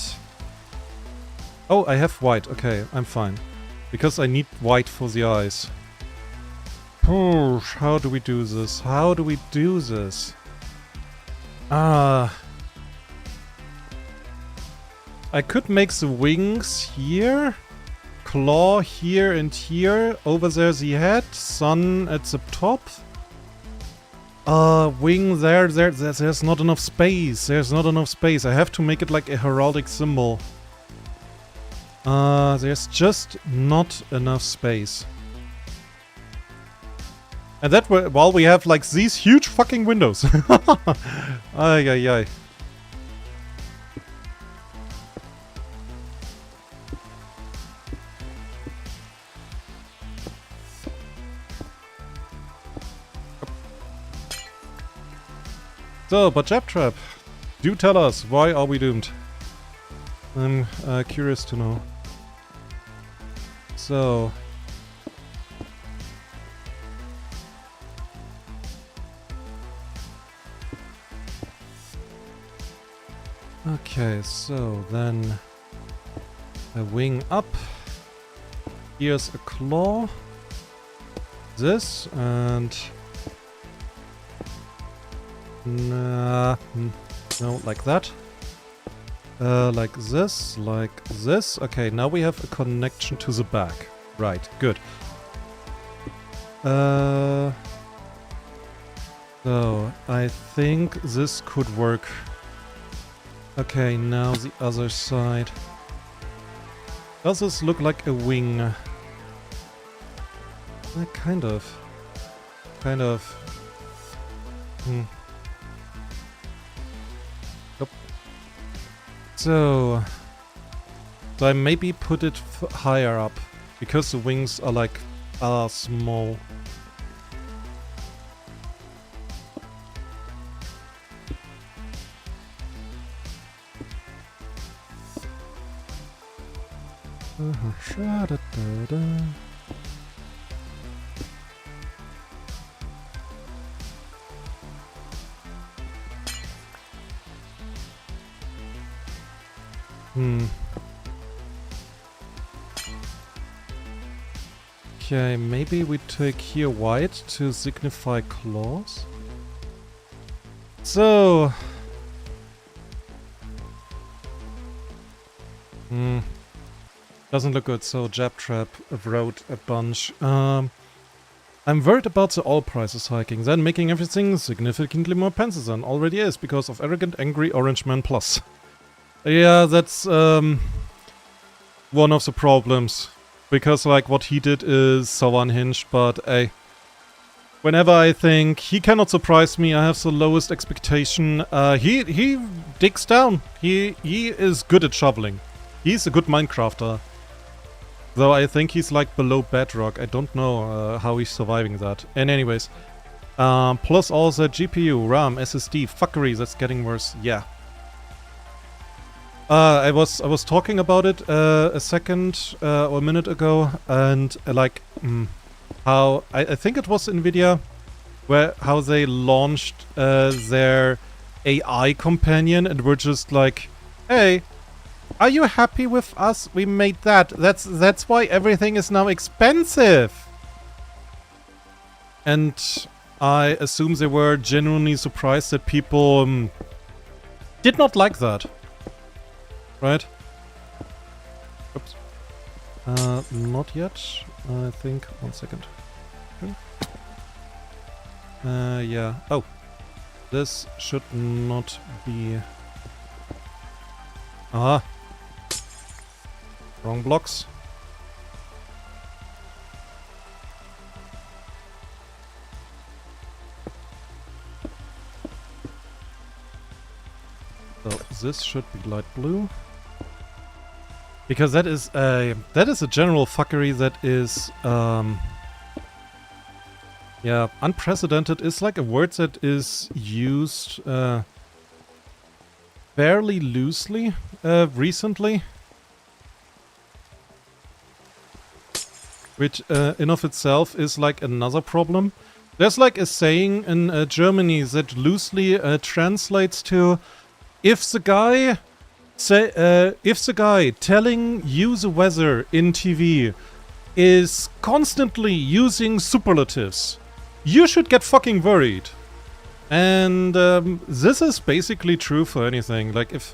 Oh, I have white. Okay, I'm fine. Because I need white for the eyes. Oh, how do we do this? How do we do this? I could make the wings here. Claw here and here. Over there the head. Sun at the top. Wing there. There's not enough space. There's not enough space. I have to make it like a heraldic symbol. There's just not enough space. And that while we have like these huge fucking windows. Ay, ay, ay. So, but Trap, do tell us, why are we doomed? I'm curious to know. So... Okay, so then... a wing up. Here's a claw. This, and... Nah, no, like that. Like this, like this. Okay, now we have a connection to the back. Right, good. So, I think this could work. Okay, now the other side. Does this look like a wing? Kind of. Kind of. Yep. So I maybe put it higher up, because the wings are like, small. Okay, maybe we take here white to signify claws. So... doesn't look good, so Trap wrote a bunch. I'm worried about the oil prices hiking, then making everything significantly more expensive than already is because of arrogant, angry Orange Man Plus. Yeah, that's one of the problems. Because like what he did is so unhinged, but hey. Whenever I think he cannot surprise me, I have the lowest expectation. He digs down. He is good at shoveling. He's a good Minecrafter. Though I think he's like below bedrock. I don't know how he's surviving that. And anyways. Plus also GPU, RAM, SSD, fuckery, that's getting worse. Yeah. I was talking about it a second or a minute ago, and like how I think it was Nvidia, how they launched their AI companion and were just like, hey, are you happy with us? We made that. That's why everything is now expensive. And I assume they were genuinely surprised that people did not like that. Right? Oops. Not yet. I think. 1 second. Okay. Yeah. Oh. This should not be... Ah. Wrong blocks. So this should be light blue. Because that is a general fuckery that is yeah, unprecedented is like a word that is used fairly loosely recently. Which in of itself is like another problem. There's like a saying in Germany that loosely translates to if the guy telling you the weather in TV is constantly using superlatives, you should get fucking worried. And this is basically true for anything. Like if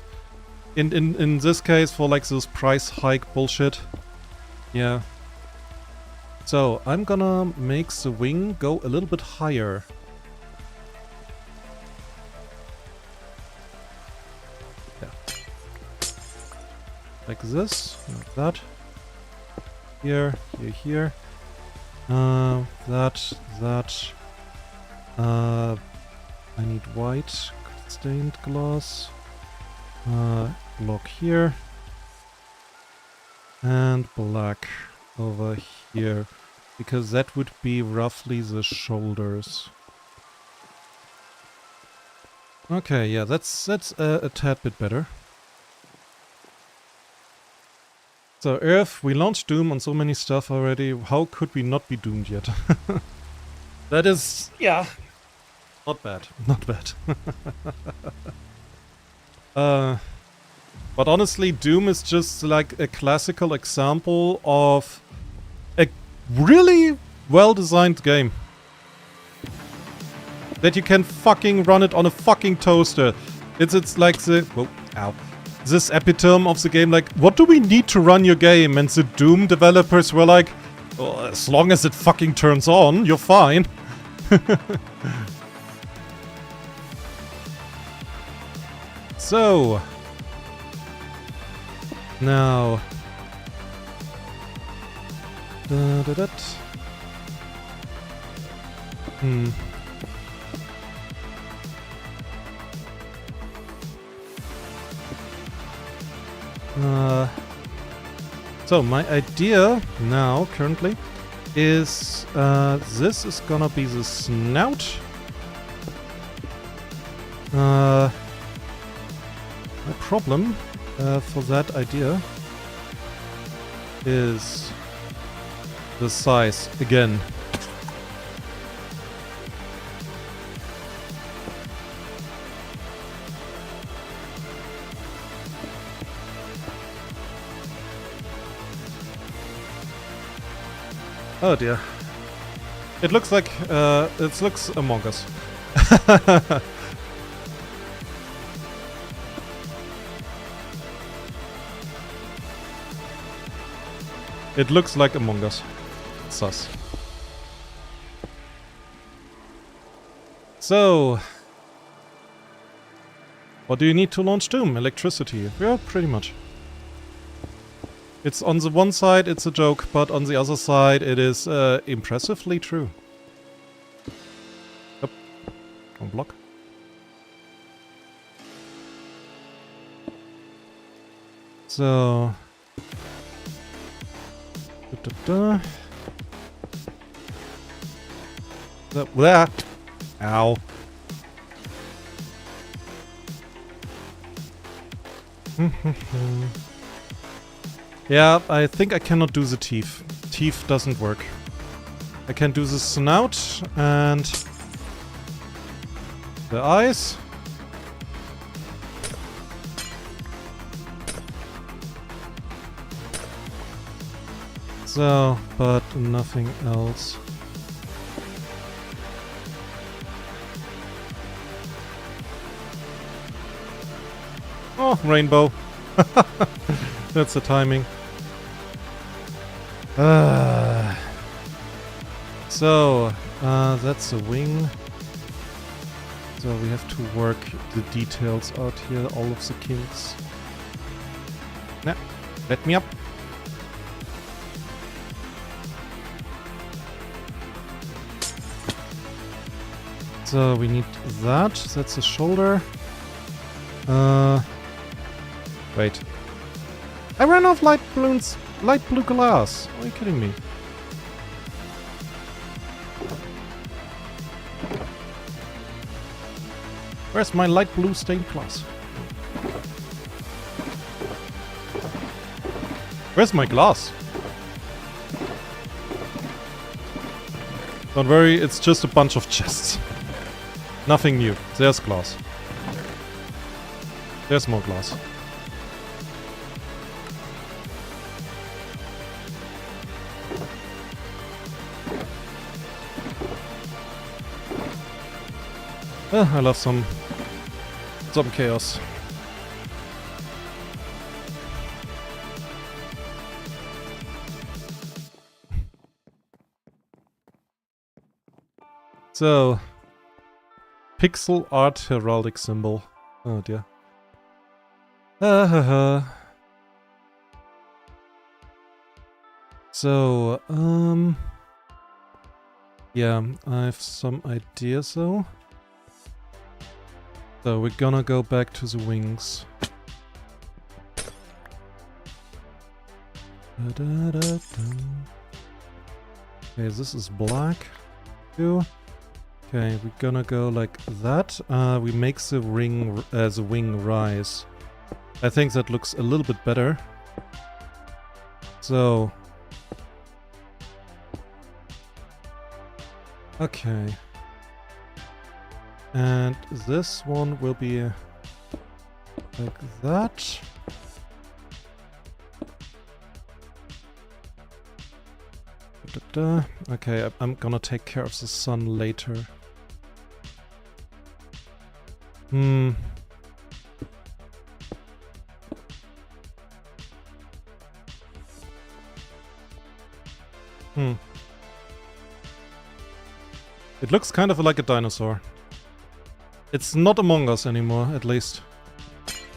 in this case for like this price hike bullshit. Yeah. So I'm gonna make the wing go a little bit higher. Like this, like that. Here, here, here. That. I need white stained glass. Block here. And black over here. Because that would be roughly the shoulders. Okay, yeah, that's a tad bit better. So Earth, we launched Doom on so many stuff already, how could we not be doomed yet? That is, yeah, not bad, not bad. But honestly, Doom is just like a classical example of a really well-designed game. That you can fucking run it on a fucking toaster. It's like the... Whoa, ow. This epitome of the game, like, what do we need to run your game? And the Doom developers were like, well, as long as it fucking turns on, you're fine. So. Now. So my idea now, currently, is this is gonna be the snout. My problem for that idea is the size again. Oh dear. It looks like, it looks Among Us. It looks like Among Us. Sus. So, what do you need to launch Doom? Electricity. Yeah, pretty much. It's on the one side, it's a joke, but on the other side, it is impressively true. Yep. One block. So... There. Ow. Yeah, I think I cannot do the teeth. Teeth doesn't work. I can do the snout and the eyes. So, but nothing else. Oh, rainbow. That's the timing. So, that's the wing. So we have to work the details out here, all of the kinks. Nah, let me up. So we need that. That's the shoulder. Wait. I ran off light balloons, light blue glass. Are you kidding me? Where's my light blue stained glass? Where's my glass? Don't worry, it's just a bunch of chests. Nothing new. There's glass. There's more glass. I love some chaos. So, pixel art heraldic symbol. Oh dear. So, yeah, I have some ideas though. So we're gonna go back to the wings. Okay, this is black too. Okay, we're gonna go like that. We make the wing rise. I think that looks a little bit better. So, okay. And this one will be like that. Okay, I'm gonna take care of the sun later. It looks kind of like a dinosaur. It's not Among Us anymore, at least.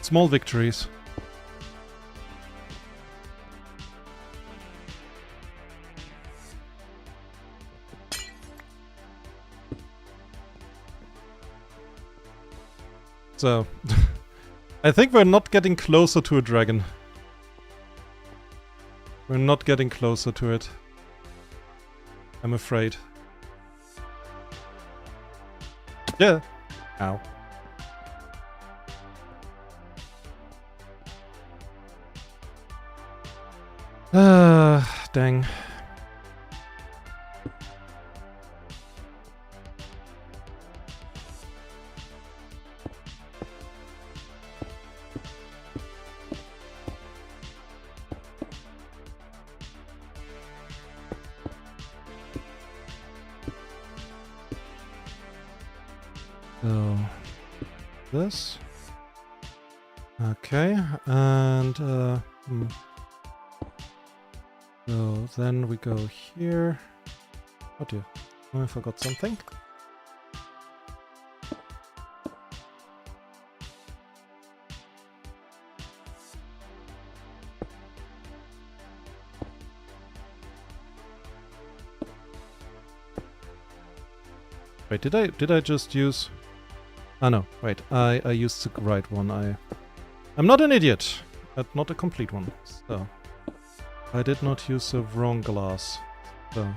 Small victories. So, I think we're not getting closer to a dragon. We're not getting closer to it. I'm afraid. Yeah. Ow. Dang. So, this. Okay, and so then we go here. Oh dear, I forgot something. Wait, did I just use... Ah no, wait, I used the right one. I'm not an idiot, but not a complete one. So I did not use the wrong glass. So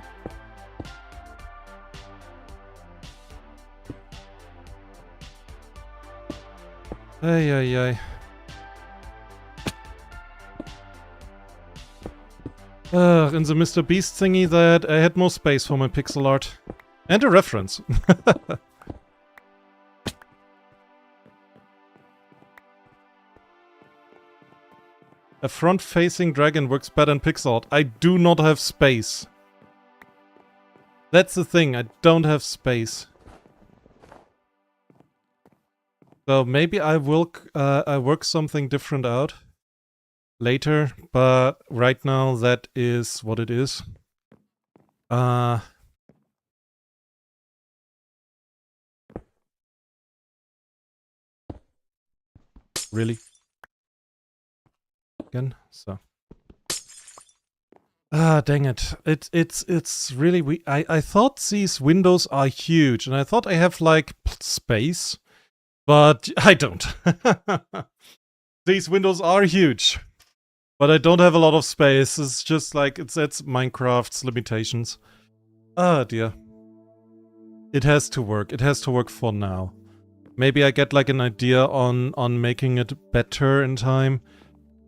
ay ay ay. In the Mr. Beast thingy that I had more space for my pixel art. And a reference. A front-facing dragon works better in pixel art. I do not have space. That's the thing, I don't have space. So maybe I will work something different out later, but right now that is what it is. Really? Again? So. Ah, dang it. It's really I thought these windows are huge, and I thought I have, like, space, but I don't. These windows are huge, but I don't have a lot of space. It's just like, it's Minecraft's limitations. Ah, dear. It has to work. It has to work for now. Maybe I get, like, an idea on making it better in time,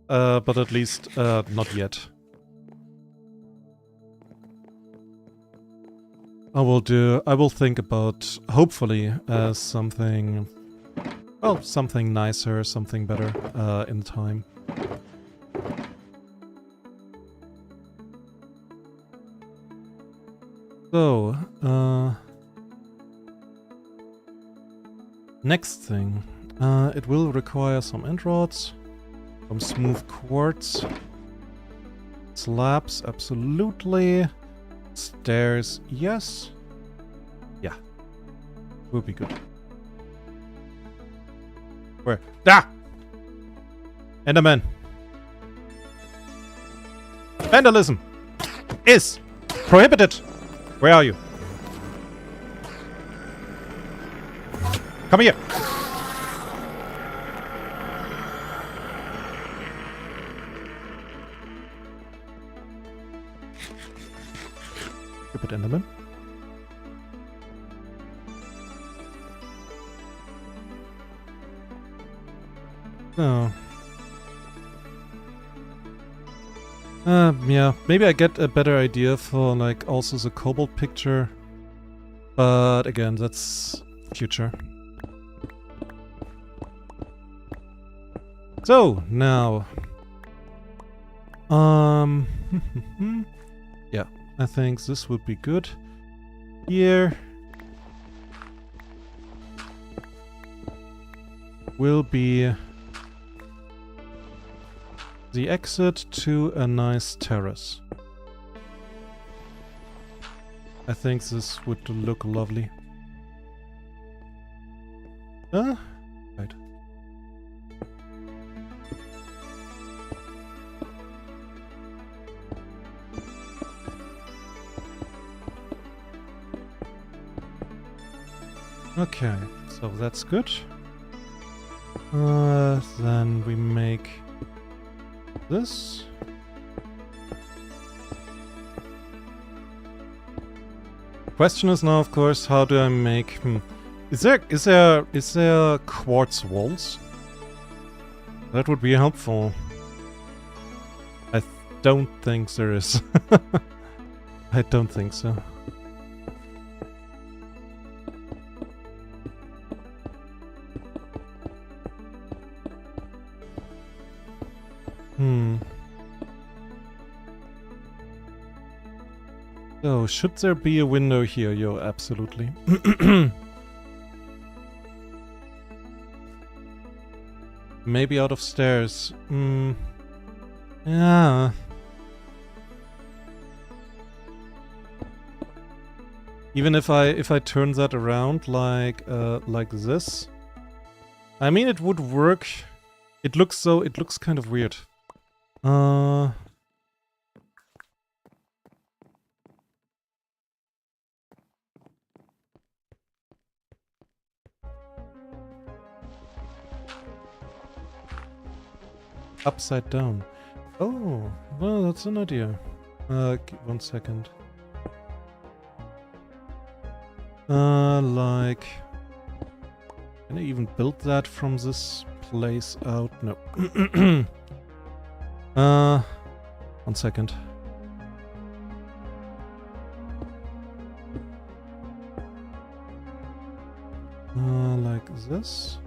but at least not yet. I will think about, hopefully, something, well, something nicer, something better, in time. So, next thing, it will require some end rods, some smooth quartz, slabs, absolutely. Stairs, yes. Yeah. Will be good. Where? Ah! Enderman! Vandalism is prohibited! Where are you? Come here! Stupid Enderman. Oh. Yeah, maybe I get a better idea for, like, also the cobalt picture. But again, that's future. So, now... yeah, I think this would be good. Here... will be... the exit to a nice terrace. I think this would look lovely. Right. Okay, so that's good. Then we make this. Question is now, of course, how do I make... Is there quartz walls? That would be helpful. I don't think there is. I don't think so. So, should there be a window here? Yo, absolutely. Maybe out of stairs. Yeah. Even if I turn that around like this. I mean, it would work. It looks kind of weird. upside down. Oh, well, that's an idea. 1 second. Like... Can I even build that from this place out? No. 1 second. Like this.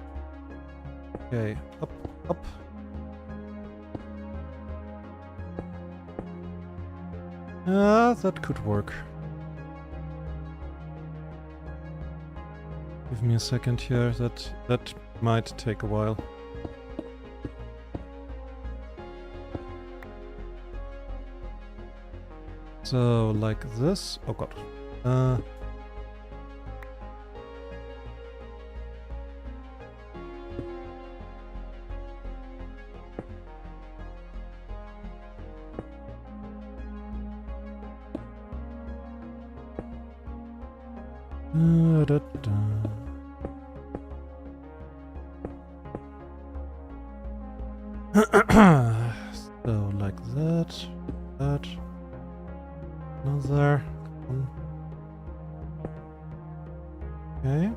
Okay, up, up. That could work. Give me a second here, that might take a while. So, like this. Oh god. Da, da. So, like that, that, another, okay.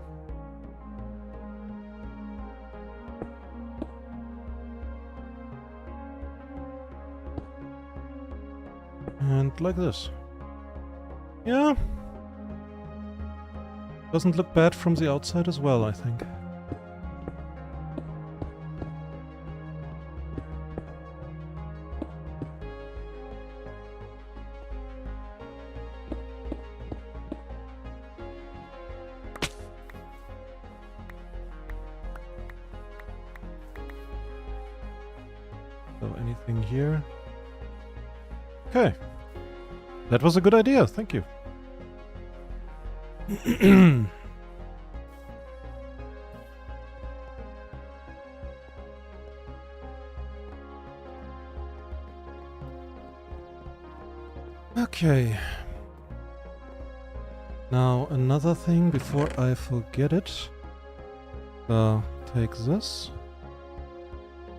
And like this. Yeah. Doesn't look bad from the outside as well, I think. So anything here? Okay. That was a good idea, thank you. Okay. Now another thing before I forget it. So take this.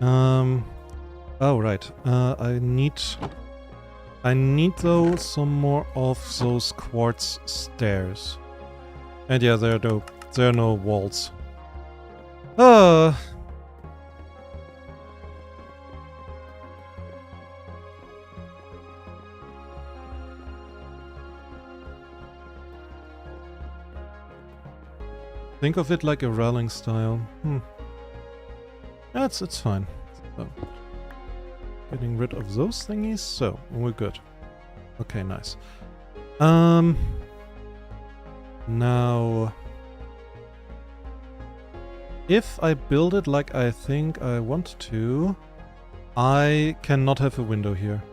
Oh right. I need though some more of those quartz stairs. And yeah, there are no walls. Think of it like a railing style. It's fine. So, getting rid of those thingies, so we're good. Okay, nice. Now, if I build it like I think I want to, I cannot have a window here.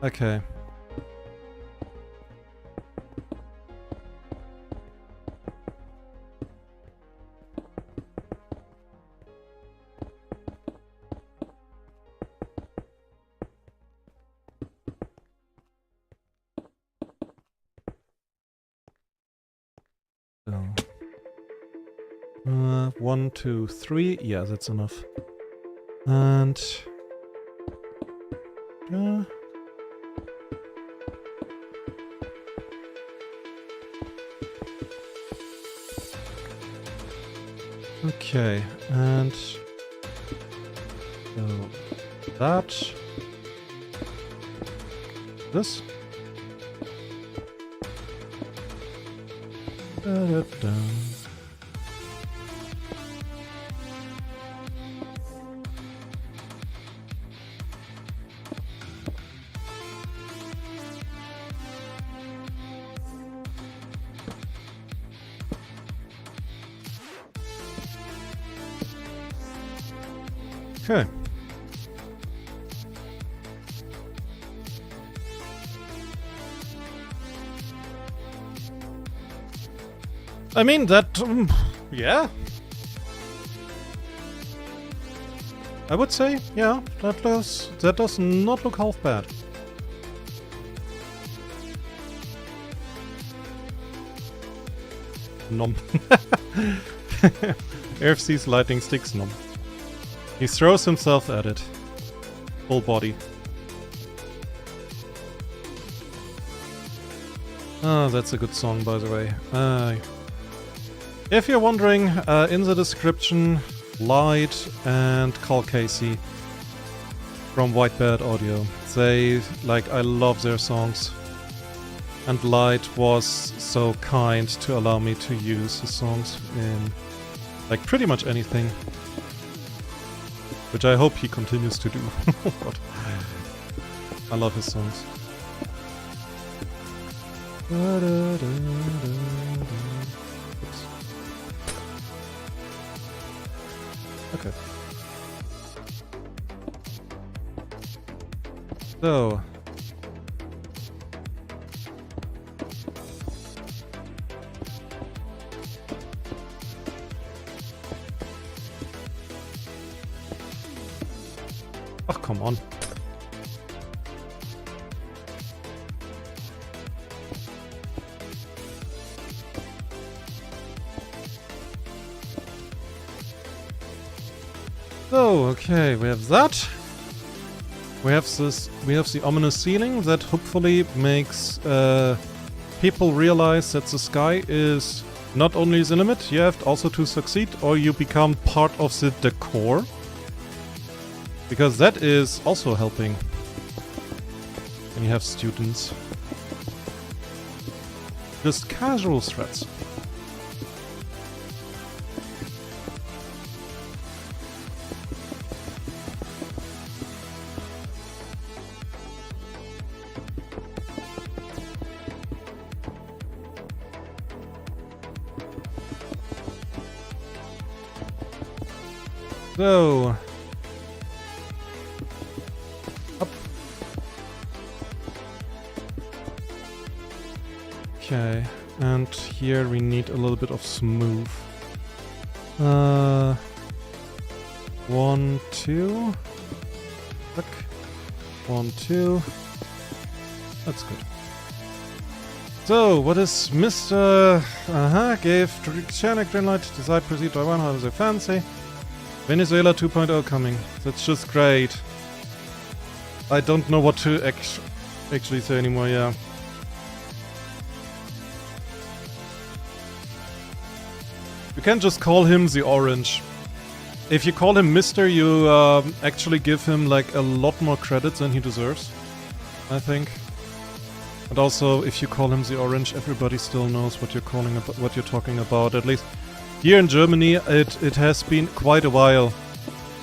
Okay. So, 1, 2, 3. Yeah, that's enough. And okay, and so that, this. Da-da-da. Okay. I mean, that... yeah. I would say, yeah, that does not look half bad. Nom. RFC's lightning sticks nom. He throws himself at it. full body. Ah, that's a good song, by the way. If you're wondering, in the description, Light and Carl Casey from Whitebird Audio. They, like, I love their songs. And Light was so kind to allow me to use his songs in, like, pretty much anything. Which I hope he continues to do. But I love his songs. Oops. Okay. So. Oh, come on. So, okay, we have that. We have this. We have the ominous ceiling that hopefully makes people realize that the sky is not only the limit. You have also to succeed, or you become part of the decor. Because that is also helping when you have students. Just casual threats. So, up. Okay, and here we need a little bit of smooth. 1, 2. Look. 1, 2. That's good. So, what is Mr. Gave Chanic green light, decide proceed by one, how is it fancy? Venezuela 2.0 coming. That's just great. I don't know what to actually say anymore, yeah. You can just call him the Orange. If you call him Mr., you actually give him like a lot more credit than he deserves, I think. And also, if you call him the Orange, everybody still knows what you're calling about, what you're talking about. At least here in Germany, it has been quite a while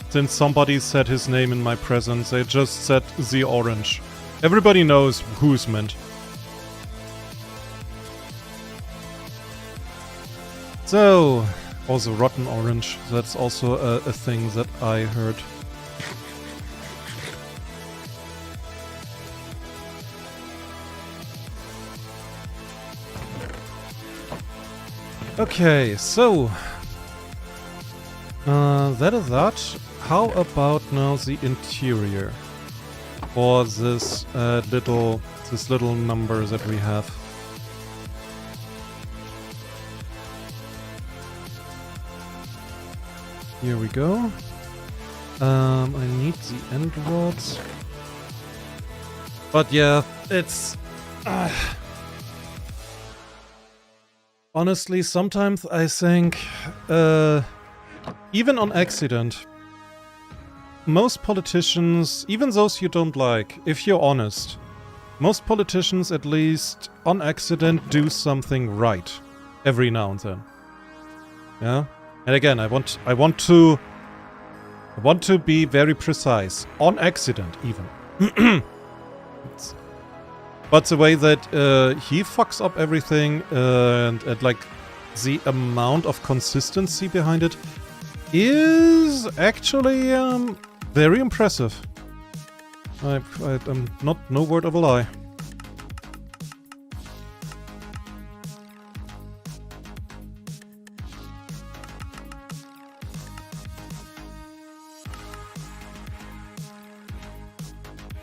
since somebody said his name in my presence. They just said the Orange. Everybody knows who's meant. So, also rotten orange. That's also a thing that I heard. Okay, so that is that. How about now the interior for this little number that we have? Here we go. I need the end rods. But yeah, it's... honestly, sometimes I think, even on accident, most politicians, even those you don't like, if you're honest, most politicians at least on accident do something right every now and then. Yeah? And again, I want to be very precise. On accident, even. But the way that he fucks up everything and like the amount of consistency behind it is actually very impressive. I'm not no word of a lie.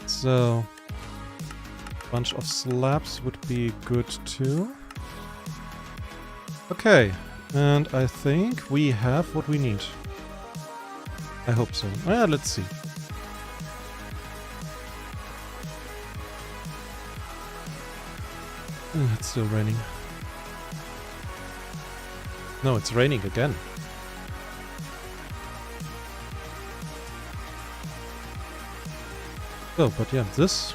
So, a bunch of slabs would be good too. Okay, and I think we have what we need. I hope so. Yeah, let's see. It's still raining. No, it's raining again. Oh, but yeah, this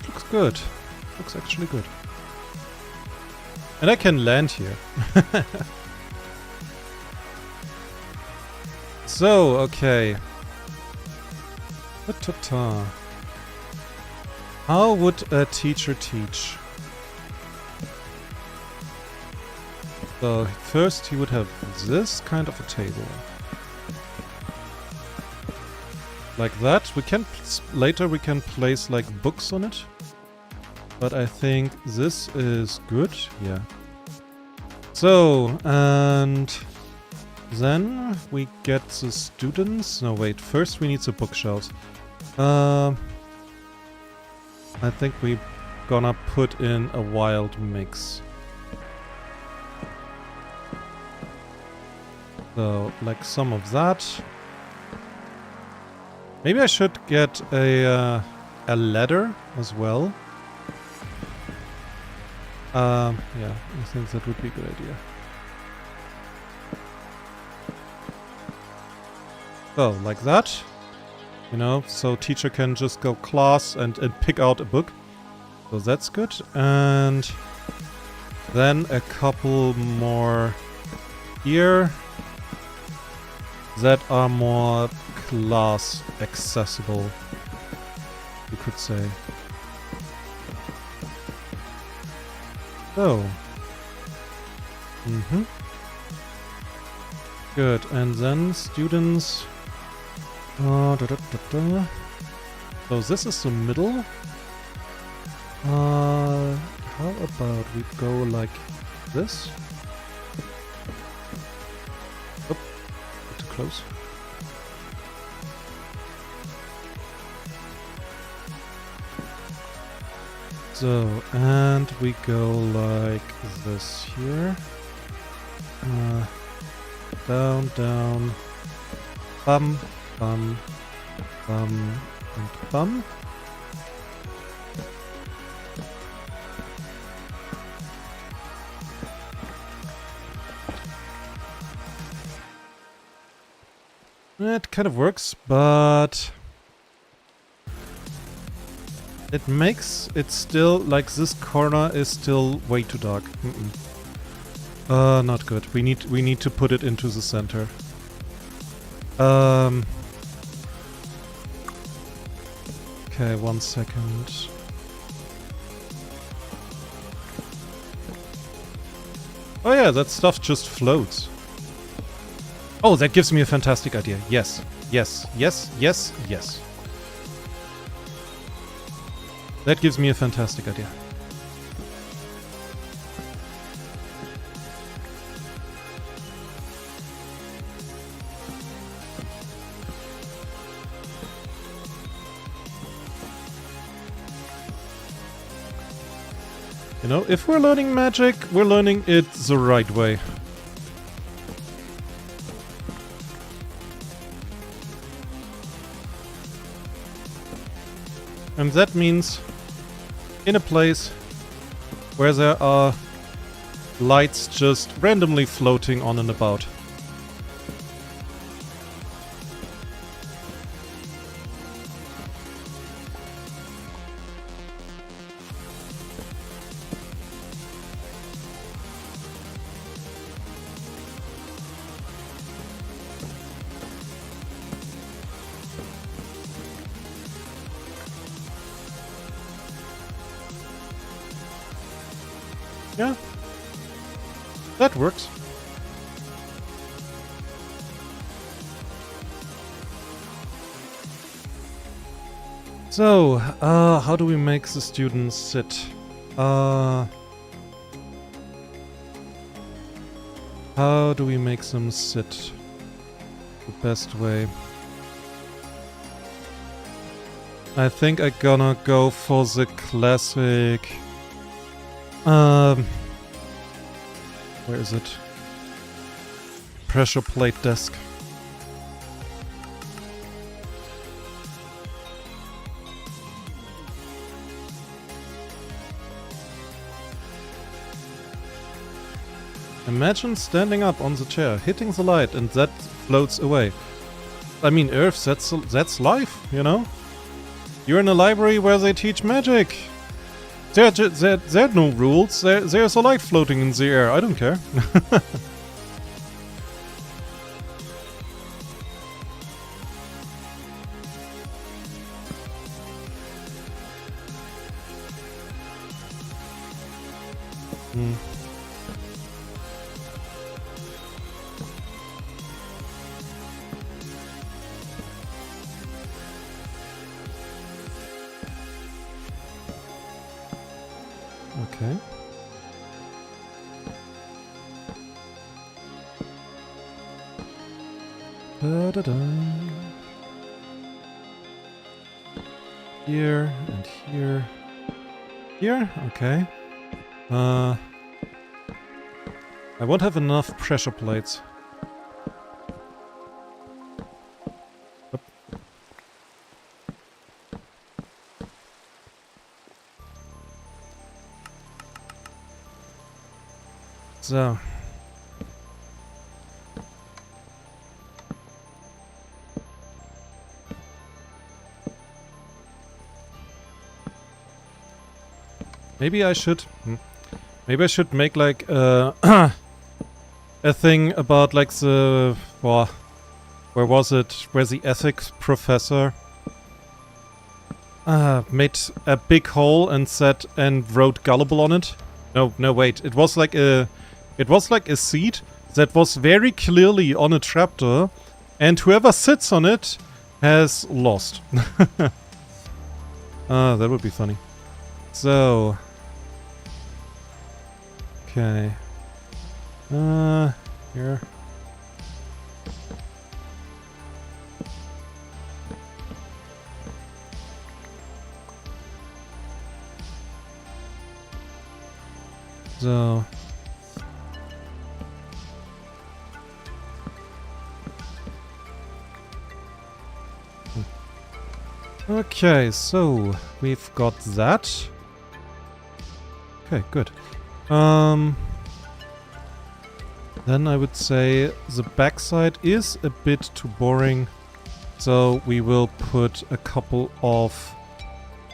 looks good. Looks actually good. And I can land here. So, okay. Ta-ta-ta. How would a teacher teach? So, first he would have this kind of a table. Like that. We can later we can place like books on it. But I think this is good. Yeah. So, and then we get the students. No, wait. First we need the bookshelves. I think we're gonna put in a wild mix. So, like some of that. Maybe I should get a ladder as well. Yeah, I think that would be a good idea. So, like that. You know, so teacher can just go class and pick out a book. So that's good. And then a couple more here that are more class accessible, you could say. So. Good, and then students. So this is the middle. How about we go like this? Oh, too close. So, and we go like this here. Down, down. Bum, bum, bum, and bum. It kind of works, but it makes it still like this corner is still way too dark. Not good. We need to put it into the center. Okay, 1 second. Oh yeah, that stuff just floats. Oh, that gives me a fantastic idea. Yes, yes, yes, yes, yes. That gives me a fantastic idea. You know, if we're learning magic, we're learning it the right way. And that means in a place where there are lights just randomly floating on and about. Yeah, that works. So, how do we make the students sit? How do we make them sit the best way? I think I'm gonna go for the classic... where is it? Pressure plate desk. Imagine standing up on the chair, hitting the light, and that floats away. I mean, Earth, that's life, you know? You're in a library where they teach magic. There are no rules. There's a light floating in the air. I don't care. Okay. Da-da-da. Here and here. Here? Okay. I won't have enough pressure plates. Up. So. Maybe I should... Maybe I should make like a thing about like the... Well, where was it? Where the ethics professor made a big hole and said and wrote gullible on it. No, wait. It was like a seat that was very clearly on a trapdoor, and whoever sits on it has lost. That would be funny. So, okay. Here. So. Okay, so we've got that. Okay, good. Then I would say the backside is a bit too boring, so we will put a couple of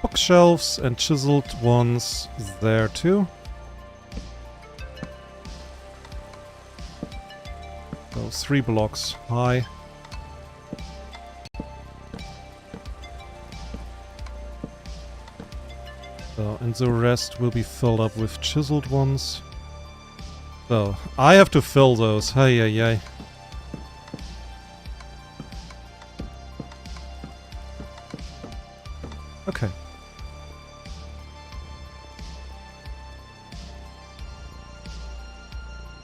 bookshelves and chiseled ones there too. So 3 blocks high. So, and the rest will be filled up with chiseled ones. So, I have to fill those. Hey, hey, hey. Okay.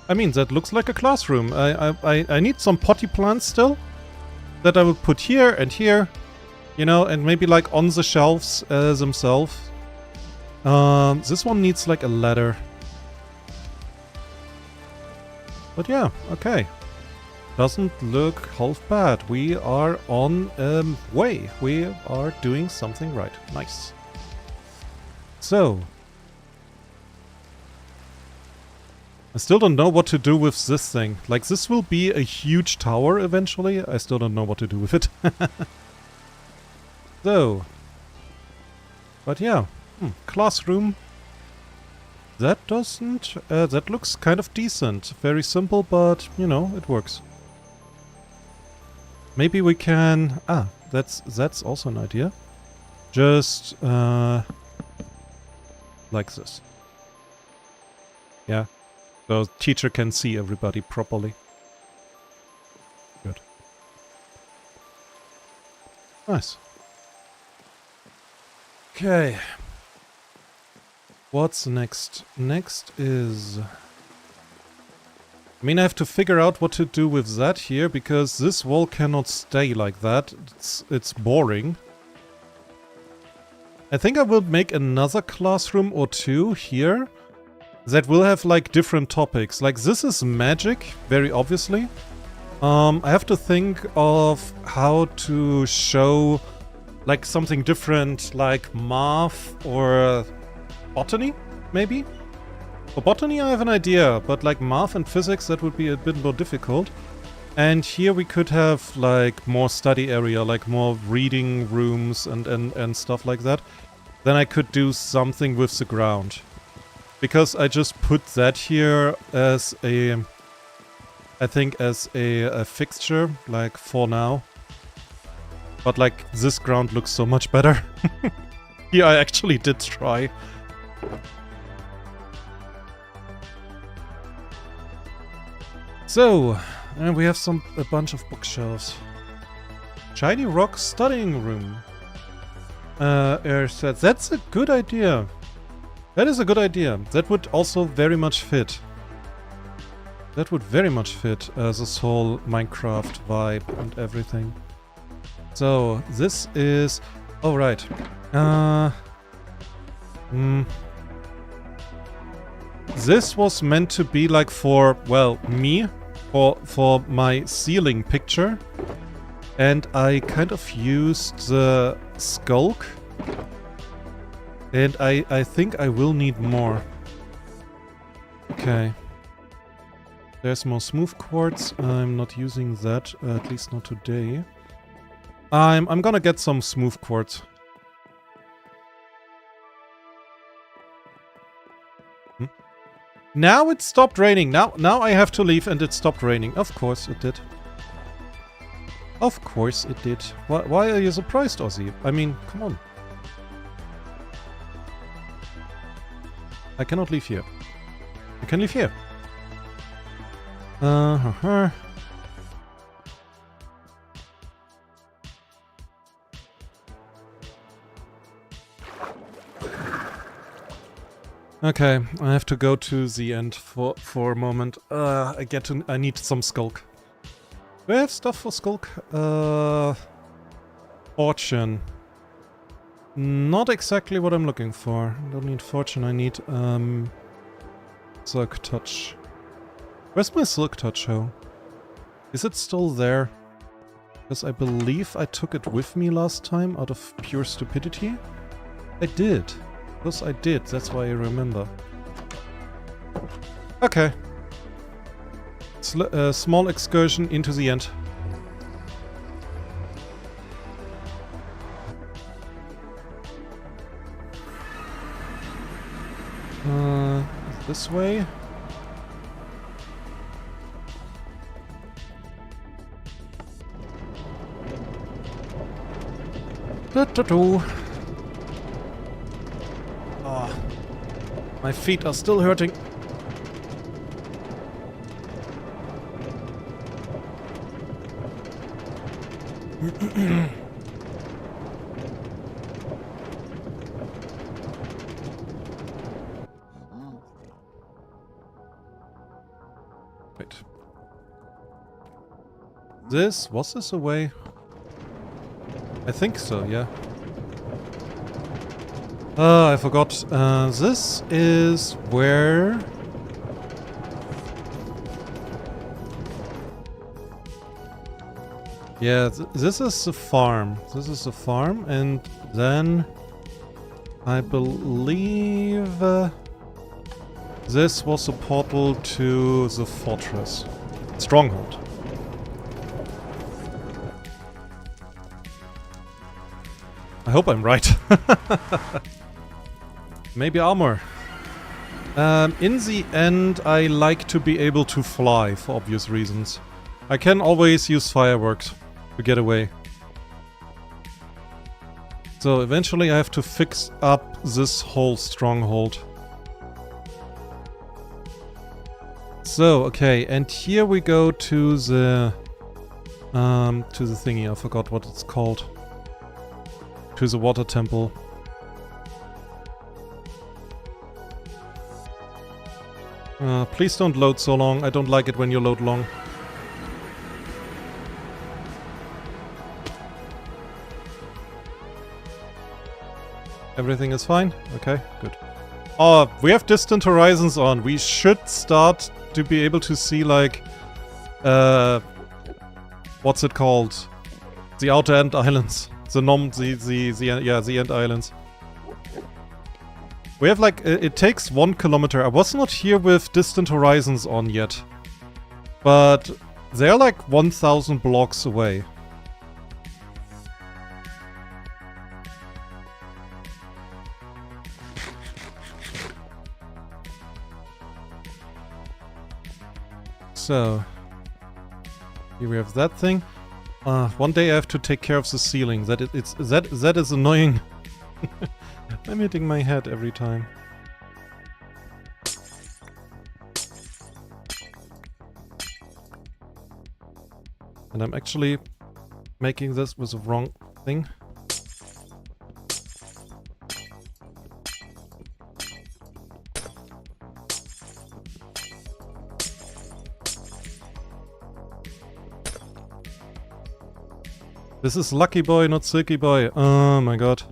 I mean, that looks like a classroom. I need some potty plants still that I will put here and here, you know, and maybe like on the shelves themselves. This one needs like a ladder. But yeah, okay. Doesn't look half bad. We are on way. We are doing something right. Nice. So. I still don't know what to do with this thing. Like, this will be a huge tower eventually. I still don't know what to do with it. So. But yeah. Classroom. That doesn't... that looks kind of decent. Very simple, but, you know, it works. Maybe we can... Ah, that's also an idea. Just, like this. Yeah. So teacher can see everybody properly. Good. Nice. Okay. What's next? Next is... I mean, I have to figure out what to do with that here, because this wall cannot stay like that. It's boring. I think I will make another classroom or two here that will have like different topics. Like, this is magic, very obviously. I have to think of how to show like something different, like math or botany, maybe? For botany I have an idea, but like math and physics that would be a bit more difficult. And here we could have like more study area, like more reading rooms and stuff like that. Then I could do something with the ground. Because I just put that here as a... I think as a fixture, like for now. But like this ground looks so much better. Here I actually did try. So, and we have a bunch of bookshelves. Shiny rock studying room. Said that's a good idea. That is a good idea. That would also very much fit. That would very much fit this whole Minecraft vibe and everything. So, this is... Oh, right. This was meant to be like for, well, me. For my ceiling picture. And I kind of used the skulk. And I think I will need more. Okay. There's more smooth quartz. I'm not using that, at least not today. I'm gonna get some smooth quartz. Now it stopped raining. Now I have to leave and it stopped raining. Of course it did. Of course it did. Why are you surprised, Ozzy? I mean, come on. I cannot leave here. I can leave here. Okay, I have to go to the end for a moment. I need some skulk. Do I have stuff for skulk? Fortune. Not exactly what I'm looking for. I don't need fortune, I need silk touch. Where's my silk touch, hoe? Is it still there? Because I believe I took it with me last time out of pure stupidity. I did. Yes, I did. That's why I remember. Okay. Small excursion into the end. This way? Oh, my feet are still hurting. Wait. Was this a way? I think so, yeah. I forgot. This is where... Yeah, this is the farm. This is the farm, and then... I believe... this was a portal to the fortress. Stronghold. I hope I'm right. Maybe armor. In the end, I like to be able to fly, for obvious reasons. I can always use fireworks to get away. So eventually I have to fix up this whole stronghold. So, okay, and here we go to the thingy, I forgot what it's called. To the water temple. Please don't load so long. I don't like it when you load long. Everything is fine? Okay, good. Oh, we have distant horizons on. We should start to be able to see, like, what's it called? The Outer End Islands. The End Islands. We have like, it takes 1 kilometer. I was not here with Distant Horizons on yet. But they're like 1,000 blocks away. So, here we have that thing. One day I have to take care of the ceiling. That is annoying. I'm hitting my head every time. And I'm actually making this with the wrong thing. This is Lucky Boy, not Silky Boy. Oh my god.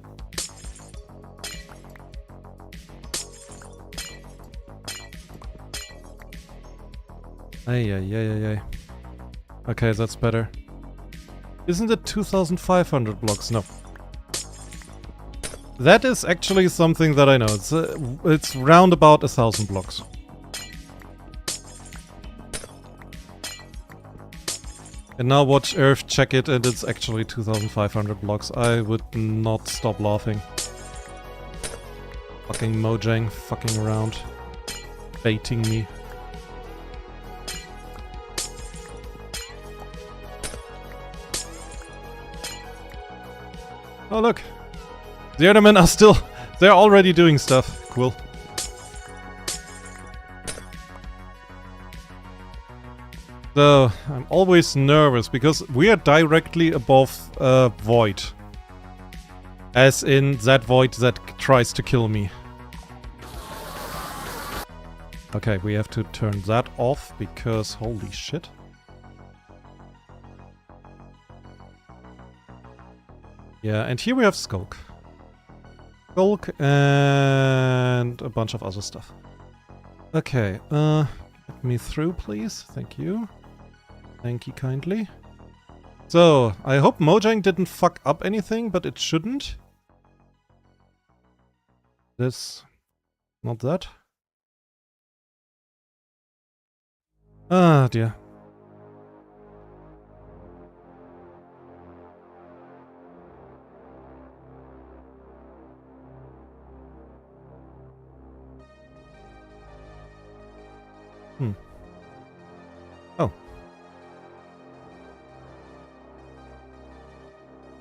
Ay. Okay, that's better. Isn't it 2,500 blocks? No. That is actually something that I know. It's round about 1,000 blocks. And now watch Earth check it and it's actually 2,500 blocks. I would not stop laughing. Fucking Mojang fucking around. Baiting me. Oh look! The other men are still... They're already doing stuff. Cool. So, I'm always nervous because we are directly above void. As in that void that tries to kill me. Okay, we have to turn that off because holy shit. Yeah, and here we have Skulk. Skulk and a bunch of other stuff. Okay, let me through please. Thank you. Thank you kindly. So, I hope Mojang didn't fuck up anything, but it shouldn't. This... not that. Ah, dear. Oh.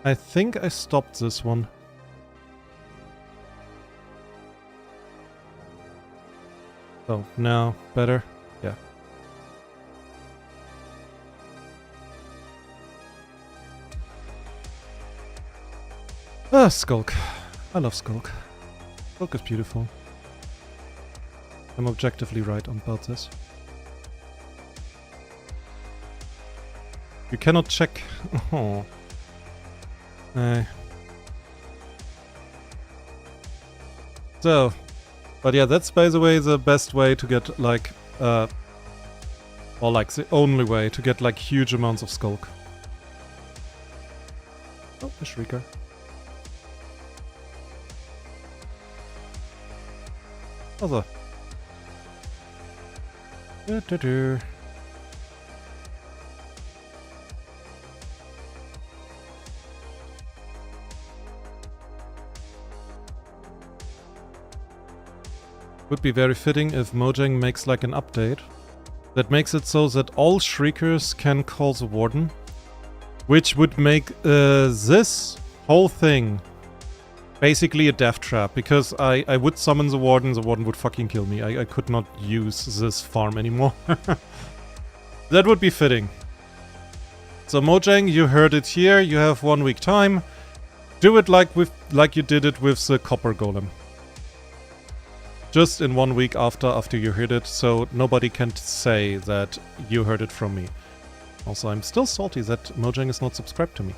I think I stopped this one. Oh, now better? Yeah. Ah, Skulk. I love Skulk. Skulk is beautiful. I'm objectively right about this. You cannot check. Oh. So, but yeah, that's by the way the best way to get like, or like the only way to get like huge amounts of Skulk. Oh, a Shrieker. Other. Would be very fitting if Mojang makes like an update that makes it so that all Shriekers can call the Warden, which would make this whole thing basically a death trap, because I would summon the Warden would fucking kill me. I could not use this farm anymore. That would be fitting. So Mojang, you heard it here, you have 1 week time. Do it like you did it with the Copper Golem. Just in 1 week after you heard it, so nobody can say that you heard it from me. Also, I'm still salty that Mojang is not subscribed to me.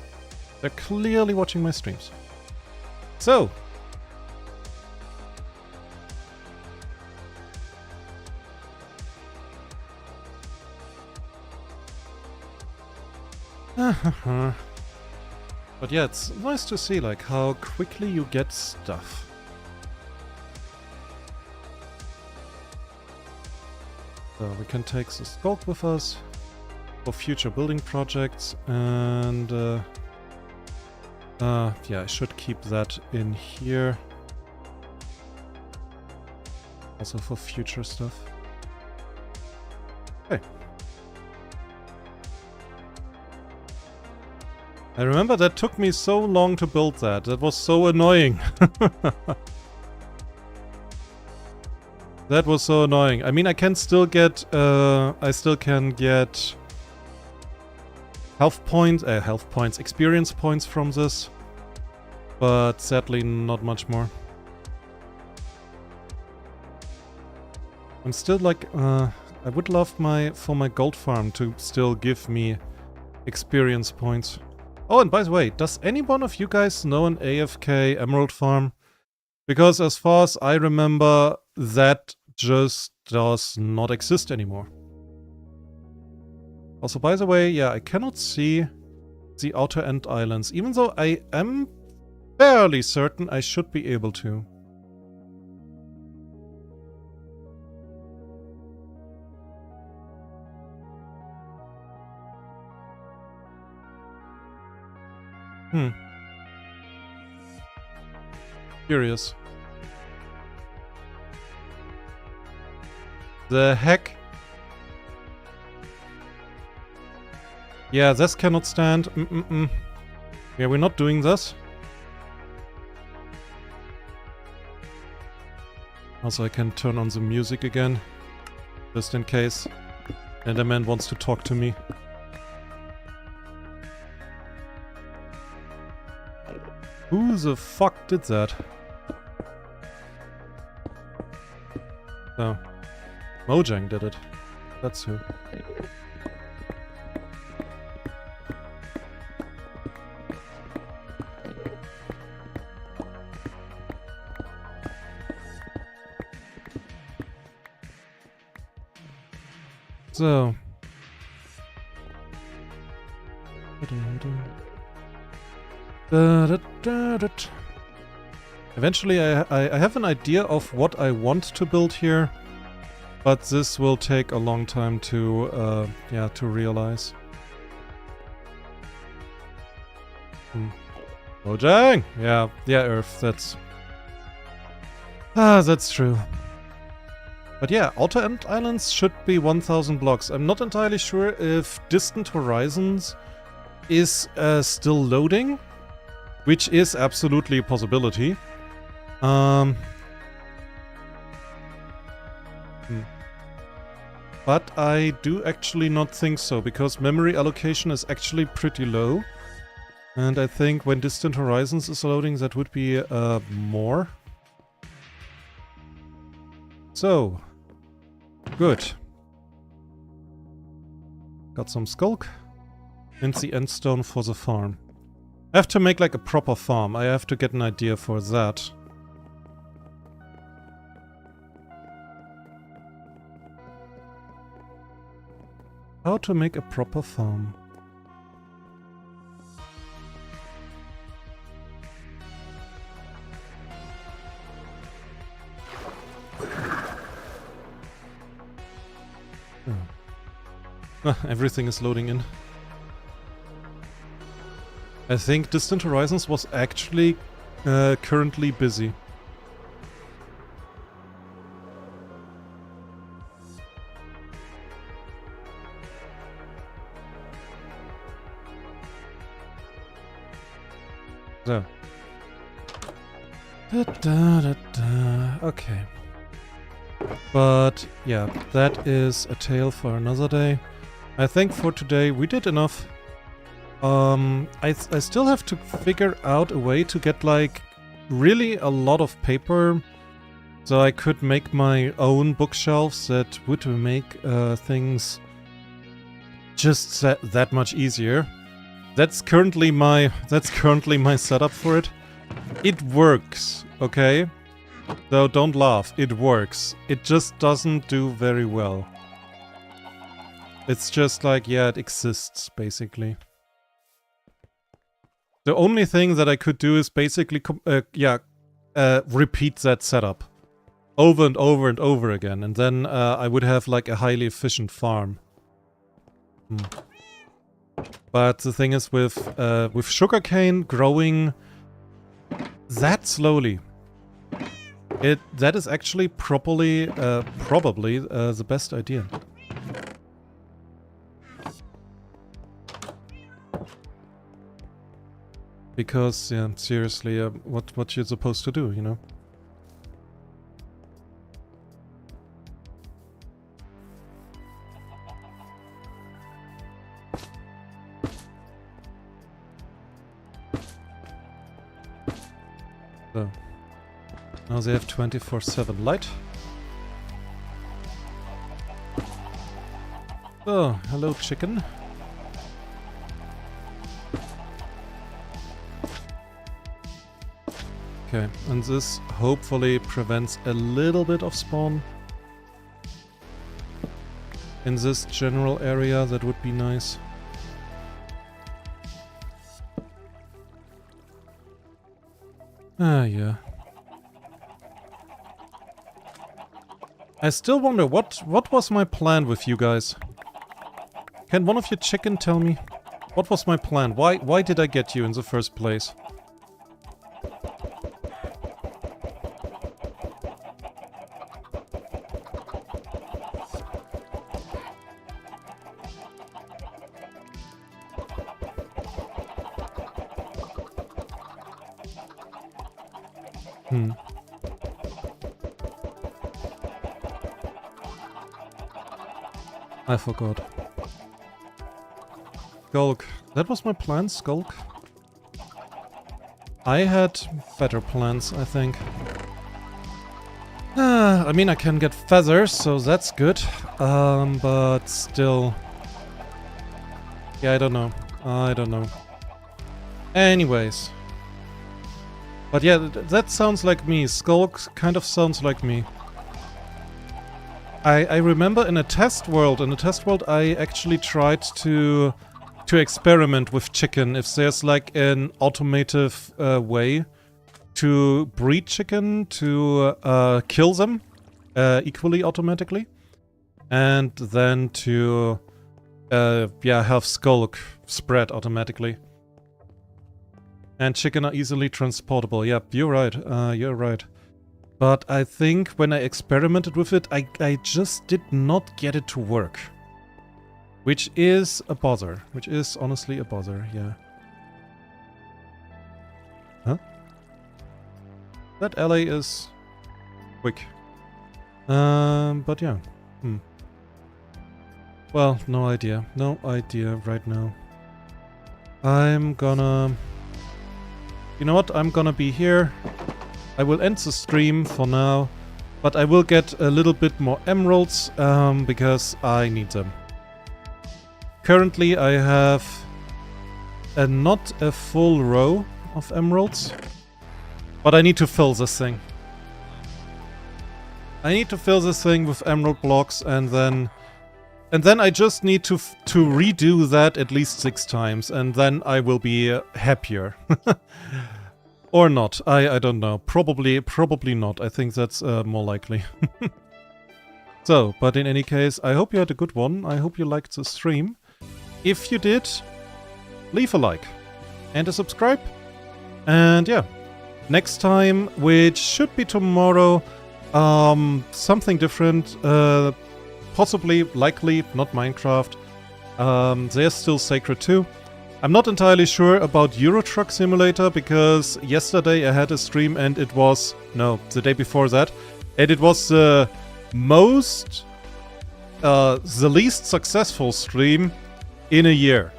They're clearly watching my streams. So. But yeah, it's nice to see like how quickly you get stuff. So we can take the sculk with us for future building projects, and yeah, I should keep that in here. Also for future stuff. Okay. I remember that took me so long to build that. That was so annoying. That was so annoying. I mean, I can still get, I still can get health points, experience points from this, but sadly not much more. I'm still like, I would love for my gold farm to still give me experience points. Oh, and by the way, does any one of you guys know an AFK emerald farm? Because as far as I remember, that just does not exist anymore. Also, by the way, yeah, I cannot see the outer end islands, even though I am fairly certain I should be able to. Curious. The heck? Yeah, this cannot stand. Yeah, we're not doing this. Also, I can turn on the music again, just in case Enderman wants to talk to me. Who the fuck did that? Oh. Mojang did it. That's who. So. Eventually I have an idea of what I want to build here, but this will take a long time to yeah, to realize. Mojang! Yeah, Earth, that's true. But yeah, Outer End Islands should be 1000 blocks. I'm not entirely sure if Distant Horizons is still loading, which is absolutely a possibility. But I do actually not think so, because memory allocation is actually pretty low. And I think when Distant Horizons is loading, that would be more. So, good. Got some skulk and the endstone for the farm. I have to make like a proper farm. I have to get an idea for that. How to make a proper farm. Everything is loading in. I think Distant Horizons was actually currently busy. So. Okay. But yeah, that is a tale for another day. I think for today we did enough. I still have to figure out a way to get like really a lot of paper so I could make my own bookshelves that would make things just that much easier. That's currently my setup for it. It works, okay? Though don't laugh, it works. It just doesn't do very well. It's just like, yeah, it exists, basically. The only thing that I could do is basically, repeat that setup. over and over and over again. And then I would have like a highly efficient farm. But the thing is with sugarcane growing that slowly, that is actually probably the best idea. Because, yeah, seriously, what you're supposed to do, you know? So, now they have 24/7 light. Oh, hello chicken. Okay, and this hopefully prevents a little bit of spawn. In this general area, that would be nice. Ah, yeah. I still wonder, what was my plan with you guys? Can one of you chicken tell me? What was my plan? Why did I get you in the first place? I forgot. Skulk. That was my plan, Skulk? I had better plans, I think. I mean, I can get feathers, so that's good. But still... Yeah, I don't know. I don't know. Anyways. But yeah, that sounds like me. Skulk kind of sounds like me. I remember in a test world, I actually tried to experiment with chicken. If there's like an automative way to breed chicken, to kill them equally automatically, and then to yeah, have Skulk spread automatically. And chicken are easily transportable. Yep, you're right. You're right. But I think when I experimented with it, I just did not get it to work. Which is a bother. Which is honestly a bother, yeah. Huh? That alley is quick. But yeah. Well, no idea. No idea right now. I'm gonna... You know what? I'm gonna be here. I will end the stream for now, but I will get a little bit more emeralds, because I need them. Currently I have not a full row of emeralds, but I need to fill this thing. I need to fill this thing with emerald blocks, and then I just need to redo that at least 6 times, and then I will be happier. Or not. I don't know. Probably not. I think that's more likely. So, but in any case, I hope you had a good one. I hope you liked the stream. If you did, leave a like and a subscribe. And yeah, next time, which should be tomorrow, something different. Possibly, likely, not Minecraft. They're still Sacred too. I'm not entirely sure about Euro Truck Simulator, because yesterday I had a stream and it was... No, the day before that. And it was the least successful stream in a year.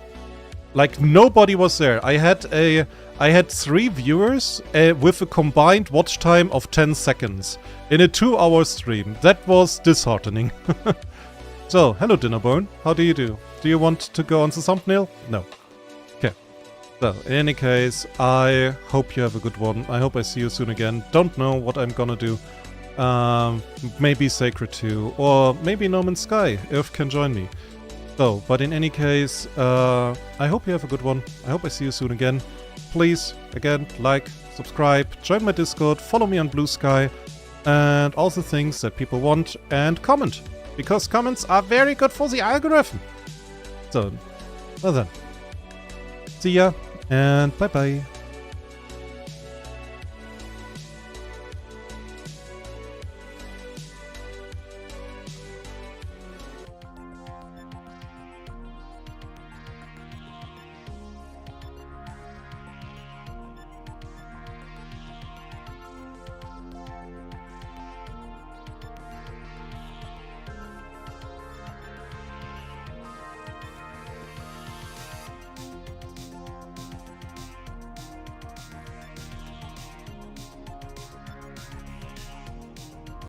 Like, nobody was there. I had 3 viewers with a combined watch time of 10 seconds in a 2-hour stream. That was disheartening. So, hello Dinnerbone. How do you do? Do you want to go on the thumbnail? No. So, in any case, I hope you have a good one. I hope I see you soon again. Don't know what I'm gonna do. Maybe Sacred 2, or maybe No Man's Sky, if can join me. So, but in any case, I hope you have a good one. I hope I see you soon again. Please, again, like, subscribe, join my Discord, follow me on Blue Sky, and also things that people want, and comment, because comments are very good for the algorithm. So, well then, see ya, and bye bye.